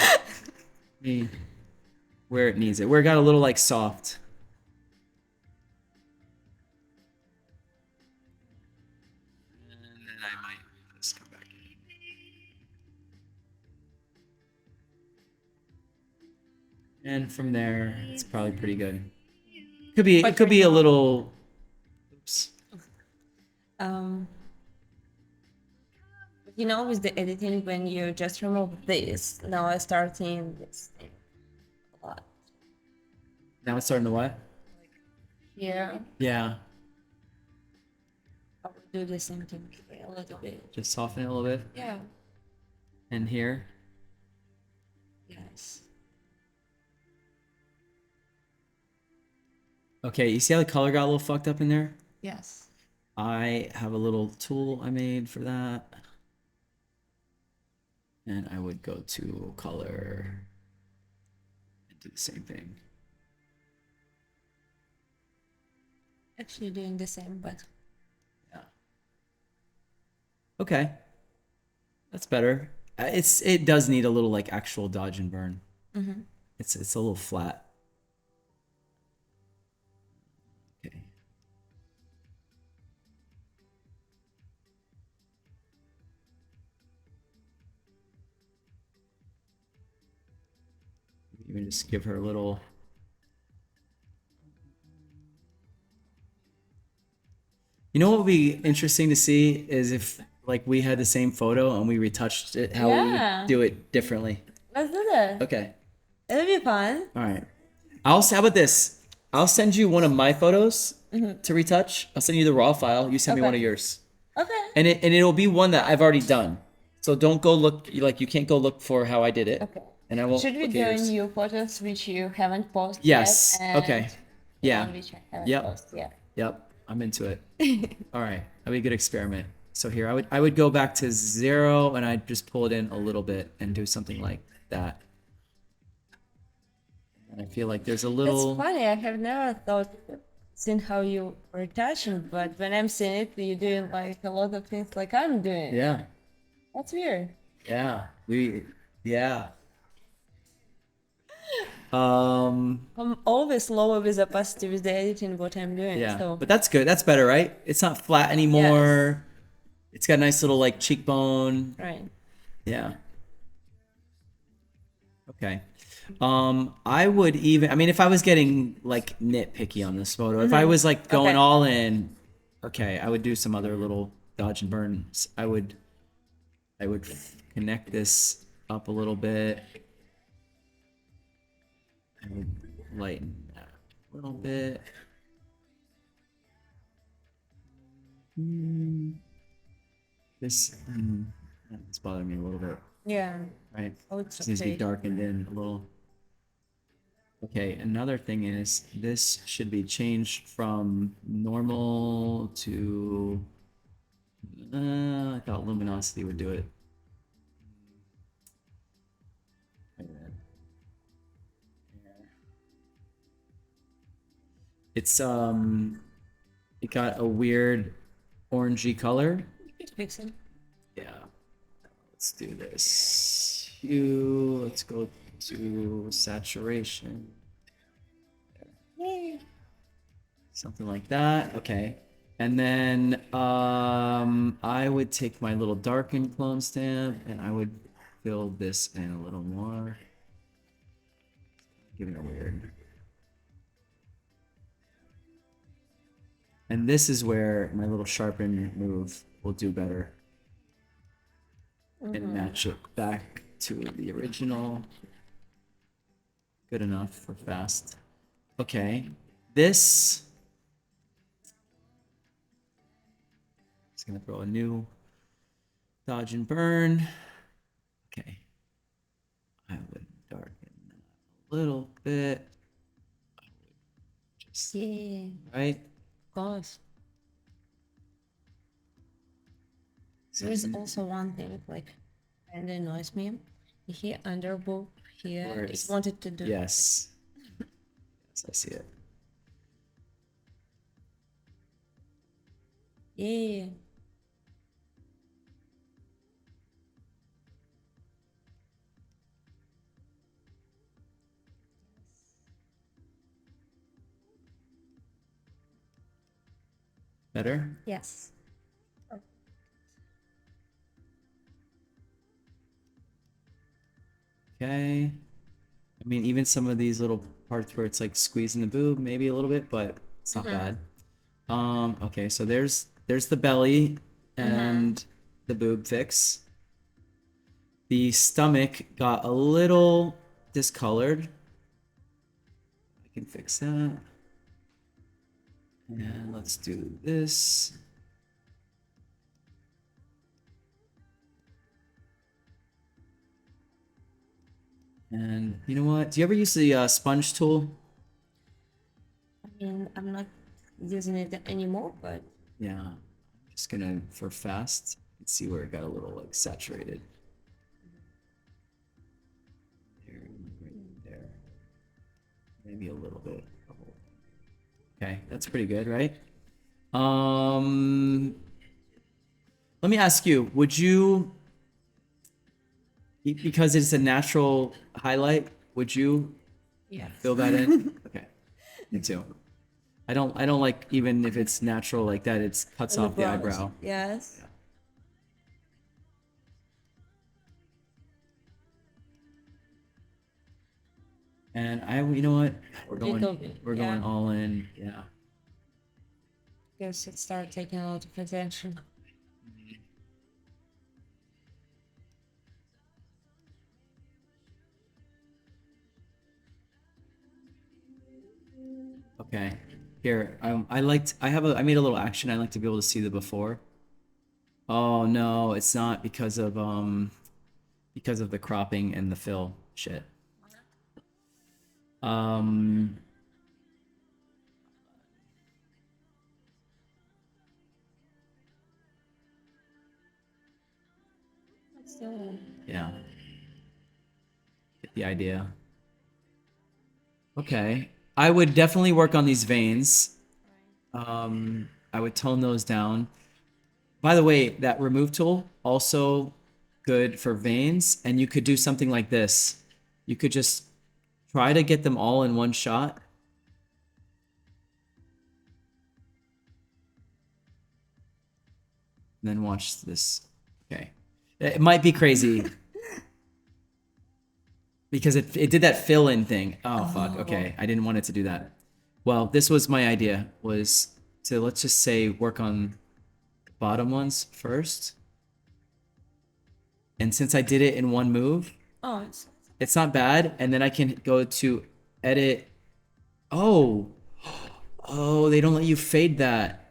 Me, where it needs it. Where it got a little like soft. And then I might just come back in. And from there, it's probably pretty good. It could be a little. Oops. You know, with the editing, when you just remove this, now I start seeing this thing a lot. Now it's starting to what? Here, Yeah. I will do the same thing here a little bit. Just soften it a little bit. Yeah. And here. Yes. Okay, you see how the color got a little fucked up in there? Yes. I have a little tool I made for that. And I would go to color and do the same thing. Actually doing the same, but Yeah. Okay. That's better. It does need a little like actual dodge and burn. It's a little flat. Okay. Even just give her a little. You know what would be interesting to see is if like we had the same photo and we retouched it, how we Yeah. would do it differently. let's do that. Okay. It'll be fun. All right. How about this? I'll send you one of my photos to retouch. I'll send you the raw file. You send me one of Okay. yours. Okay. And it'll be one that I've already done. So don't go look like you can't go look for how I did it. Okay. And I won't Should we look do at yours. new photos which you haven't posted Yes. yet? Okay. And Yeah. one which I haven't Yep. posted yet. Yep. I'm into it. All right. That'd be a good experiment. So here I would go back to 0 and I'd just pull it in a little bit and do something like that. And I feel like there's a It's little. funny. I have never seen how you were touching, but when I'm seeing it, you're doing like a lot of things like I'm doing. Yeah. That's weird. Yeah. Yeah. I'm always lower with opacity with the editing what I'm doing. Yeah. So But that's good. That's better, right? It's not flat anymore. It's got a nice little like cheekbone. right. Yeah. Okay. I would even, I mean, if I was getting like nitpicky on this photo, if I was like going Okay. all in, okay, I would do some other little dodge and burns. I would connect this up a little bit. I would lighten that a little bit. This, it's bothering me a little bit, Yeah. right? Oh, it's This needs to be okay. darkened in a little. Okay, another thing is this should be changed from normal to. I thought luminosity would do it. It's it got a weird orangey color. Fix it. Yeah. Let's do this. Hue. Let's go to saturation. Yay. Something like that. Okay. And then I would take my little darken clone stamp and I would fill this in a little more. Give it a weird. And this is where my little sharpen move will do better. And match it back to the original. Good enough for fast. Okay. This. Just gonna throw a new dodge and burn. Okay. I would darken that a little bit. Just Yeah. right. Of course. There's also one thing like kind of annoys me. Here under book here, Where I it's- wanted to do. Yes. Yes, I see it. Yeah. Better? Yes. Okay. I mean, even some of these little parts where it's like squeezing the boob, maybe a little bit, but it's not bad. Okay, so there's the belly and the boob fix. The stomach got a little discolored. I can fix that. And let's do this. And you know what? Do you ever use the sponge tool? I mean, I'm not using it anymore, but Yeah. I'm just gonna, for fast, let's see where it got a little like saturated. There, right there. Maybe a little bit. Okay, that's pretty good, right? Let me ask you, would you, because it's a natural highlight, would you yeah. fill that in? Okay, me too. I don't like, even if it's natural like that, it cuts On off the brows. eyebrow. Yes. And you know what? Little bit, We're yeah. going all in. Yeah. Because it started taking a lot of attention. Okay. Here, I made a little action. I like to be able to see the before. Oh no, it's not because of the cropping and the fill shit. Um, So, yeah. Get the idea. Okay. I would definitely work on these veins. I would tone those down. By the way, that remove tool also good for veins, and you could do something like this. You could just try to get them all in one shot. And then watch this. Okay. It might be crazy. Because it did that fill-in thing. Oh, fuck. Okay. I didn't want it to do that. Well, this was my idea, was to, let's just say, work on the bottom ones first. And since I did it in one move, oh, it's not bad. And then I can go to edit. Oh. Oh, they don't let you fade that.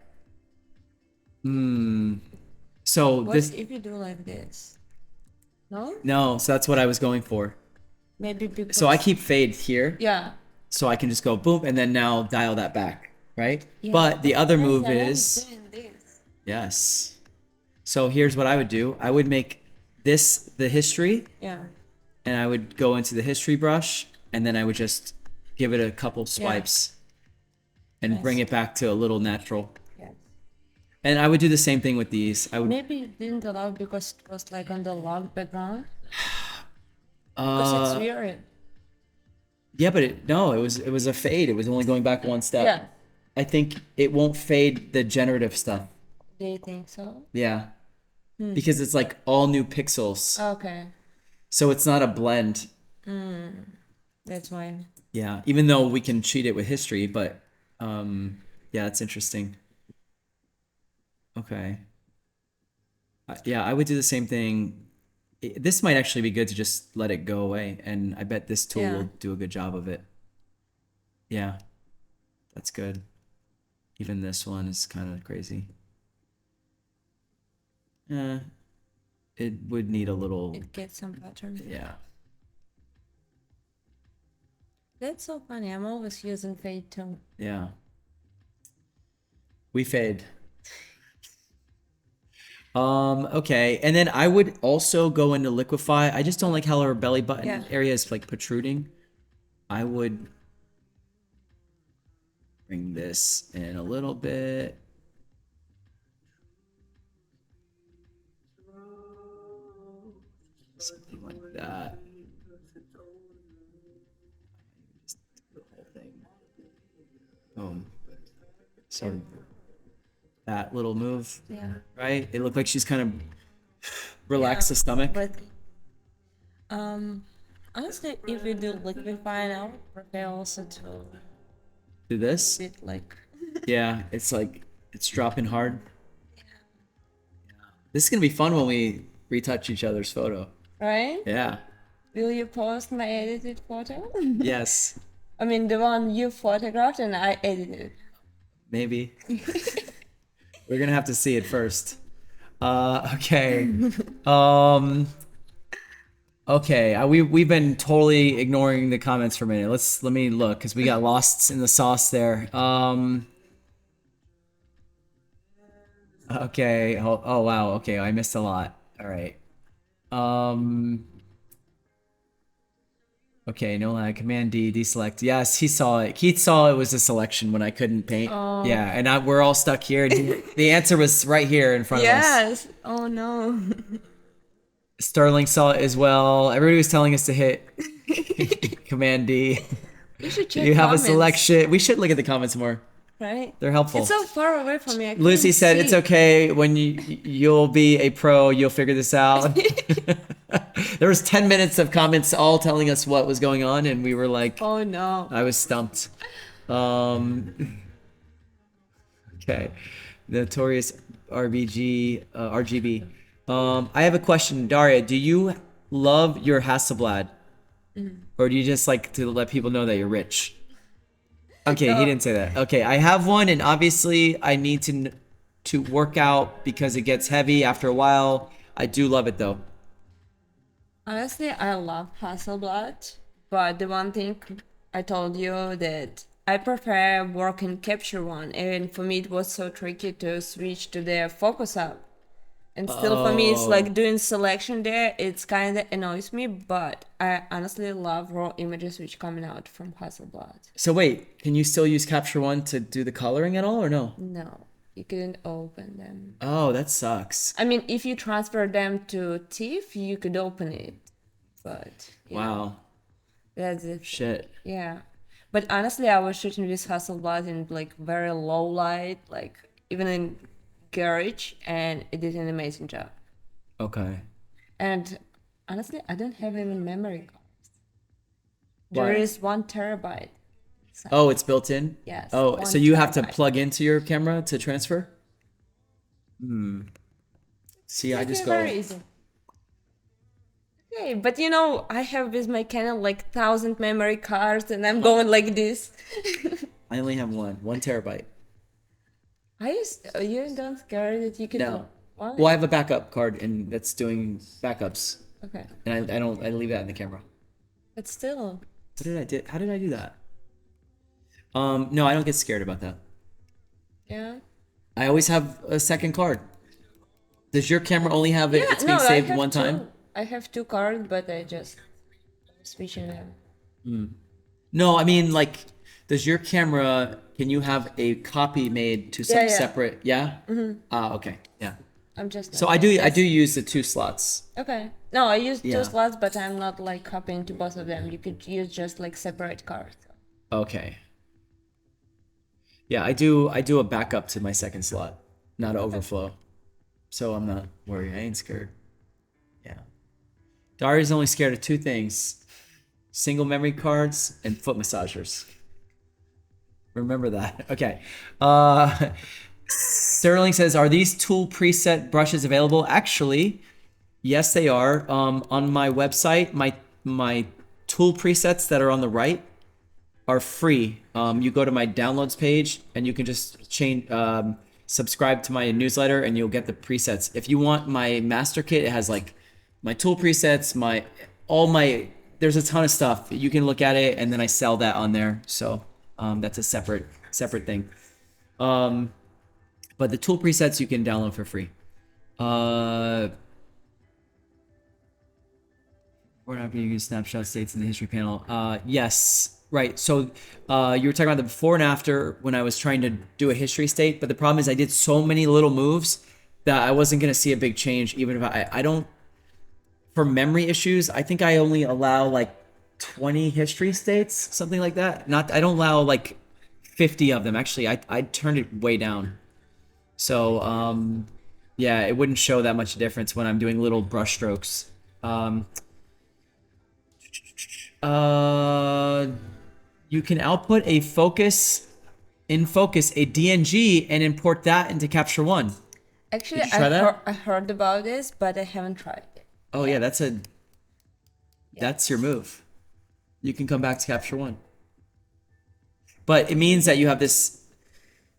So what this, if you do like this? No? no, so that's what I was going for. Maybe because. So I keep fade here. Yeah. So I can just go boom and then now dial that back, right? Yeah. But the other Nice, move I like is, doing this. yes. So here's what I would do. I would make this the history, Yeah. and I would go into the history brush, and then I would just give it a couple swipes and bring it back to a little natural. Yes. And I would do the same thing with these. I would, Maybe you didn't allow because it was like on the log background. Because it's weird. yeah, but no, it was a fade. It was only going back one step. Yeah. I think it won't fade the generative stuff. Do you think so? Yeah. Because it's like all new pixels. Okay. So it's not a blend. That's why. Yeah, even though we can cheat it with history, but yeah, it's interesting. Okay. Yeah, I would do the same thing. This might actually be good to just let it go away, and I bet this tool will do a good job of it. Yeah, that's good. Even this one is kind of crazy. It would need a little, It gets some pattern. yeah. That's so funny. I'm always using fade too. Yeah. We fade. Okay. And then I would also go into liquefy. I just don't like how her belly button area is like protruding. I would bring this in a little bit. Something like that. Just do the whole thing. Boom. So that little move, Yeah. right? It looked like she's kind of relaxed the stomach. But honestly, if we do liquefying, I would prefer also to Do this. it like Yeah, it's like it's dropping hard. This is gonna be fun when we retouch each other's photo. right. Yeah. Will you post my edited photo? Yes. I mean, the one you photographed and I edited. Maybe. We're gonna have to see it first. Okay. Okay. We've been totally ignoring the comments for a minute. Let me look because we got lost in the sauce there. Okay. Oh wow. Okay. I missed a lot. All right. Okay, no lag. Command D, deselect. Yes, he saw it. Keith saw it was a selection when I couldn't paint. Oh. Yeah, and we're all stuck here. And the answer was right here in front of us. Yes. Oh no. Sterling saw it as well. Everybody was telling us to hit Command D. You should check You have comments, a selection. We should look at the comments more. right? They're helpful. It's so far away from me. I Lucy couldn't said see. it's okay when you'll be a pro. You'll figure this out. There was 10 minutes of comments all telling us what was going on, and we were like, Oh no. I was stumped. Okay. Notorious RGB. I have a question, Daria. Do you love your Hasselblad, or do you just like to let people know that you're rich? Okay, he didn't say that. Okay, I have one, and obviously I need to work out because it gets heavy after a while. I do love it though. Honestly, I love Hasselblad, but the one thing I told you that I prefer working capture one, and for me it was so tricky to switch to the focus up. And still for me it's like doing selection there, it's kind of annoys me, but I honestly love raw images which coming out from Hasselblad. So wait, can you still use Capture One to do the coloring at all, or no? No, you couldn't open them. Oh, that sucks. I mean, if you transfer them to TIFF, you could open it, but yeah, Wow. that's it. Shit. Yeah, but honestly, I was shooting with Hasselblad in like very low light, like even in garage, and it did an amazing job. Okay. And honestly, I don't have even memory cards. Why? There is 1 terabyte. Oh, it's built in? Yes. Oh, 1 so you have to terabyte. plug into your camera to transfer? See, I just Very go. easy. Okay, but you know, I have with my Canon like 1,000 memory cards, and I'm going like this. I only have 1 terabyte. You don't care that you can. No. Why? Well, I have a backup card and that's doing backups. Okay, And I leave that in the camera. but still. How did I do that? No, I don't get scared about that. Yeah. I always have a second card. Does your camera only have it? It's being I saved have one two. time? I have 2 cards, but I just switching them. No, I mean like, does your camera? Can you have a copy made to some Yeah. separate? Yeah. Ah, okay. Yeah. I'm just. So I do use the 2 slots. Okay. No, I use Yeah. 2 slots, but I'm not like copying to both of them. You could use just like separate cards. Okay. Yeah, I do a backup to my second slot, not an overflow. So I'm not worried. I ain't scared. Yeah. Daria's only scared of 2 things: single memory cards and foot massagers. Remember that. Okay. Sterling says, are these tool preset brushes available? Actually, yes, they are. On my website, my tool presets that are on the right are free. You go to my downloads page and you can just subscribe to my newsletter and you'll get the presets. If you want my master kit, it has like my tool presets, there's a ton of stuff. You can look at it and then I sell that on there. So that's a separate thing. But the tool presets you can download for free. We're not going to use snapshot states in the history panel. Yes, right. So you were talking about the before and after when I was trying to do a history state, but the problem is I did so many little moves that I wasn't going to see a big change. Even if I don't, for memory issues, I think I only allow like 20 history states, something like that. I don't allow like 50 of them. Actually, I turned it way down. So yeah, it wouldn't show that much difference when I'm doing little brush strokes. You can output a focus a DNG and import that into Capture One. Actually, Did you try that? I heard about this, but I haven't tried it. Oh yeah, that's your move. You can come back to Capture One. But it means that you have this,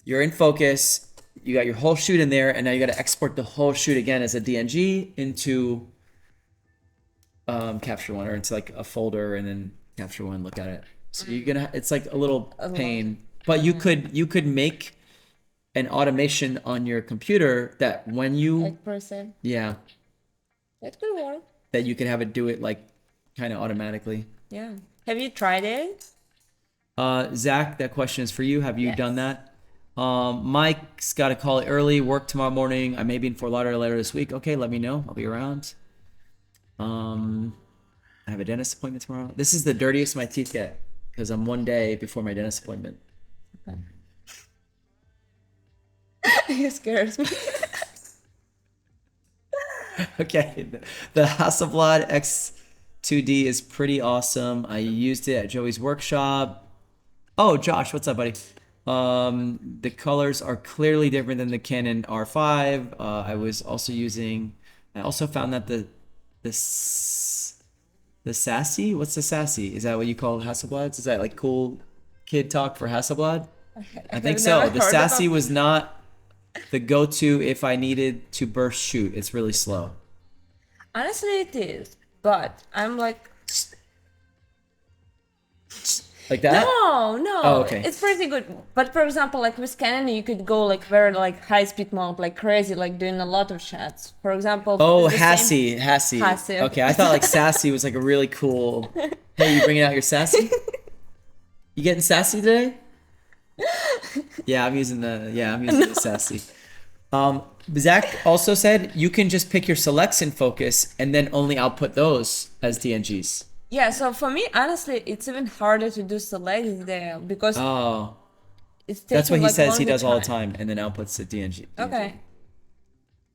you're in focus, you got your whole shoot in there, and now you got to export the whole shoot again as a DNG into Capture One, or into like a folder, and then Capture One, look at it. So you're gonna, it's like a little pain, but you could make an automation on your computer that when you, Like person. yeah, That could work. that you can have it do it like kind of automatically. Yeah. Have you tried it? Zach, that question is for you. Have you Yes. done that? Mike's got to call it early. Work tomorrow morning. I may be in Fort Lauderdale later this week. Okay, let me know. I'll be around. I have a dentist appointment tomorrow. This is the dirtiest my teeth get because I'm one day before my dentist appointment. It scares me. Okay, the Hasselblad X2D is pretty awesome. I used it at Joey's workshop. Oh, Josh, what's up, buddy? The colors are clearly different than the Canon R5. I also found that the Sassy, what's the Sassy? Is that what you call Hasselblads? Is that like cool kid talk for Hasselblad? I think so. The Sassy was not the go-to if I needed to burst shoot. It's really slow. Honestly, it is. But I'm like, Like that? no. Oh, okay. It's pretty good. But for example, like with Canon, you could go like very like high speed mode, like crazy, like doing a lot of shots. For example. Oh, the Hassy. Hassy. Okay, I thought like Sassy was like a really cool. Hey, you bringing out your Sassy? You getting sassy today? Yeah, I'm using the Sassy. Zach also said you can just pick your selects in focus and then only output those as DNGs. Yeah, so for me, honestly, it's even harder to do selects there because Oh, it's taking that's what he like says he longer does all the time, and then outputs the DNG. Okay.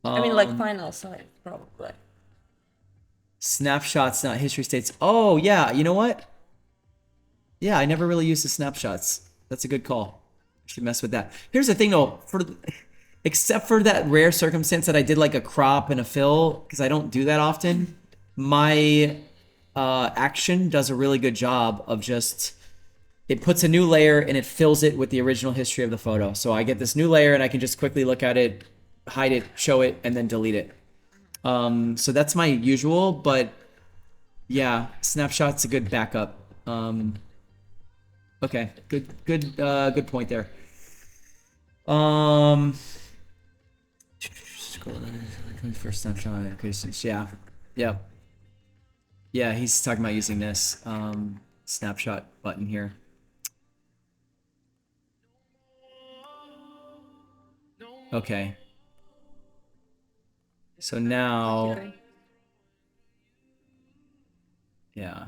I mean, like final select, probably. Snapshots, not history states. Oh yeah, you know what? Yeah, I never really used the snapshots. That's a good call. I should mess with that. Here's the thing though, except for that rare circumstance that I did like a crop and a fill, because I don't do that often, my action does a really good job of just, it puts a new layer and it fills it with the original history of the photo. So I get this new layer and I can just quickly look at it, hide it, show it, and then delete it. So that's my usual, but yeah, snapshot's a good backup. Okay, good point there. First snapshot. Okay, so yeah, he's talking about using this snapshot button here. Okay. So now, yeah.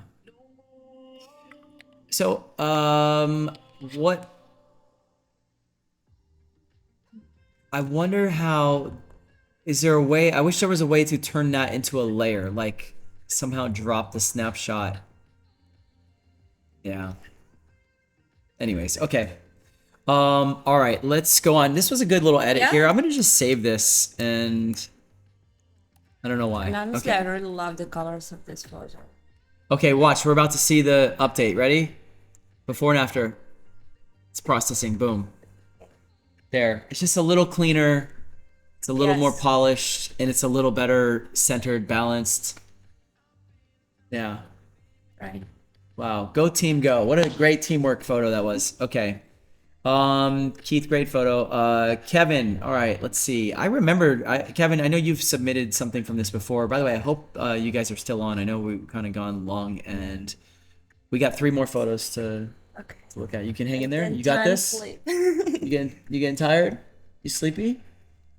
So, what? I wonder how. Is there a way? I wish there was a way to turn that into a layer, like somehow drop the snapshot. Yeah. Anyways, okay. All right, let's go on. This was a good little edit here. I'm gonna just save this, and I don't know why. And honestly, I really love the colors of this photo. Okay, watch. We're about to see the update. Ready? Before and after. It's processing. Boom. There. It's just a little cleaner. It's a little more polished, and it's a little better centered, balanced. Yeah. Right. Wow. Go team, go. What a great teamwork photo that was. Okay. Keith, great photo. Kevin, all right, let's see. I remember, Kevin, I know you've submitted something from this before. By the way, I hope you guys are still on. I know we've kind of gone long, and we got 3 more photos to look at. You can hang in there. You got this? You getting tired? You sleepy?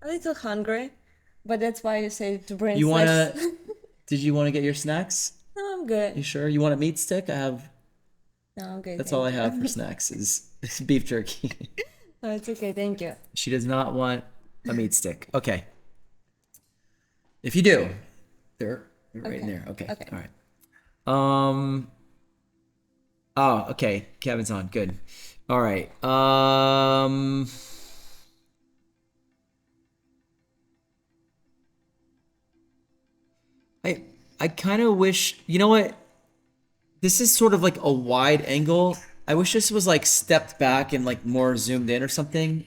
A little hungry, but that's why you say to bring You wanna? snacks. Did you want to get your snacks? No, I'm good. You sure? You want a meat stick? I have. No, I'm good. That's all I have for snacks is beef jerky. No, it's okay. Thank you. She does not want a meat stick. Okay. If you do, they're right in there. Okay. Okay. All right. Oh, okay. Kevin's on. Good. All right. I I kind of wish, you know what? This is sort of like a wide angle. I wish this was like stepped back and like more zoomed in or something.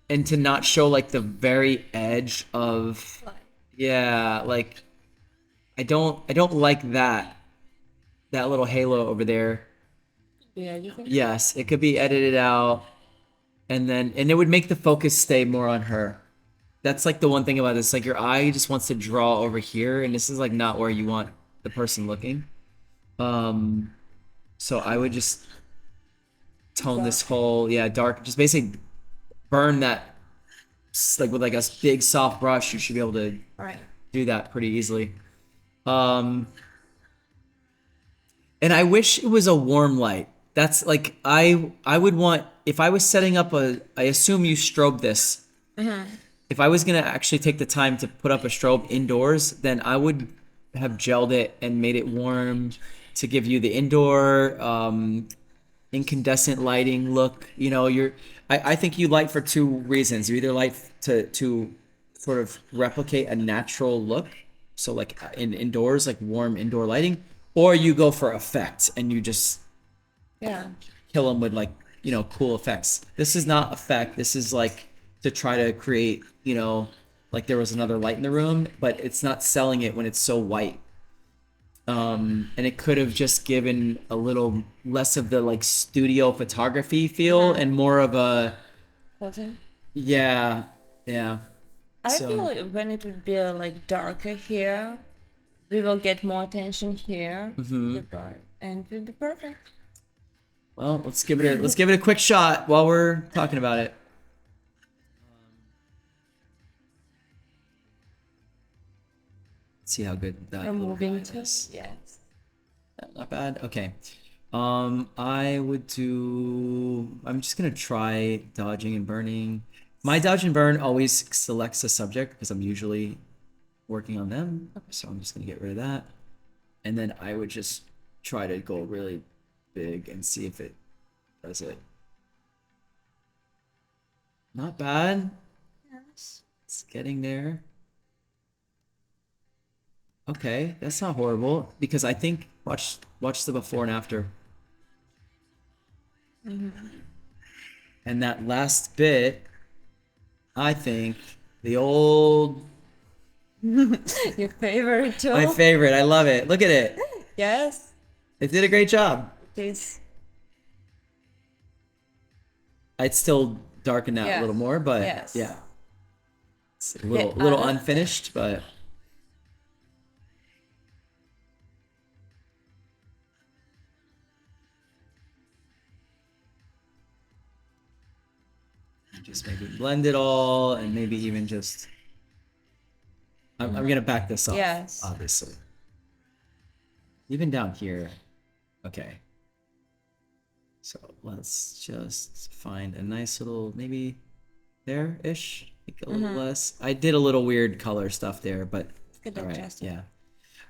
And to not show like the very edge of, yeah, like I don't like that little halo over there. Yeah, you think? Yes, it could be edited out, and it would make the focus stay more on her. That's like the one thing about this, like your eye just wants to draw over here, and this is like not where you want the person looking. So I would just tone this whole, yeah, dark, just basically burn that like with like a big soft brush. You should be able to Right. do that pretty easily. Um, and I wish it was a warm light. That's like I would want, if I was setting up I assume you strobe this. If I was gonna actually take the time to put up a strobe indoors, then I would have gelled it and made it warm to give you the indoor incandescent lighting look. You know, I think you light for two reasons. You either light to sort of replicate a natural look, so like indoors, like warm indoor lighting, or you go for effect and you just Yeah. kill them with like, you know, cool effects. This is not effect. This is like to try to create, you know, like there was another light in the room, but it's not selling it when it's so white. And it could have just given a little less of the like studio photography feel and more of a, Doesn't? yeah, yeah. I So- feel like when it would be like darker here, we will get more attention here. The bright, and it will be perfect. Well, let's give it a quick shot while we're talking about it. Let's see how good that We're little moving guy to is. yes. Not bad. Okay. I would do. I'm just gonna try dodging and burning. My dodge and burn always selects a subject because I'm usually working on them. So I'm just gonna get rid of that, and then I would just try to go really big and see if it does it. Not bad. Yes. It's getting there. Okay, that's not horrible because I think watch the before and after. And that last bit, I think the old Your favorite tool? my favorite. I love it. Look at it. Yes. It did a great job. Please. I'd still darken that Yeah. a little more, but Yes. yeah. It's a Yeah, little unfinished, but just maybe blend it all and maybe even just I'm gonna back this up. Yes. Obviously. Even down here. Okay. So let's just find a nice little, maybe there-ish, like a little less. I did a little weird color stuff there, but Good all right, adjustment.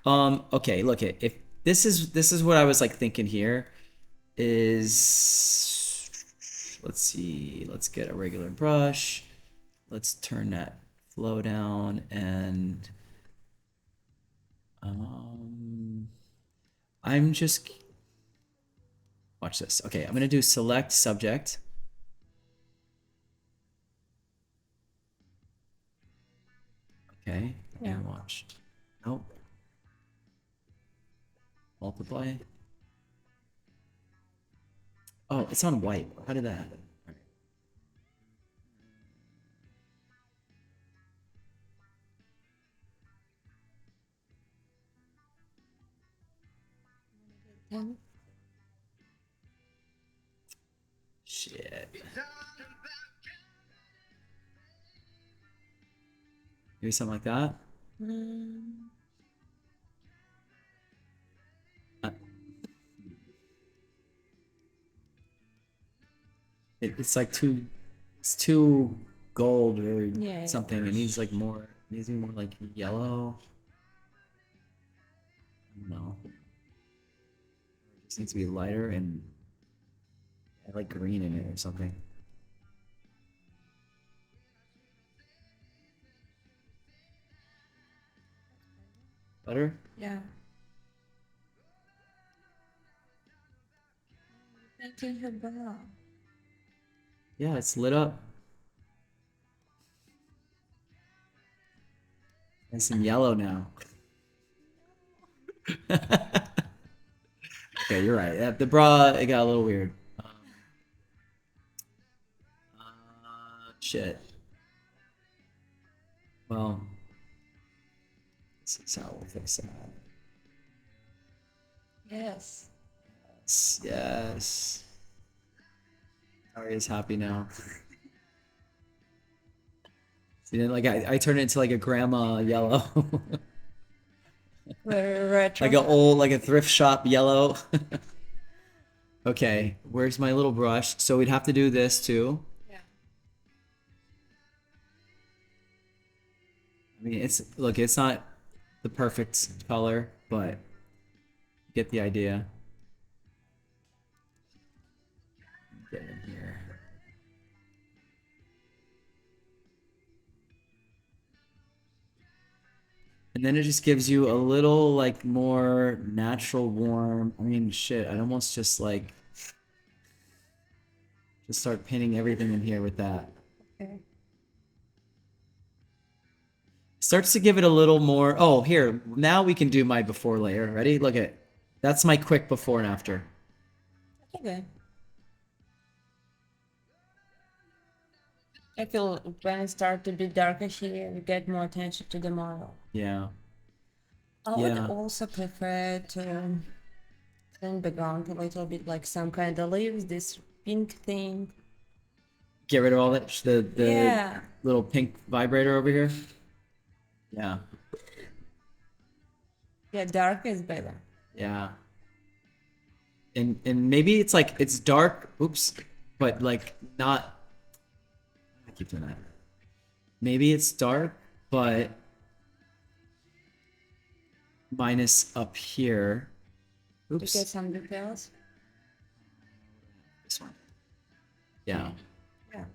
yeah. Okay, look it. If this is what I was like thinking here is, let's see, let's get a regular brush. Let's turn that flow down and I'm just watch this. Okay, I'm gonna do select subject. Okay, Yeah. and watch. Nope. Multiply. Oh, it's on white. How did that happen? All right. And Shit. Maybe something like that. Uh, it's like too It's too gold or Yeah. something. It needs like more. It needs to be more like yellow. I don't know. It just needs to be lighter and add like green in it or something. Better? Yeah. Painting her brow. Yeah, it's lit up. Nice and yellow now. Okay, you're right. Yeah, the bra, it got a little weird. Shit. Well, this is how we'll fix that. Yes. Yes. Aria's happy now. See, then, like I turned it into like a grandma yellow. Very retro. Like a old, like a thrift shop yellow. Okay, where's my little brush? So we'd have to do this too. Yeah. I mean, it's not the perfect color, but you get the idea. Get in here. And then it just gives you a little like more natural warm. I mean, shit, I'd almost just like just start painting everything in here with that. Okay. Starts to give it a little more. Oh, here. Now we can do my before layer. Ready? Look at. That's my quick before and after. Okay. I feel when it starts to be darker here, you get more attention to the model. Yeah. I would Yeah. also prefer to turn background a little bit like some kind of leaves, this pink thing. Get rid of all that. The Yeah. little pink vibrator over here. Yeah. Yeah, dark is better. Yeah. And maybe it's like it's dark. Oops. But like not. I keep doing that. Maybe it's dark, but minus up here. To Oops. get some details. This one. Yeah. Yeah.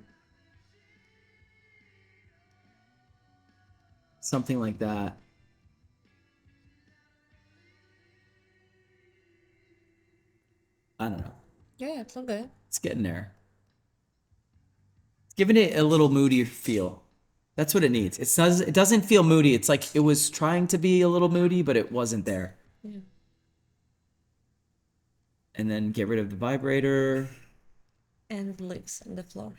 Something like that. I don't know. Yeah, it's all good. It's getting there. It's giving it a little moody feel. That's what it needs. It doesn't feel moody. It's like it was trying to be a little moody, but it wasn't there. Yeah. And then get rid of the vibrator. And leaves on the floor.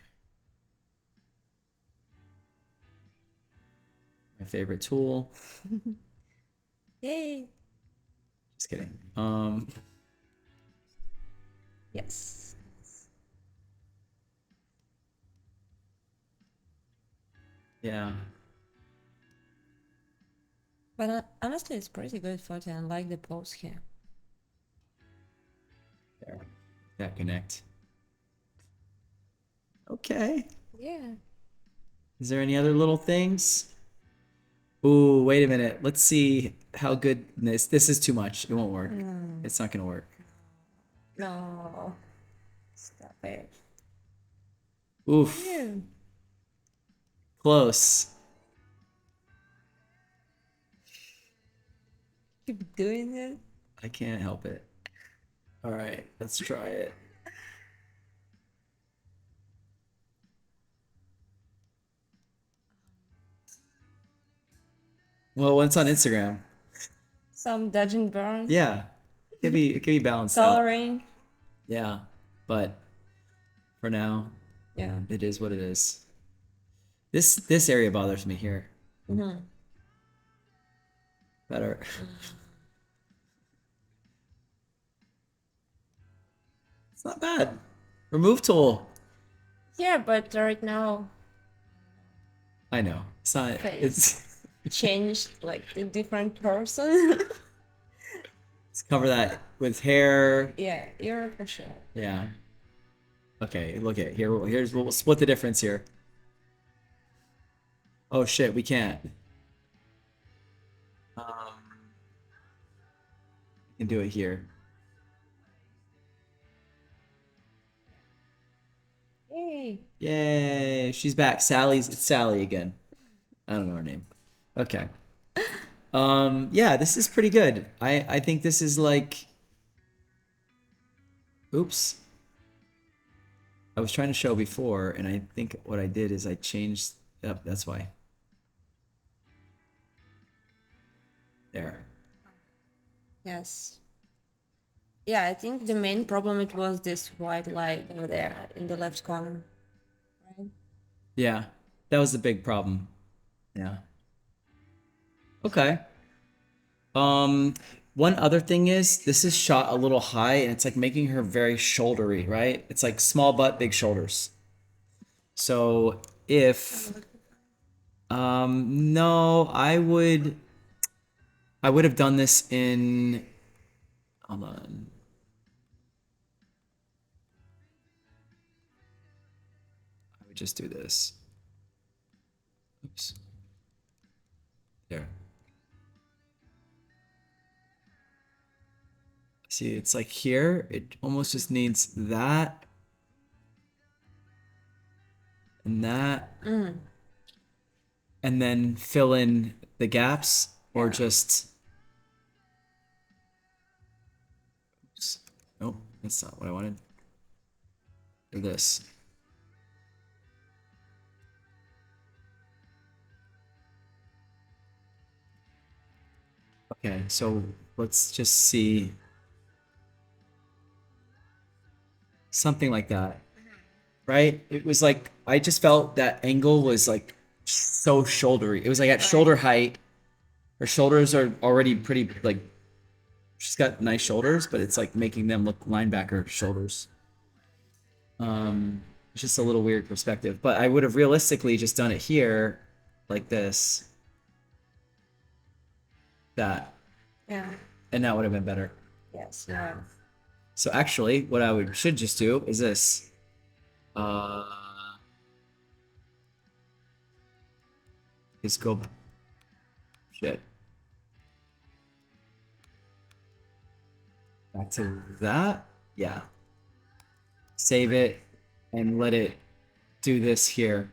My favorite tool. Yay. Just kidding. Yes. Yeah. But honestly, it's pretty good photo. I like the pose here. There. That connect. Okay. Yeah. Is there any other little things? Ooh, wait a minute. Let's see how good this is too much. It won't work. It's not gonna work. No. Stop it. Oof. Yeah. Close. Keep doing it. I can't help it. All right, let's try it. Well, it's on Instagram. Some dodge and burn. Yeah, it can be balanced out. Coloring. Yeah, but for now, Yeah. it is what it is. This area bothers me here. Mm-hmm. Better. It's not bad. Remove tool. Yeah, but right now I know. It's not. Face. Changed like a different person. Let's cover that with hair. Yeah, you're for sure. Yeah. Okay, look at here. Here's we'll split the difference here. Oh shit, we can't. We can do it here. Yay. Yay, she's back. It's Sally again. I don't know her name. Okay. Yeah, this is pretty good. I think this is like, oops. I was trying to show before, and I think what I did is I changed, yep, that's why. There. Yes. Yeah, I think the main problem it was this white light over there in the left corner. Right? Yeah, that was the big problem. Yeah. Okay. Um, One other thing is this is shot a little high, and it's like making her very shouldery, right? It's like small butt, big shoulders. So if no, I would have done this in, hold on. I would just do this. Oops. There. See, it's like here, it almost just needs that and that. And then fill in the gaps or just, oops. Nope, that's not what I wanted. Do this. Okay, so let's just see something like that, right? It was like I just felt that angle was like so shouldery. It was like at shoulder height. Her shoulders are already pretty like, she's got nice shoulders, but it's like making them look linebacker shoulders. It's just a little weird perspective, but I would have realistically just done it here like this, that, Yeah. and that would have been better. Yes. Yeah. So actually, what I should just do is this. Is go. Shit. Back to that. Yeah. Save it and let it do this here.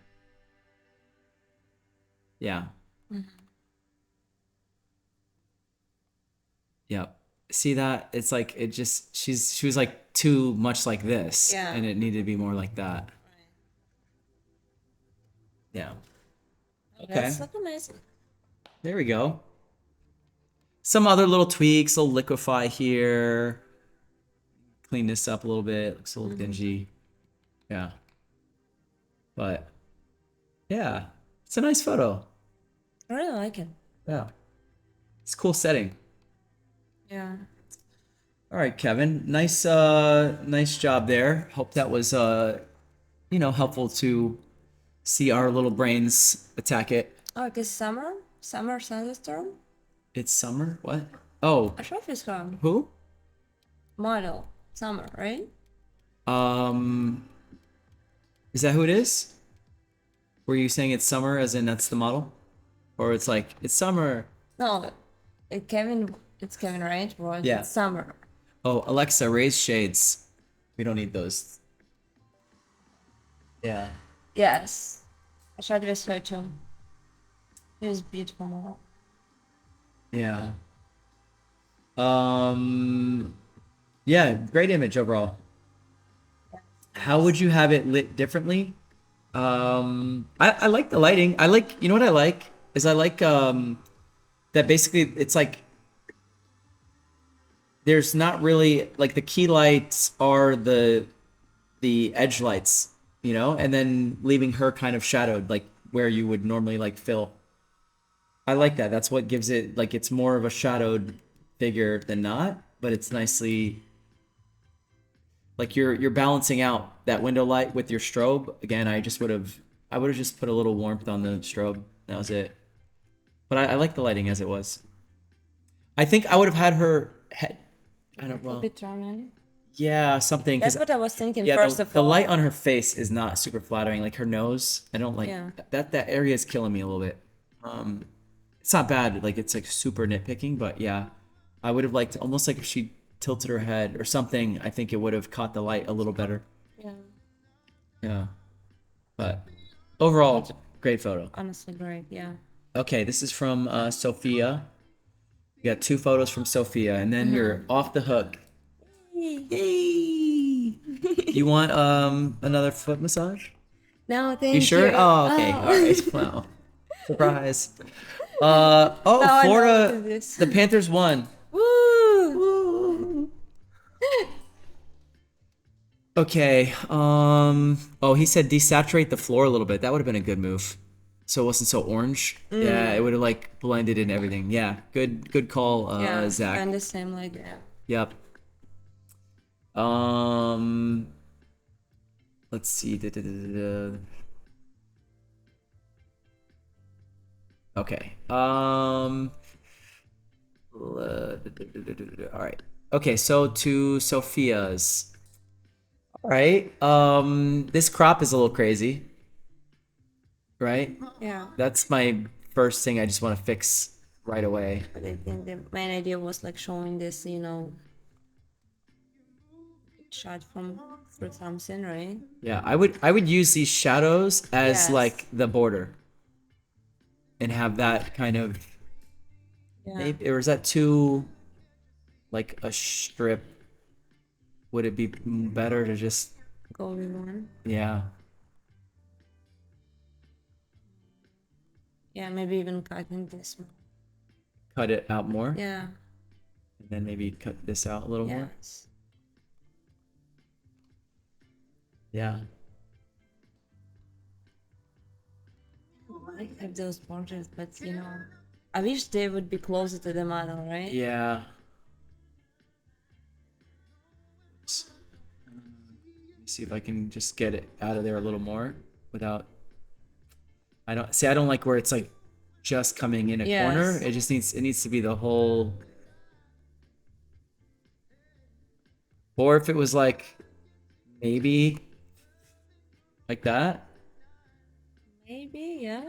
Yeah. Yep. See that? It's like it just she was like too much like this. Yeah. And it needed to be more like that. Yeah. Okay. That's like amazing. There we go. Some other little tweaks, a little liquefy here. Clean this up a little bit. Looks a little dingy. Yeah. But yeah, it's a nice photo. I really like it. Yeah. It's a cool setting. Yeah. All right, Kevin. Nice job there. Hope that was helpful to see our little brains attack it. Oh, because summer thunderstorm. It's summer? What? Oh, I shot this one who? model summer, right? Is that who it is? Were you saying it's summer as in that's the model? Or it's like it's summer. No, it's Kevin Wright, right? Yeah. It's summer. Oh, Alexa, raise shades. We don't need those. Yeah. Yes. I shot this her too. It was beautiful model. Yeah. Yeah, great image overall. How would you have it lit differently? I like the lighting. I like, you know what I like? Is I like that basically it's like there's not really like the key lights are the edge lights, and then leaving her kind of shadowed like where you would normally like fill. I like that. That's what gives it like it's more of a shadowed figure than not, but it's nicely like you're balancing out that window light with your strobe. Again, I would have just put a little warmth on the strobe. That was it. But I like the lighting as it was. I think I would have had her head. I don't A know. bit rounded. Yeah, something. That's 'Cause what I was thinking. yeah, First the, of the all, light on her face is not super flattering. Like her nose, I don't like Yeah. that area is killing me a little bit. It's not bad, like it's like super nitpicking, but yeah, I would have liked almost like if she tilted her head or something. I think it would have caught the light a little better. Yeah, Yeah, but overall, great photo. honestly, great. Yeah. Okay, this is from Sophia. You got 2 photos from Sophia, and then you're off the hook. Yay! You want another foot massage? No, thank You sure? you. Oh, okay. Oh. All right. Wow. Surprise. Now I know what Florida, it is. the Panthers won. Woo! Okay. Oh, he said desaturate the floor a little bit. That would have been a good move. So it wasn't so orange. Yeah, it would have like blended in everything. Yeah. Good call, Yeah, Zach. kind of same like that. Yep. Um, let's see. Okay. All right. Okay, so to Sophia's. All right. This crop is a little crazy, right? Yeah. That's my first thing I just want to fix right away. But I think the main idea was like showing this, shot from for something, right? Yeah, I would use these shadows as Yes. like the border and have that kind of Yeah. maybe, or is that too like a strip? Would it be better to just Go with one. yeah. Yeah, maybe even cutting this one. Cut it out more, Yeah. and then maybe cut this out a little more. Yes. Yeah. I have those borders, but I wish they would be closer to the model, right? Yeah. Let me see if I can just get it out of there a little more without. I don't like where it's like just coming in a corner. Yes. It needs to be the whole. Or if it was like maybe like that. Maybe, yeah.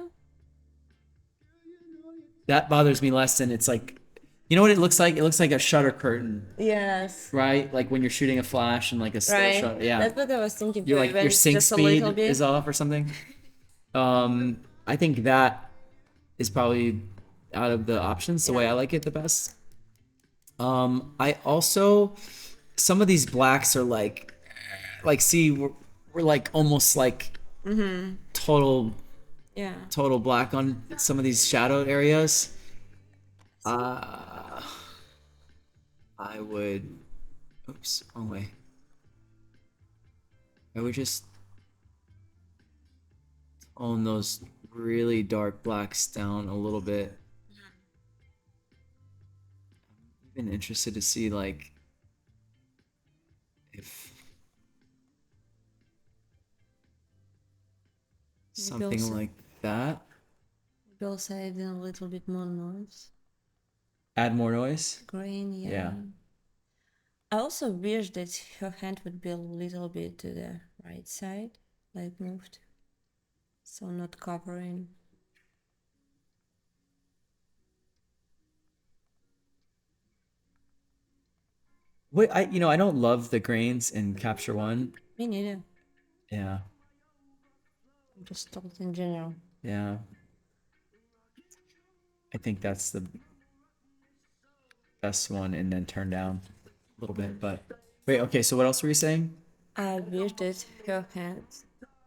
That bothers me less than it's like, you know what it looks like? It looks like a shutter curtain, Yes. right? Like when you're shooting a flash and like a Right. shutter. Yeah. That's what I was thinking. You're too, like even your sync just a speed little bit. is off or something. I think that is probably out of the options the way I like it the best. I also some of these blacks are like see we're like almost like total Yeah. black on some of these shadowed areas. I would oops, wrong way. I would just tone those really dark blacks down a little bit. I've been interested to see like if something also- like that. Maybe also adding a little bit more noise. Add more noise. Green, yeah. Yeah. I also wish that her hand would be a little bit to the right side, like moved. So not covering. Wait, I don't love the grains in Capture One. Me neither. Yeah. I'm just talking in general. Yeah. I think that's the best one, and then turn down a little bit. But wait, okay. So what else were you saying? I wish that her hand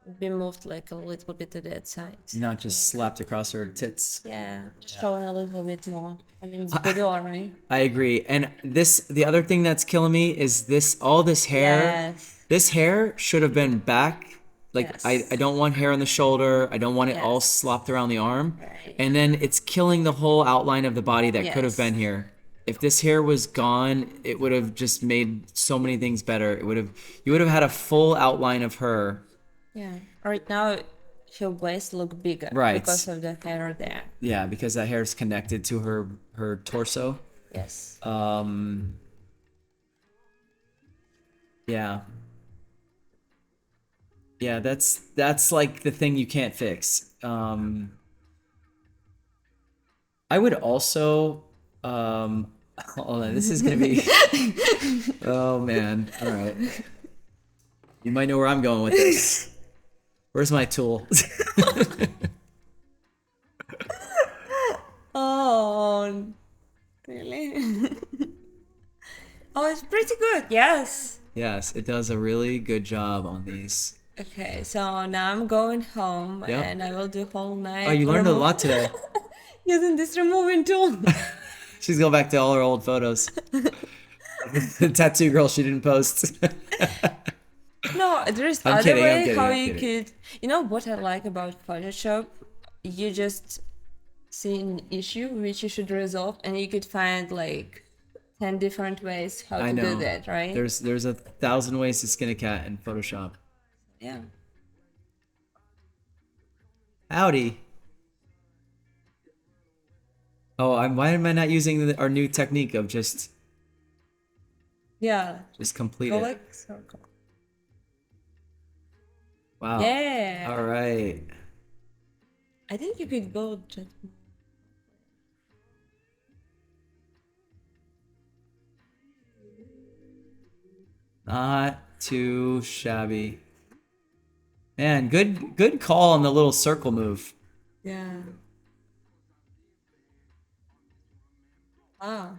would be moved like a little bit to that side. Not just slapped across her tits. Yeah, showing a little bit more. I mean, it's boudoir, right? I agree. And the other thing that's killing me is all this hair. Yes. This hair should have been back. Like Yes. I don't want hair on the shoulder. I don't want it all Yes. slopped around the arm. Right. And then it's killing the whole outline of the body that could have Yes. been here. If this hair was gone, it would have just made so many things better. You would have had a full outline of her. Yeah. Right now, her waist look bigger. Right. Because of the hair there. Yeah, because that hair is connected to her torso. Yes. Yeah. Yeah, that's like the thing you can't fix. I would also hold on, this is gonna be oh man. All right. You might know where I'm going with this. Where's my tool? Oh, really? Oh, it's pretty good. Yes. Yes, it does a really good job on these. Okay, so now I'm going home Yep. and I will do whole night. Oh, you learned a lot today. Using this removing tool. She's going back to all her old photos. The tattoo girl she didn't post. No, there's I'm other kidding, I'm way kidding, how I'm you kidding. could. You know what I like about Photoshop? You just see an issue which you should resolve, and you could find like 10 different ways how I to do know. that, right? There's 1,000 ways to skin a cat in Photoshop. Yeah. Howdy. Oh, why am I not using our new technique of just Yeah. complete Go it? like circle. Wow. Yeah. All right. I think you could go just. Not too shabby. Man, good call on the little circle move. Yeah. Wow.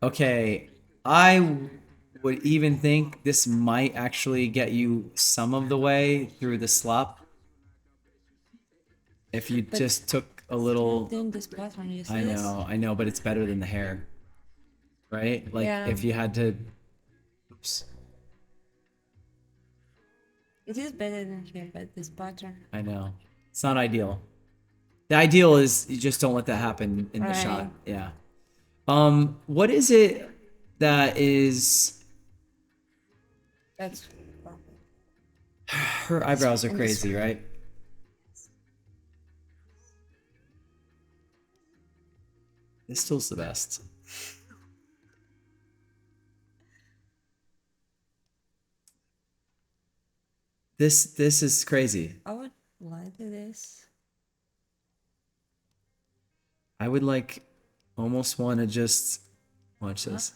Okay, I would even think this might actually get you some of the way through the slop if you just took a little. Doing this pattern, you see I this? know, but it's better than the hair, right? Like Yeah. if you had to. Oops, It is better than here, but this pattern. I know. It's not ideal. The ideal is you just don't let that happen in the Right. shot. Yeah. What is it that is That's perfect. her eyebrows are crazy, right? This tool's the best. This is crazy. I would like this. I would like almost want to just watch this.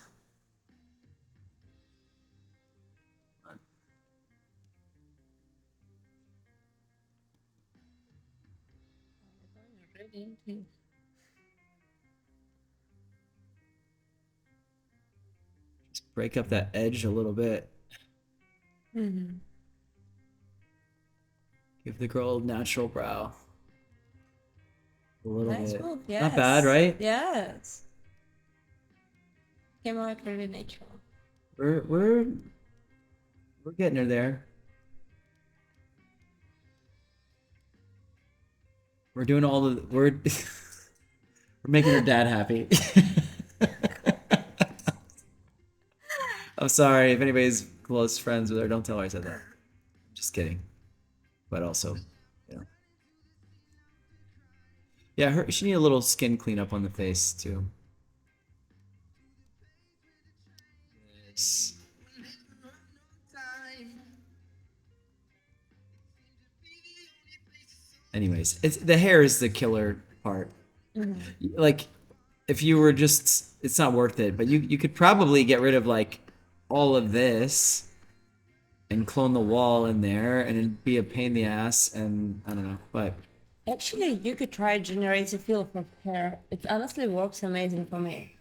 Just break up that edge a little bit. Mm-hmm. Give the girl a natural brow. A little Nice bit. move, yes. Not bad, right? Yes. Came out really natural. We're getting her there. We're doing all the we're we're making her dad happy. I'm sorry if anybody's close friends with her. Don't tell her I said that. Just kidding. But also, you know. Yeah, she need a little skin cleanup on the face too. Yes. Anyways, it's the hair is the killer part. Like, if you were just, it's not worth it. But you could probably get rid of like all of this and clone the wall in there, and it'd be a pain in the ass. And I don't know, but Actually, you could try generative fill for hair. It honestly works amazing for me.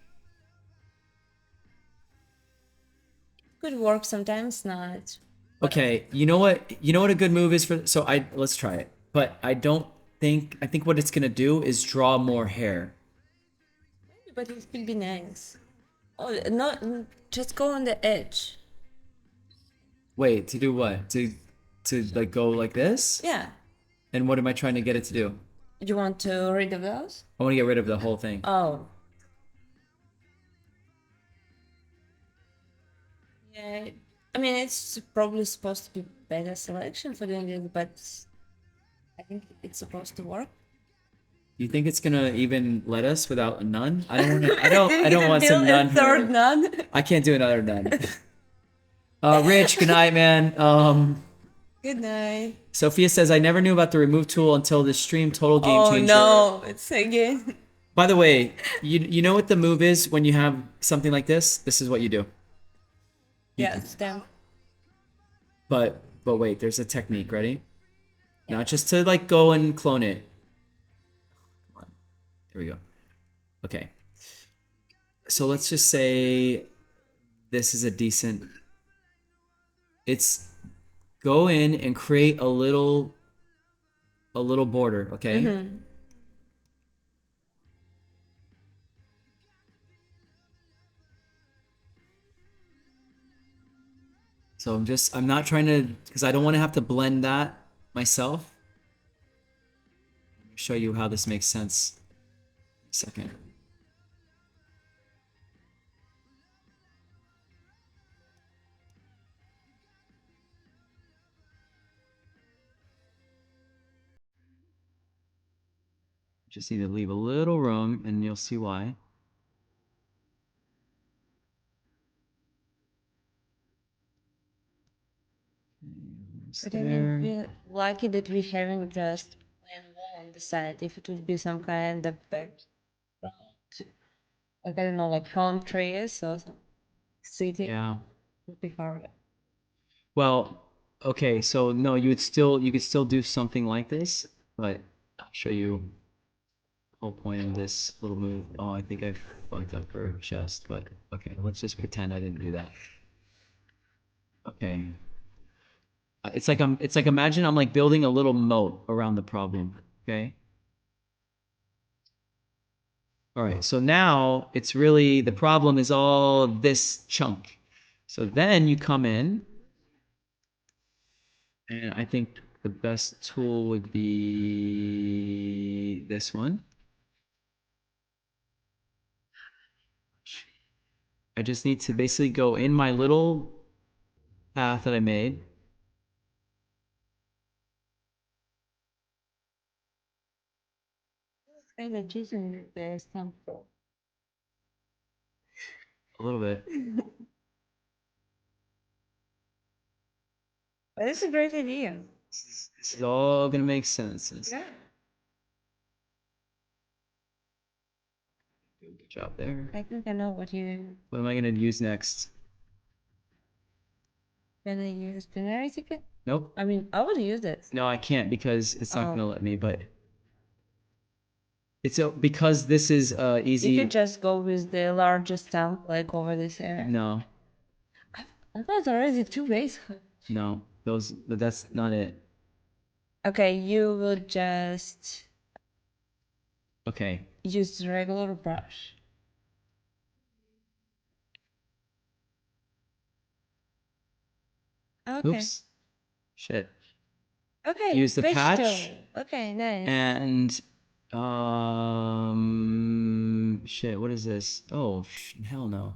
Could work sometimes, not. okay. You know what? You know what a good move is for. So let's try it. But I don't think. I think what it's gonna do is draw more hair. But it could be nice. Oh, no, just go on the edge. Wait, to do what? To like go like this? Yeah. And what am I trying to get it to do? You want to rid of those? I want to get rid of the whole thing. Oh. Yeah. I mean, it's probably supposed to be better selection for doing this, but I think it's supposed to work. You think it's gonna even let us without a nun? I don't want. I don't want Build some a nun. third Here. nun. I can't do another nun. Rich, good night, man. Good night. Sophia says I never knew about the remove tool until this stream. Total game Oh changer. no, it's again. By the way, you know what the move is when you have something like this? This is what you do. Yes, damn. But wait, there's a technique. Ready? Not just to like go and clone it. Come on. There we go. Okay. So let's just say this is a decent. It's go in and create a little border, okay? Mm-hmm. So I'm not trying to, because I don't want to have to blend that myself. Show you how this makes sense in a second. Just need to leave a little room and you'll see why. But I mean, we're lucky that we're having just plain wall on the side. If it would be some kind of background, like I don't know, like palm trees or some city, Yeah. it would be harder. Well, okay, so no, you could still do something like this, but I'll show you the whole point of this little move. Oh, I think I've fucked up her chest, but okay, let's just pretend I didn't do that. Okay. It's like imagine I'm like building a little moat around the problem, okay? All right, so now it's really the problem is all this chunk. So then you come in, and I think the best tool would be this one. I just need to basically go in my little path that I made. Kind of choosing the sample. A little bit. But it's a great idea. This is all gonna make sense. Yeah. Good job there. I think I know what you're What am I gonna use next? gonna use. Generative AI? Nope. I mean, I would use it. No, I can't because it's not Oh. gonna let me, but it's because this is You easy. could just go with the largest stamp, like over this area. No, I thought already 2 ways. no, that's not it. Okay, you will just Okay. use the regular brush. Okay. Oops. Shit. Okay. Use the patch. vegetable. Okay, nice. And shit, what is this? Oh, hell no.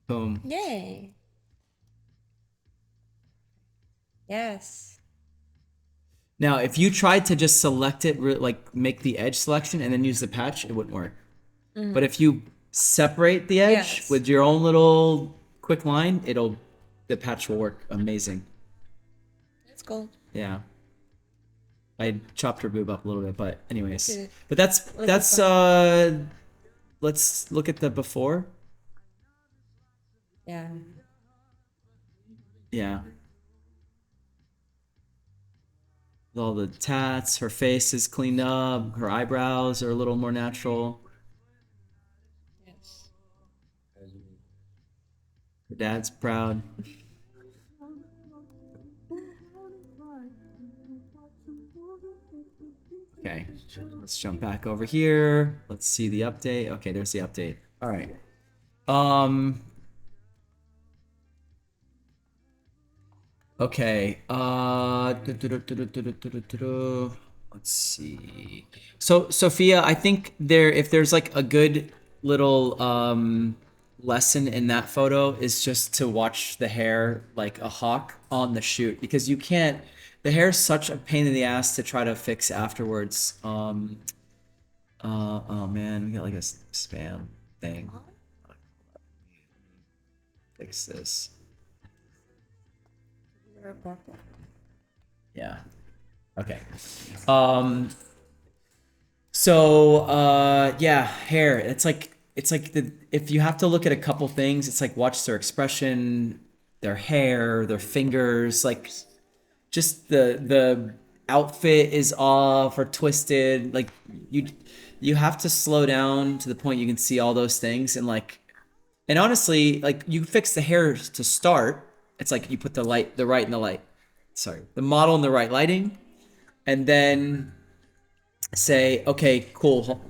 Boom. Yay. Yes. Now, if you tried to just select it, like make the edge selection and then use the patch, it wouldn't work. But if you separate the edge Yes. with your own little quick line, the patch will work amazing. Let's go. Yeah. I chopped her boob up a little bit, but anyways. Okay. But that's let's look at the before. Yeah. Yeah. With all the tats, her face is cleaned up, her eyebrows are a little more natural. Yes. Her dad's proud. Okay, let's jump back over here. Let's see the update. Okay, there's the update. All right. Okay. Let's see. So Sophia, I think if there's like a good little lesson in that photo is just to watch the hair like a hawk on the shoot, because you can't, the hair is such a pain in the ass to try to fix afterwards. Oh man, we got like a spam thing. Fix this. Yeah. Okay. Yeah, hair. It's like the, if you have to look at a couple things, it's like watch their expression, their hair, their fingers, like just the outfit is off or twisted. Like you have to slow down to the point you can see all those things, and honestly, like you fix the hair to start. It's like you put the model in the right lighting, and then say, okay, cool.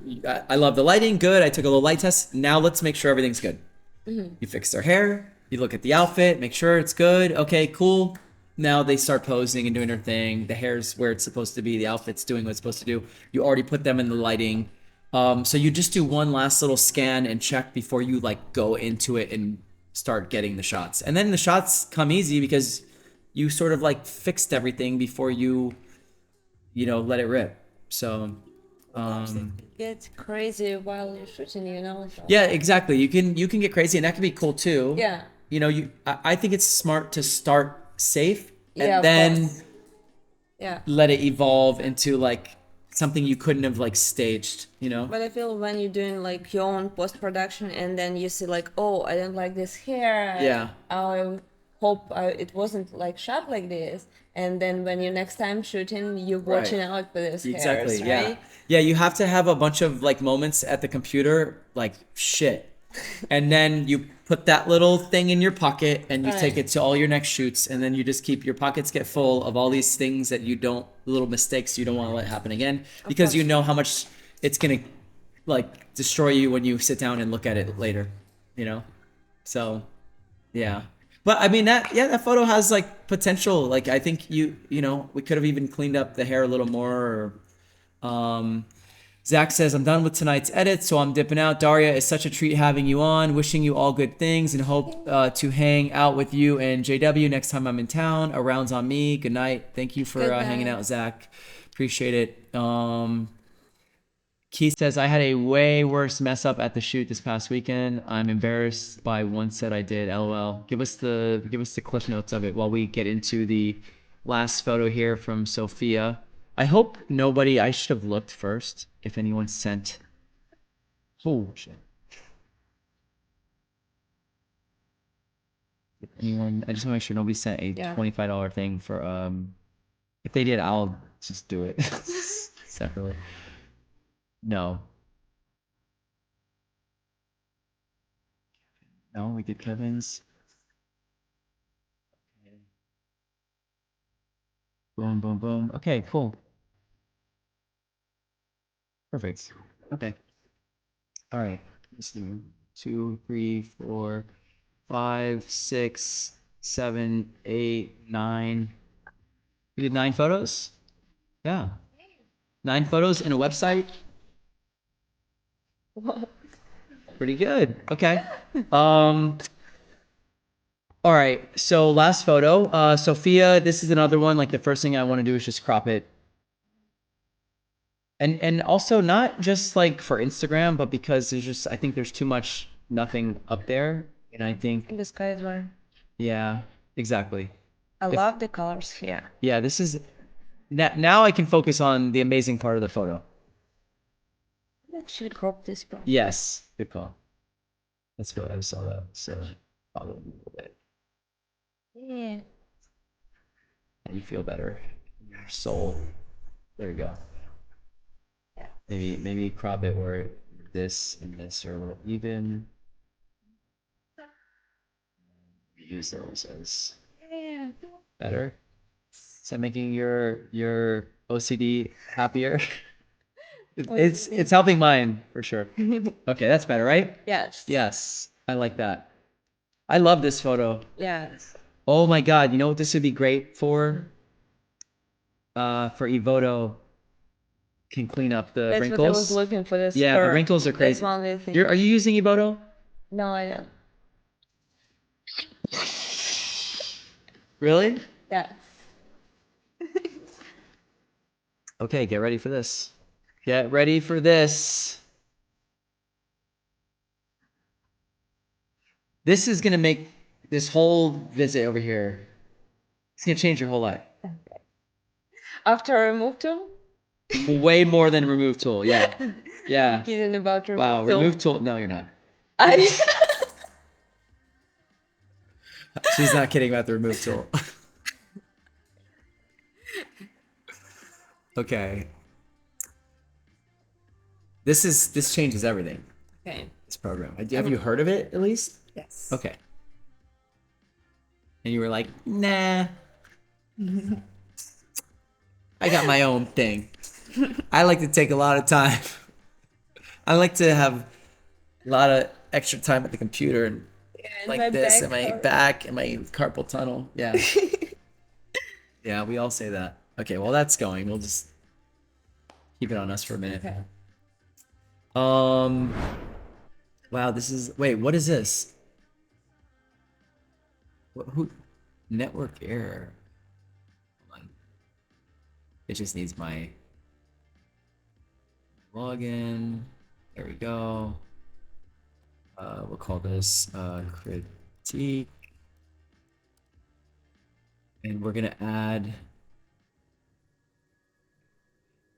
I love the lighting. Good. I took a little light test. Now let's make sure everything's good. You fix their hair. You look at the outfit, make sure it's good. Okay, cool. Now they start posing and doing their thing. The hair's where it's supposed to be. The outfit's doing what it's supposed to do. You already put them in the lighting. So you just do one last little scan and check before you like go into it and start getting the shots. And then the shots come easy because you sort of like fixed everything before you let it rip. So Get crazy while you're shooting, yeah, exactly. You can get crazy, and that can be cool too. Yeah. I think it's smart to start safe and Yeah, of then course. Yeah. let it evolve into like something you couldn't have like staged. But I feel when you're doing like your own post-production and then you see like, oh, I don't like this hair. Yeah. I hope it wasn't like shot like this. And then when you're next time shooting, you're watching out for this Exactly. hairs, Yeah. right? Yeah. You have to have a bunch of like moments at the computer, like shit, and then you put that little thing in your pocket and you Right. take it to all your next shoots, and then you just keep your pockets get full of all these things that little mistakes you don't want to let happen again, because you know how much it's gonna like destroy you when you sit down and look at it later. So yeah. But I mean that photo has like potential. Like I think we could have even cleaned up the hair a little more. Zach says, I'm done with tonight's edit, so I'm dipping out. Daria, it's such a treat having you on. Wishing you all good things and hope to hang out with you and JW next time I'm in town. A round's on me. Good night. Thank you for Good hanging night. out, Zach. Appreciate it. Keith says, I had a way worse mess up at the shoot this past weekend. I'm embarrassed by one set I did. LOL. Give us the cliff notes of it while we get into the last photo here from Sophia. I hope nobody, I should have looked first if anyone sent. Oh shit. If anyone, I just want to make sure nobody sent a $25 thing for if they did, I'll just do it separately. No. No, we did Kevin's. Boom, boom, boom. Okay, cool. Perfect. Okay. All right. Let's do 2, 3, 4, 5, 6, 7, 8, 9. We did 9 photos? Yeah. 9 photos in a website? Pretty good. Okay. All right. So last photo. Sophia, this is another one. Like the first thing I want to do is just crop it. And also not just like for Instagram, but because I think there's too much nothing up there. And I think, The skies were. yeah, exactly. I love the colors here. Yeah, this is, now I can focus on the amazing part of the photo. Should crop this part. Yes, good call. That's good. I saw that. So follow a little bit. Yeah. And you feel better in your soul. There you go. Maybe crop it where this and this are a little even. Use those as better. Is that making your OCD happier? It's helping mine for sure. Okay, that's better, right? Yes. Yes, I like that. I love this photo. Yes. Oh my God, you know what this would be great for? For Evoto can clean up the That's wrinkles. what I was looking for this. Yeah, the for wrinkles are crazy. This one, I think. Are you using Evoto? No, I don't. Really? Yeah. Okay, get ready for this. Get ready for this. This is gonna make this whole visit over here. It's gonna change your whole life. After I remove tool, Way more than remove tool. Yeah. Yeah. kidding about remove Wow. tool. Remove tool. No, you're not. I She's not kidding about the remove tool. Okay. This changes everything. okay. This program. Have you heard of it at least? Yes. Okay. And you were like, nah. I got my own thing. I like to take a lot of time. I like to have a lot of extra time at the computer and And like my this back and my hurts. back and my carpal tunnel. Yeah. Yeah, we all say that. Okay, well that's going. We'll just keep it on us for a minute. Okay. Wow, this is wait, what is this? Who network error? Hold on. It just needs my login. There we go. We'll call this critique. And we're gonna add.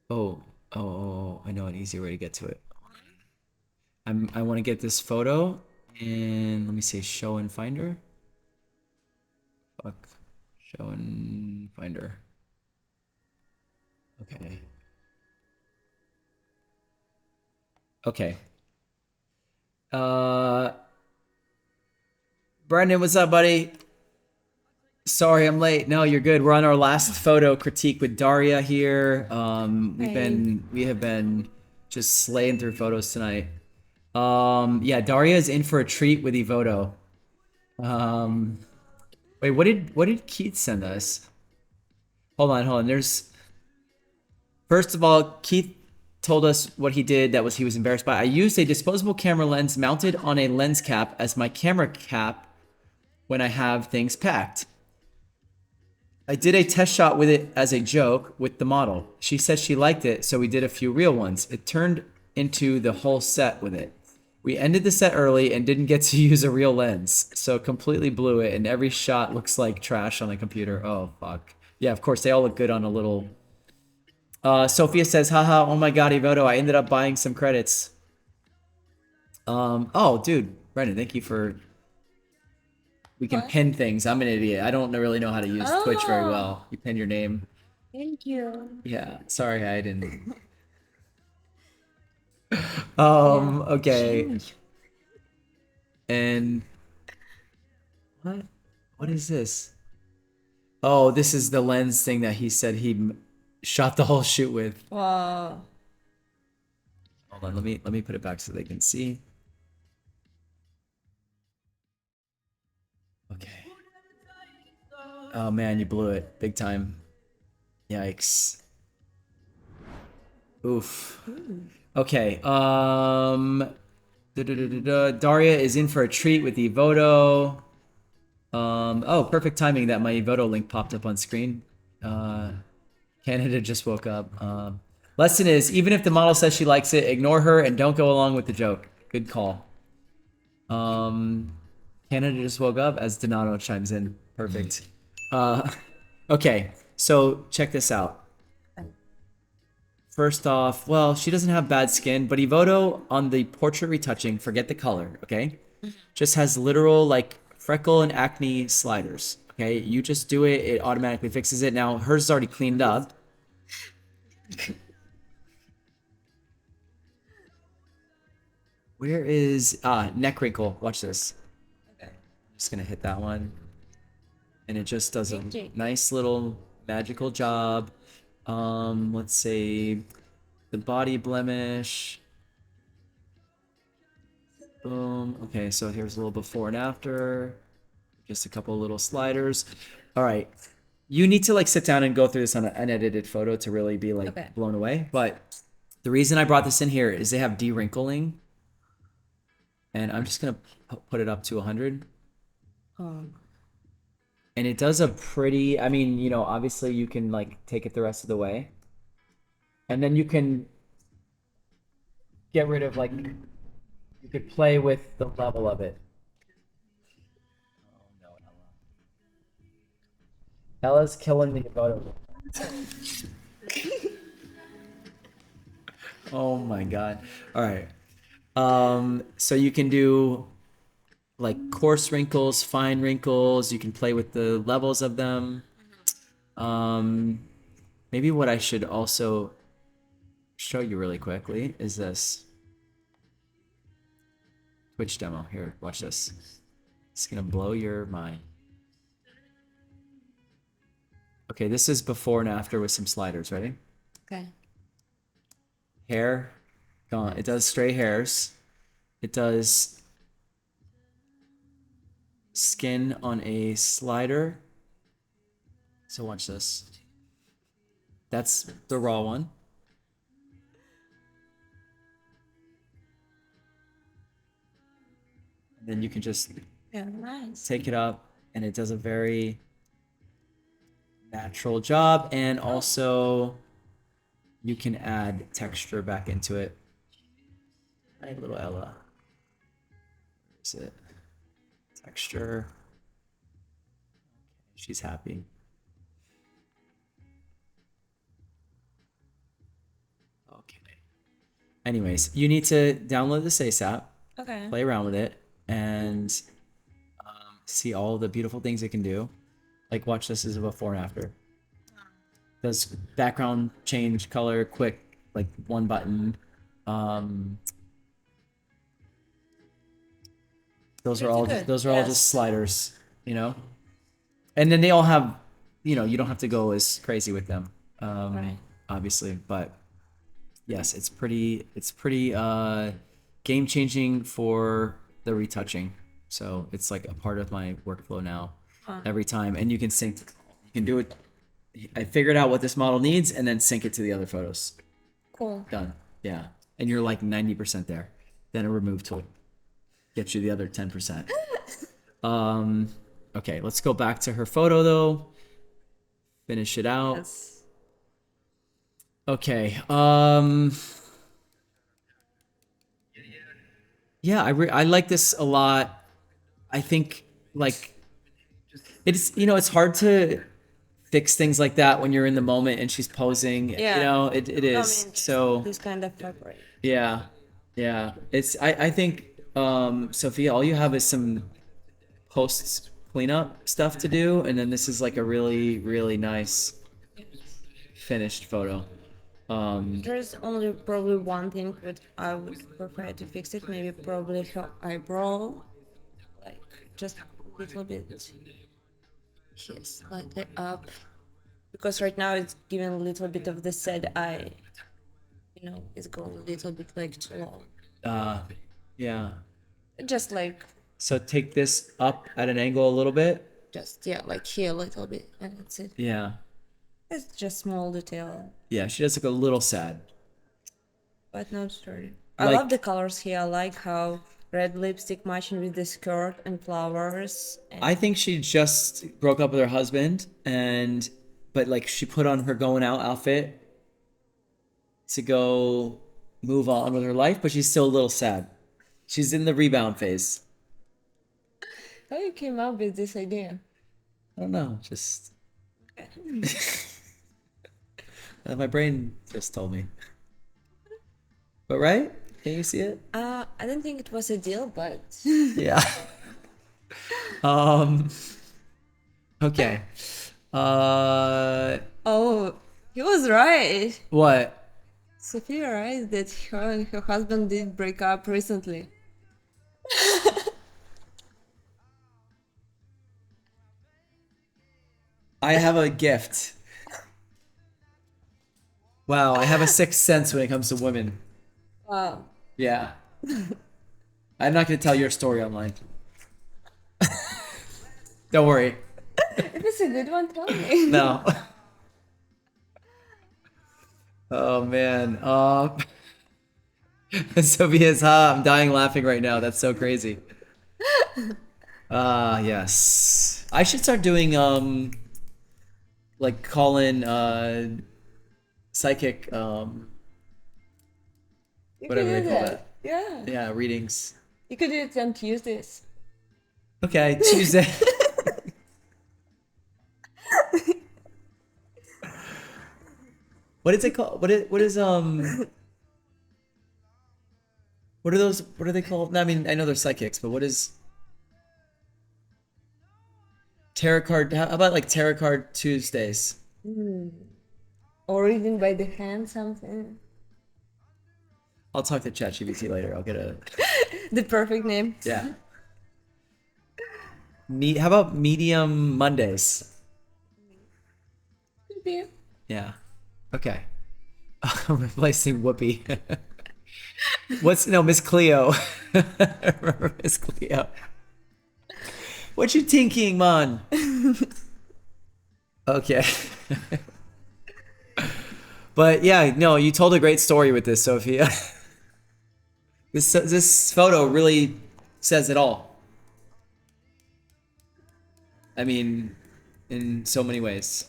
Oh, I know an easier way to get to it. I want to get this photo and let me say show in Finder. Fuck. Show in Finder. Okay. Okay. Brendan, what's up, buddy? Sorry, I'm late. No, you're good. We're on our last photo critique with Daria here. We have been just slaying through photos tonight. Yeah, Daria is in for a treat with Evoto. Wait, what did Keith send us? Hold on. First of all, Keith told us what he did that was he was embarrassed by. I used a disposable camera lens mounted on a lens cap as my camera cap when I have things packed. I did a test shot with it as a joke with the model. She said she liked it, so we did a few real ones. It turned into the whole set with it. We ended the set early and didn't get to use a real lens, so completely blew it, and every shot looks like trash on the computer. Oh, fuck. Yeah, of course, they all look good on a little... Sophia says, haha, oh my god, Evoto, I ended up buying some credits. Oh, dude, Brendan, thank you for... We can pin things. I'm an idiot. I don't really know how to use Twitch very well. You pin your name. Thank you. Yeah, sorry I didn't. Okay. And what is this? Oh, this is the lens thing that he said he shot the whole shoot with. Wow. Hold on, let me put it back so they can see. Okay. Oh man, you blew it big time. Yikes. Oof. Okay. Daria is in for a treat with Evoto. Oh, perfect timing that my Evoto link popped up on screen. Canada just woke up. Lesson is, even if the model says she likes it, ignore her and don't go along with the joke. Good call. Canada just woke up as Donato chimes in. Perfect. Okay, so check this out. First off, well, she doesn't have bad skin, but Evoto on the portrait retouching, forget the color, okay? Just has literal like freckle and acne sliders, okay? You just do it, it automatically fixes it. Now, hers is already cleaned up. Where is neck wrinkle? Watch this. Okay. I'm just gonna hit that one. And it just does a nice little magical job. Let's say the body blemish. Boom. Okay, so here's a little before and after. Just a couple little sliders. All right. You need to like sit down and go through this on an unedited photo to really be like blown away. But the reason I brought this in here is they have de-wrinkling. And I'm just gonna put it up to 100. Oh, And it does a pretty, I mean, you know, obviously you can like take it the rest of the way. And then you can get rid of like, you could play with the level of it. Oh no, Ella. Ella's killing the photo. Oh my God. All right. So you can do like coarse wrinkles, fine wrinkles. You can play with the levels of them. Maybe what I should also show you really quickly is this Twitch demo. Here, watch this. It's gonna blow your mind. Okay, this is before and after with some sliders. Ready? okay. Hair gone. It does stray hairs. It does skin on a slider. So watch this. That's the raw one. And then you can just Yeah, nice. take it up, and it does a very natural job. And also, you can add texture back into it. Hi, little Ella. Where is it? Texture. She's happy. Okay. Anyways, you need to download this ASAP, Okay. play around with it, and see all the beautiful things it can do. Like, watch this as a before and after. Does background change color quick, like one button. Those are all Pretty good, those are all yes. just sliders, you know. And then they all have, you know, you don't have to go as crazy with them, Right. obviously. But yes, it's pretty game changing for the retouching. So it's like a part of my workflow now every time, and you can sync. You can do it. I figured out what this model needs, and then sync it to the other photos. Cool. Done. Yeah, and you're like 90% there. Then a remove tool gets you the other 10%. Okay, let's go back to her photo though. Finish it out. Yes. Okay. Yeah, I like this a lot. I think like it's, you know, it's hard to fix things like that when you're in the moment and she's posing. Yeah. You know, it I is. mean, So this kind of fabric. yeah. Yeah. It's I think Sophia, all you have is some post cleanup stuff to do, and then this is like a really, really nice finished photo. There's only probably one thing that I would prefer to fix it. Maybe probably her eyebrow, like just a little bit here, slightly up, because right now it's giving a little bit of the sad eye. You know, it's going a little bit like too long. Yeah. Just like, So take this up at an angle a little bit. just yeah, like here a little bit, and that's it. Yeah. It's just small detail, Yeah, she does look a little sad. but not dirty. I Like- love the colors here. I like how red lipstick matching with the skirt and flowers. And I think she just broke up with her husband, but like she put on her going out outfit to go move on with her life, but she's still a little sad. She's in the rebound phase. how you came up with this idea? I don't know, just my brain just told me. But right? Can you see it? I didn't think it was a deal, but Yeah. Okay. oh, he was right. What? Sophia right that her and her husband did break up recently. I have a gift. Wow, I have a sixth sense when it comes to women. Wow. Yeah. I'm not going to tell your story online. Don't worry. If it's a good one, tell me. No. Oh, man. Sophia's, I'm dying laughing right now. That's so crazy. Yes. I should start doing like call in psychic You whatever could they do call that. that. Yeah. Yeah, readings. You could do it on Tuesdays. Okay, Tuesday. What is it called? What are those? What are they called? No, I mean, I know they're psychics, but what is tarot card? How about like tarot card Tuesdays? Or reading by the hand, something. I'll talk to ChatGPT later. I'll get a The perfect name. yeah. How about medium Mondays? Could be. Yeah. Okay. I'm replacing Whoopi. Miss Cleo? Remember Miss Cleo? What you thinking, man? Okay. But yeah, no, you told a great story with this, Sophia. This photo really says it all. I mean, in so many ways.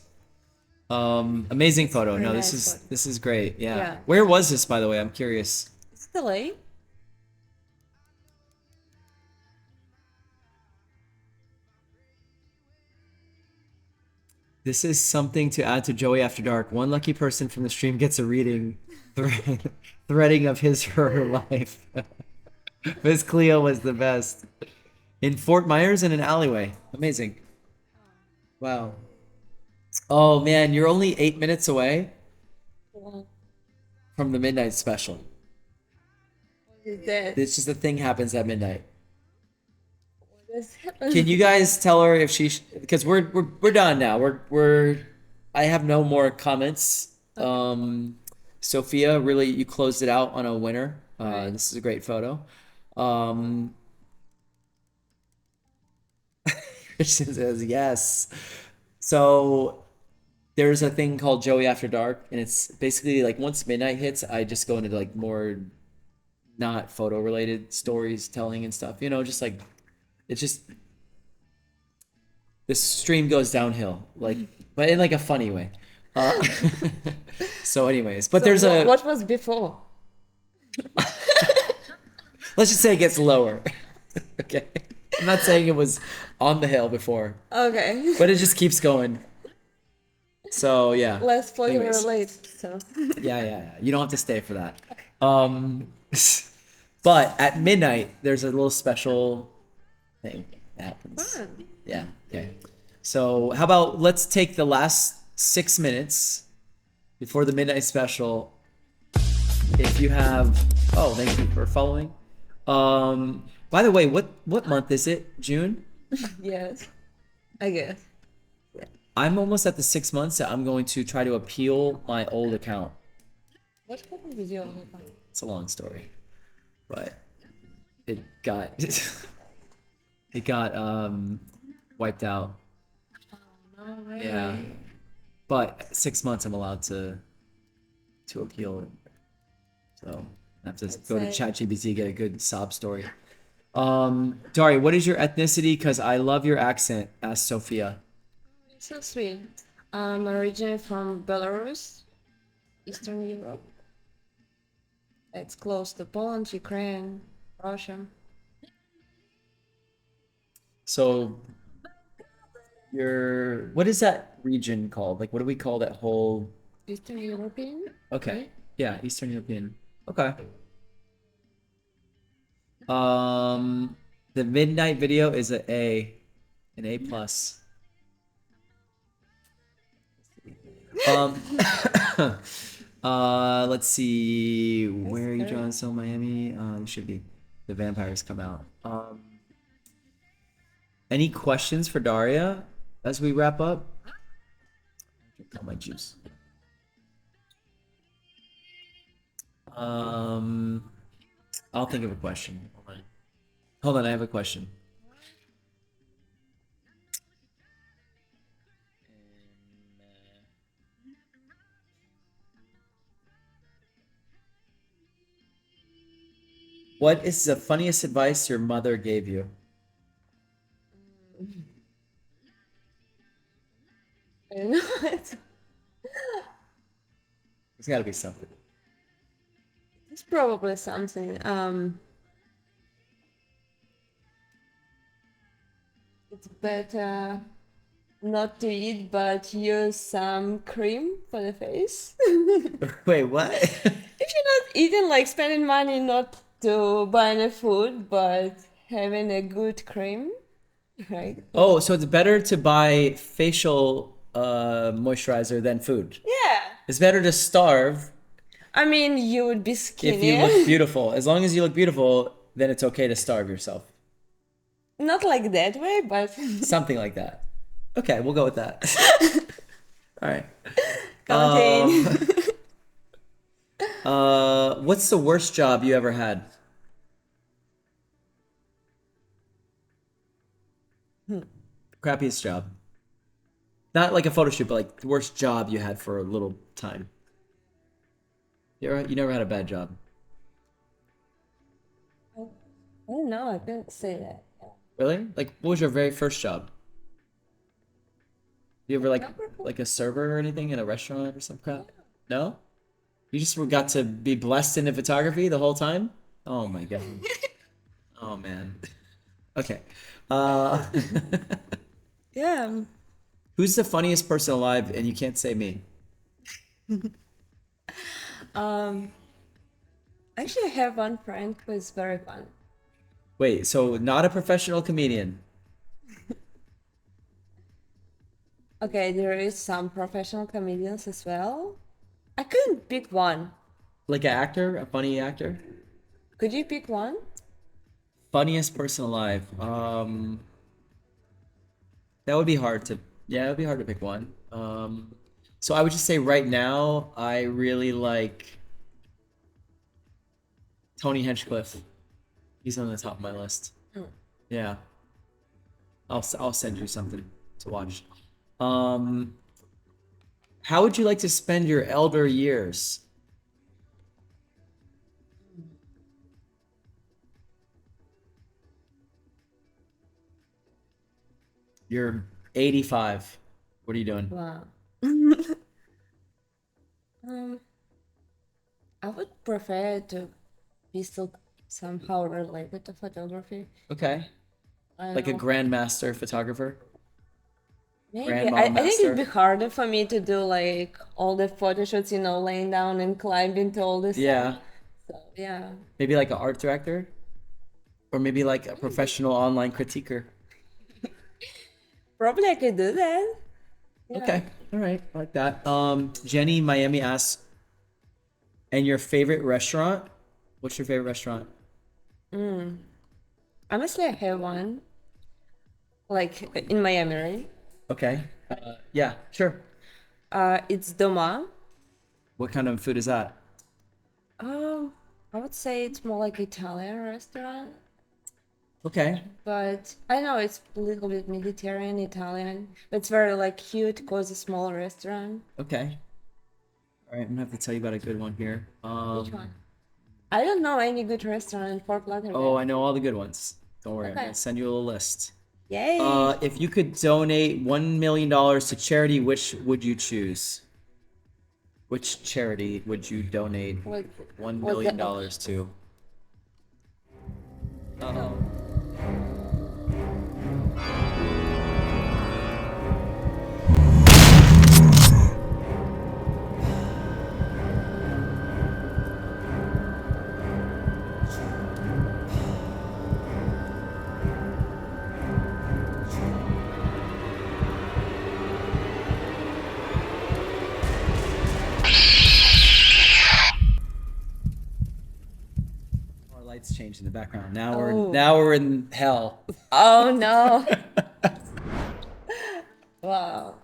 Amazing photo. Very No, nice this is great. Yeah. Yeah. Where was this, by the way? I'm curious. It's delayed. This is something to add to Joey After Dark. One lucky person from the stream gets a reading, threading of his or her life. Miss Cleo was the best. In Fort Myers in an alleyway. Amazing. Wow. Oh man, you're only 8 minutes away What from the midnight special. is that? This is the thing happens at midnight. What is happening? Can you guys tell her if she because we're done now. I have no more comments. Sophia, really you closed it out on a winner. Right. This is a great photo. Christian says yes. So there's a thing called Joey After Dark, and it's basically like once midnight hits, I just go into like more not photo related stories telling and stuff. You know, just like it's just the stream goes downhill, like but in like a funny way. So anyways, but So there's a what was before? let's just say it gets lower. Okay. I'm not saying it was on the hill before, Okay. but it just keeps going. So yeah. Less spoiler Anyways. related. So. Yeah. You don't have to stay for that. But at midnight, there's a little special thing that happens. Fun. Yeah. Okay. So how about let's take the last 6 minutes before the midnight special. If you have, oh, thank you for following. By the way, what month is it? June? Yes. I guess. I'm almost at the 6 months that I'm going to try to appeal my old account. What happened with your It's a long story, but it got it got wiped out. No way. Yeah, but 6 months I'm allowed to appeal it. So I have to go to ChatGPT, get a good sob story. Daria, what is your ethnicity? Because I love your accent, asked Sophia. So sweet. I'm originally from Belarus, Eastern Europe. It's close to Poland, Ukraine, Russia. So what is that region called? Like, what do we call that whole? Eastern European? Okay. Yeah, Eastern European. Okay. The midnight video is an A plus. Let's see. Where are you, John? So Miami. It should be. The vampires come out. Any questions for Daria as we wrap up? Drink all my juice. I'll think of a question. Hold on, I have a question. What is the funniest advice your mother gave you? There's got to be something. It's probably something. It's better not to eat, but use some cream for the face. Wait, what? If you're not eating, like spending money not to buy any food, but having a good cream, right? Oh, so it's better to buy facial moisturizer than food. Yeah. It's better to starve I mean, you would be if skinny. you look beautiful. As long as you look beautiful, then it's okay to starve yourself. Not like that way, but Something like that. Okay, we'll go with that. All right. counting. What's the worst job you ever had? Crappiest job. Not like a photo shoot, but like the worst job you had for a little time. You never had a bad job. I don't know, I couldn't say that. Really? Like, what was your very first job? You ever like a server or anything in a restaurant or some crap? No? You just got to be blessed into photography the whole time? Oh my god. Oh man. Okay. Yeah. Who's the funniest person alive? And you can't say me. Actually, I have one friend who is very fun. Wait, so not a professional comedian. Okay, there is some professional comedians as well. I couldn't pick one. Like an actor, a funny actor. Could you pick one? Funniest person alive. That would be hard to. Yeah, it would be hard to pick one. So I would just say right now, I really like Tony Hinchcliffe. He's on the top of my list. Yeah. I'll send you something to watch. How would you like to spend your elder years? You're 85. What are you doing? Wow. I would prefer to be still somehow related to photography. Okay. I Like a know. grandmaster photographer? Maybe. grandma I think it'd be master. harder for me to do like all the photo shoots, laying down and climbing to all this Yeah. stuff. So yeah. Maybe like an art director? Or maybe like a professional online critiquer. Probably I could do that. Okay. All right. I like that. Jenny Miami asks, and your favorite restaurant? What's your favorite restaurant? Honestly, I have one. Like in Miami, right? Okay. Yeah, sure. It's Doma. What kind of food is that? I would say it's more like Italian restaurant, Okay. but I know it's a little bit Mediterranean Italian. But it's very like cute because it's a small restaurant. Okay. All right. I'm gonna have to tell you about a good one here. Which one? I don't know any good restaurant in Fort Lauderdale. Oh, I know all the good ones. Don't worry. I'm Okay. gonna send you a little list. Yay! If you could donate $1 million to charity, which would you choose? Which charity would you donate What- $1 what million the- to? Uh-oh. Our lights changed in the background. Now we're in hell. Oh no! Wow,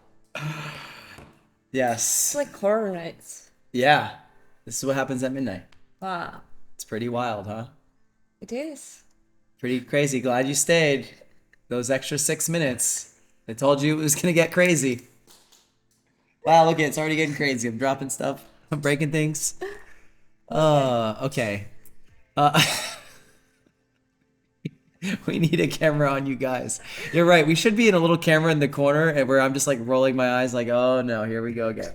Yes. it's like horror nights. Yeah. This is what happens at midnight. Wow, It's pretty wild, huh? it is. Pretty crazy. Glad you stayed. Those extra 6 minutes. I told you it was gonna get crazy. Wow, look, it's already getting crazy. I'm dropping stuff. I'm breaking things. Okay. We need a camera on you guys. You're right. We should be in a little camera in the corner and where I'm just like rolling my eyes like, oh no, here we go again.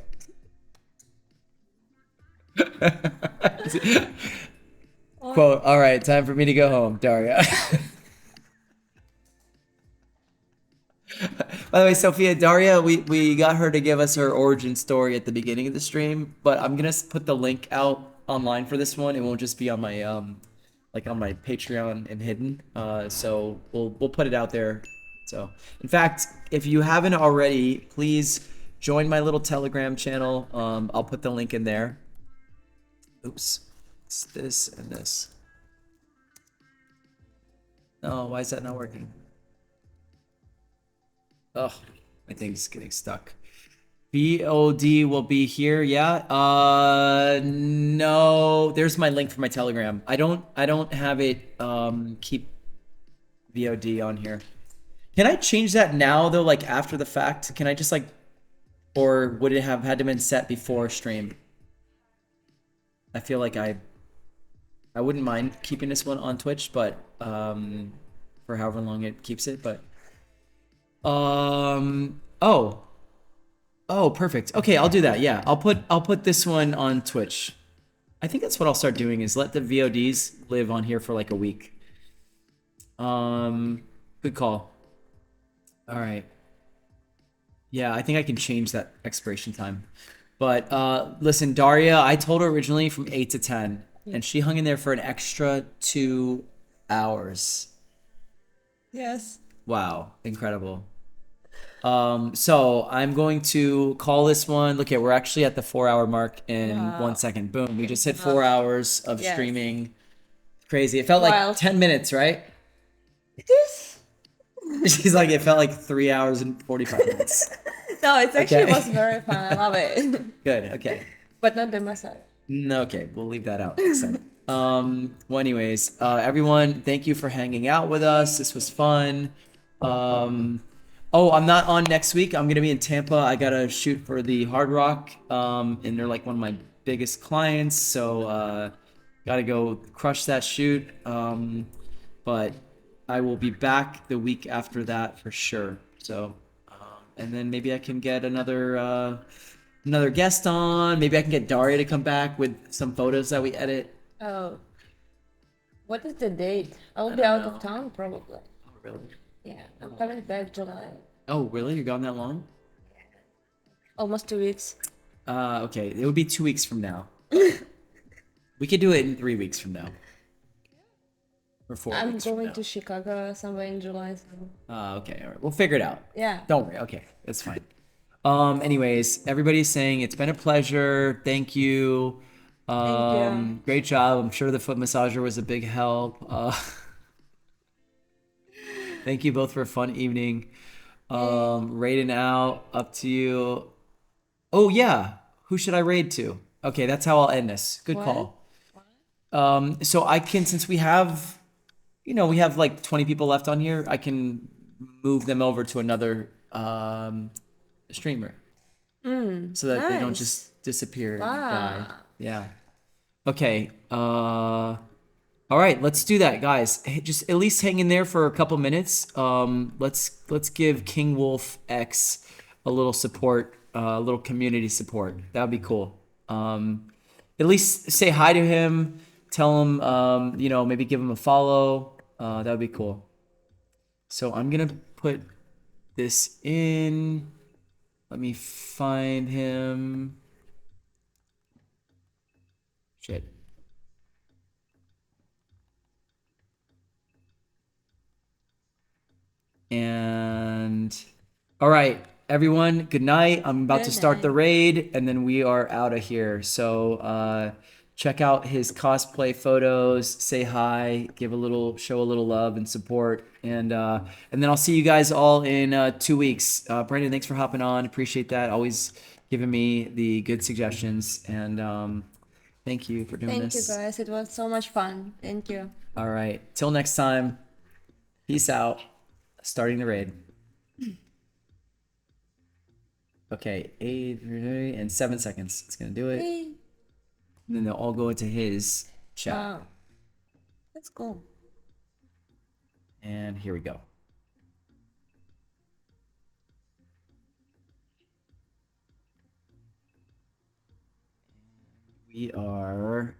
Quote, all right, time for me to go home, Daria. By the way, Sophia, Daria, we got her to give us her origin story at the beginning of the stream, but I'm gonna put the link out online for this one. It won't just be on my like on my Patreon and hidden. So we'll put it out there. So in fact, if you haven't already, please join my little Telegram channel. I'll put the link in there. Oops, it's this and this. Oh, why is that not working? Oh, my thing's getting stuck. VOD will be here, yeah. No, there's my link for my Telegram. I don't have it keep VOD on here. Can I change that now though, like after the fact? Can I just like, or would it have had to been set before stream? I feel like I wouldn't mind keeping this one on Twitch, but for however long it keeps it, but oh, perfect. Okay, I'll do that. Yeah, I'll put this one on Twitch. I think that's what I'll start doing is let the VODs live on here for like a week. Good call. All right. Yeah, I think I can change that expiration time. But listen, Daria, I told her originally from 8 to 10, and she hung in there for an extra 2 hours. Yes. Wow, incredible. So I'm going to call this one. Look at, we're actually at the 4-hour mark in 1 second. Boom, we just hit 4 hours of Yes. streaming. Crazy. It felt like Wild. 10 minutes, right? It is. She's like, it felt like 3 hours and 45 minutes. No, it actually Okay. was very fun. I love it. Good, okay. But not the massage. No, okay, we'll leave that out next time. Well, anyways, everyone, thank you for hanging out with us. This was fun. Oh, I'm not on next week. I'm gonna be in Tampa. I gotta shoot for the Hard Rock, and they're like one of my biggest clients, so gotta go crush that shoot. But I will be back the week after that for sure. So, and then maybe I can get another guest on. Maybe I can get Daria to come back with some photos that we edit. Oh. What is the date? I'll be out of town probably. Oh, really? Yeah, I'm coming back July. Oh, really? You're gone that long? Almost 2 weeks. Okay. It would be 2 weeks from now. We could do it in 3 weeks from now. Or 4 I'm weeks from going now. to Chicago somewhere in July. So. Okay. All right. We'll figure it out. Yeah. Don't worry. Okay. That's fine. Anyways, everybody's saying it's been a pleasure. Thank you. Thank you. Great job. I'm sure the foot massager was a big help. Thank you both for a fun evening. Raiding out, up to you. Oh yeah, who should I raid to? Okay, that's how I'll end this. Good call. So I can, since we have, we have like 20 people left on here, I can move them over to another streamer, so that they don't nice. just disappear and Wow. die. Yeah. Okay. All right, let's do that, guys. Hey, just at least hang in there for a couple minutes. Let's give King Wolf X a little support, a little community support. That would be cool. At least say hi to him. Tell him, maybe give him a follow. That would be cool. So I'm gonna put this in. Let me find him. Shit. And all right, everyone, good night. I'm about to start the raid and then we are out of here. So check out his cosplay photos, say hi, show a little love and support. And then I'll see you guys all in 2 weeks. Brandon, thanks for hopping on. Appreciate that. Always giving me the good suggestions. And thank you for doing this. Thank you guys. It was so much fun. Thank you. All right. Till next time. Peace out. Starting the raid. Okay, 8 and 7 seconds. It's gonna do it. Hey. And then they'll all go into his chat. Wow. Let's go. And here we go. We are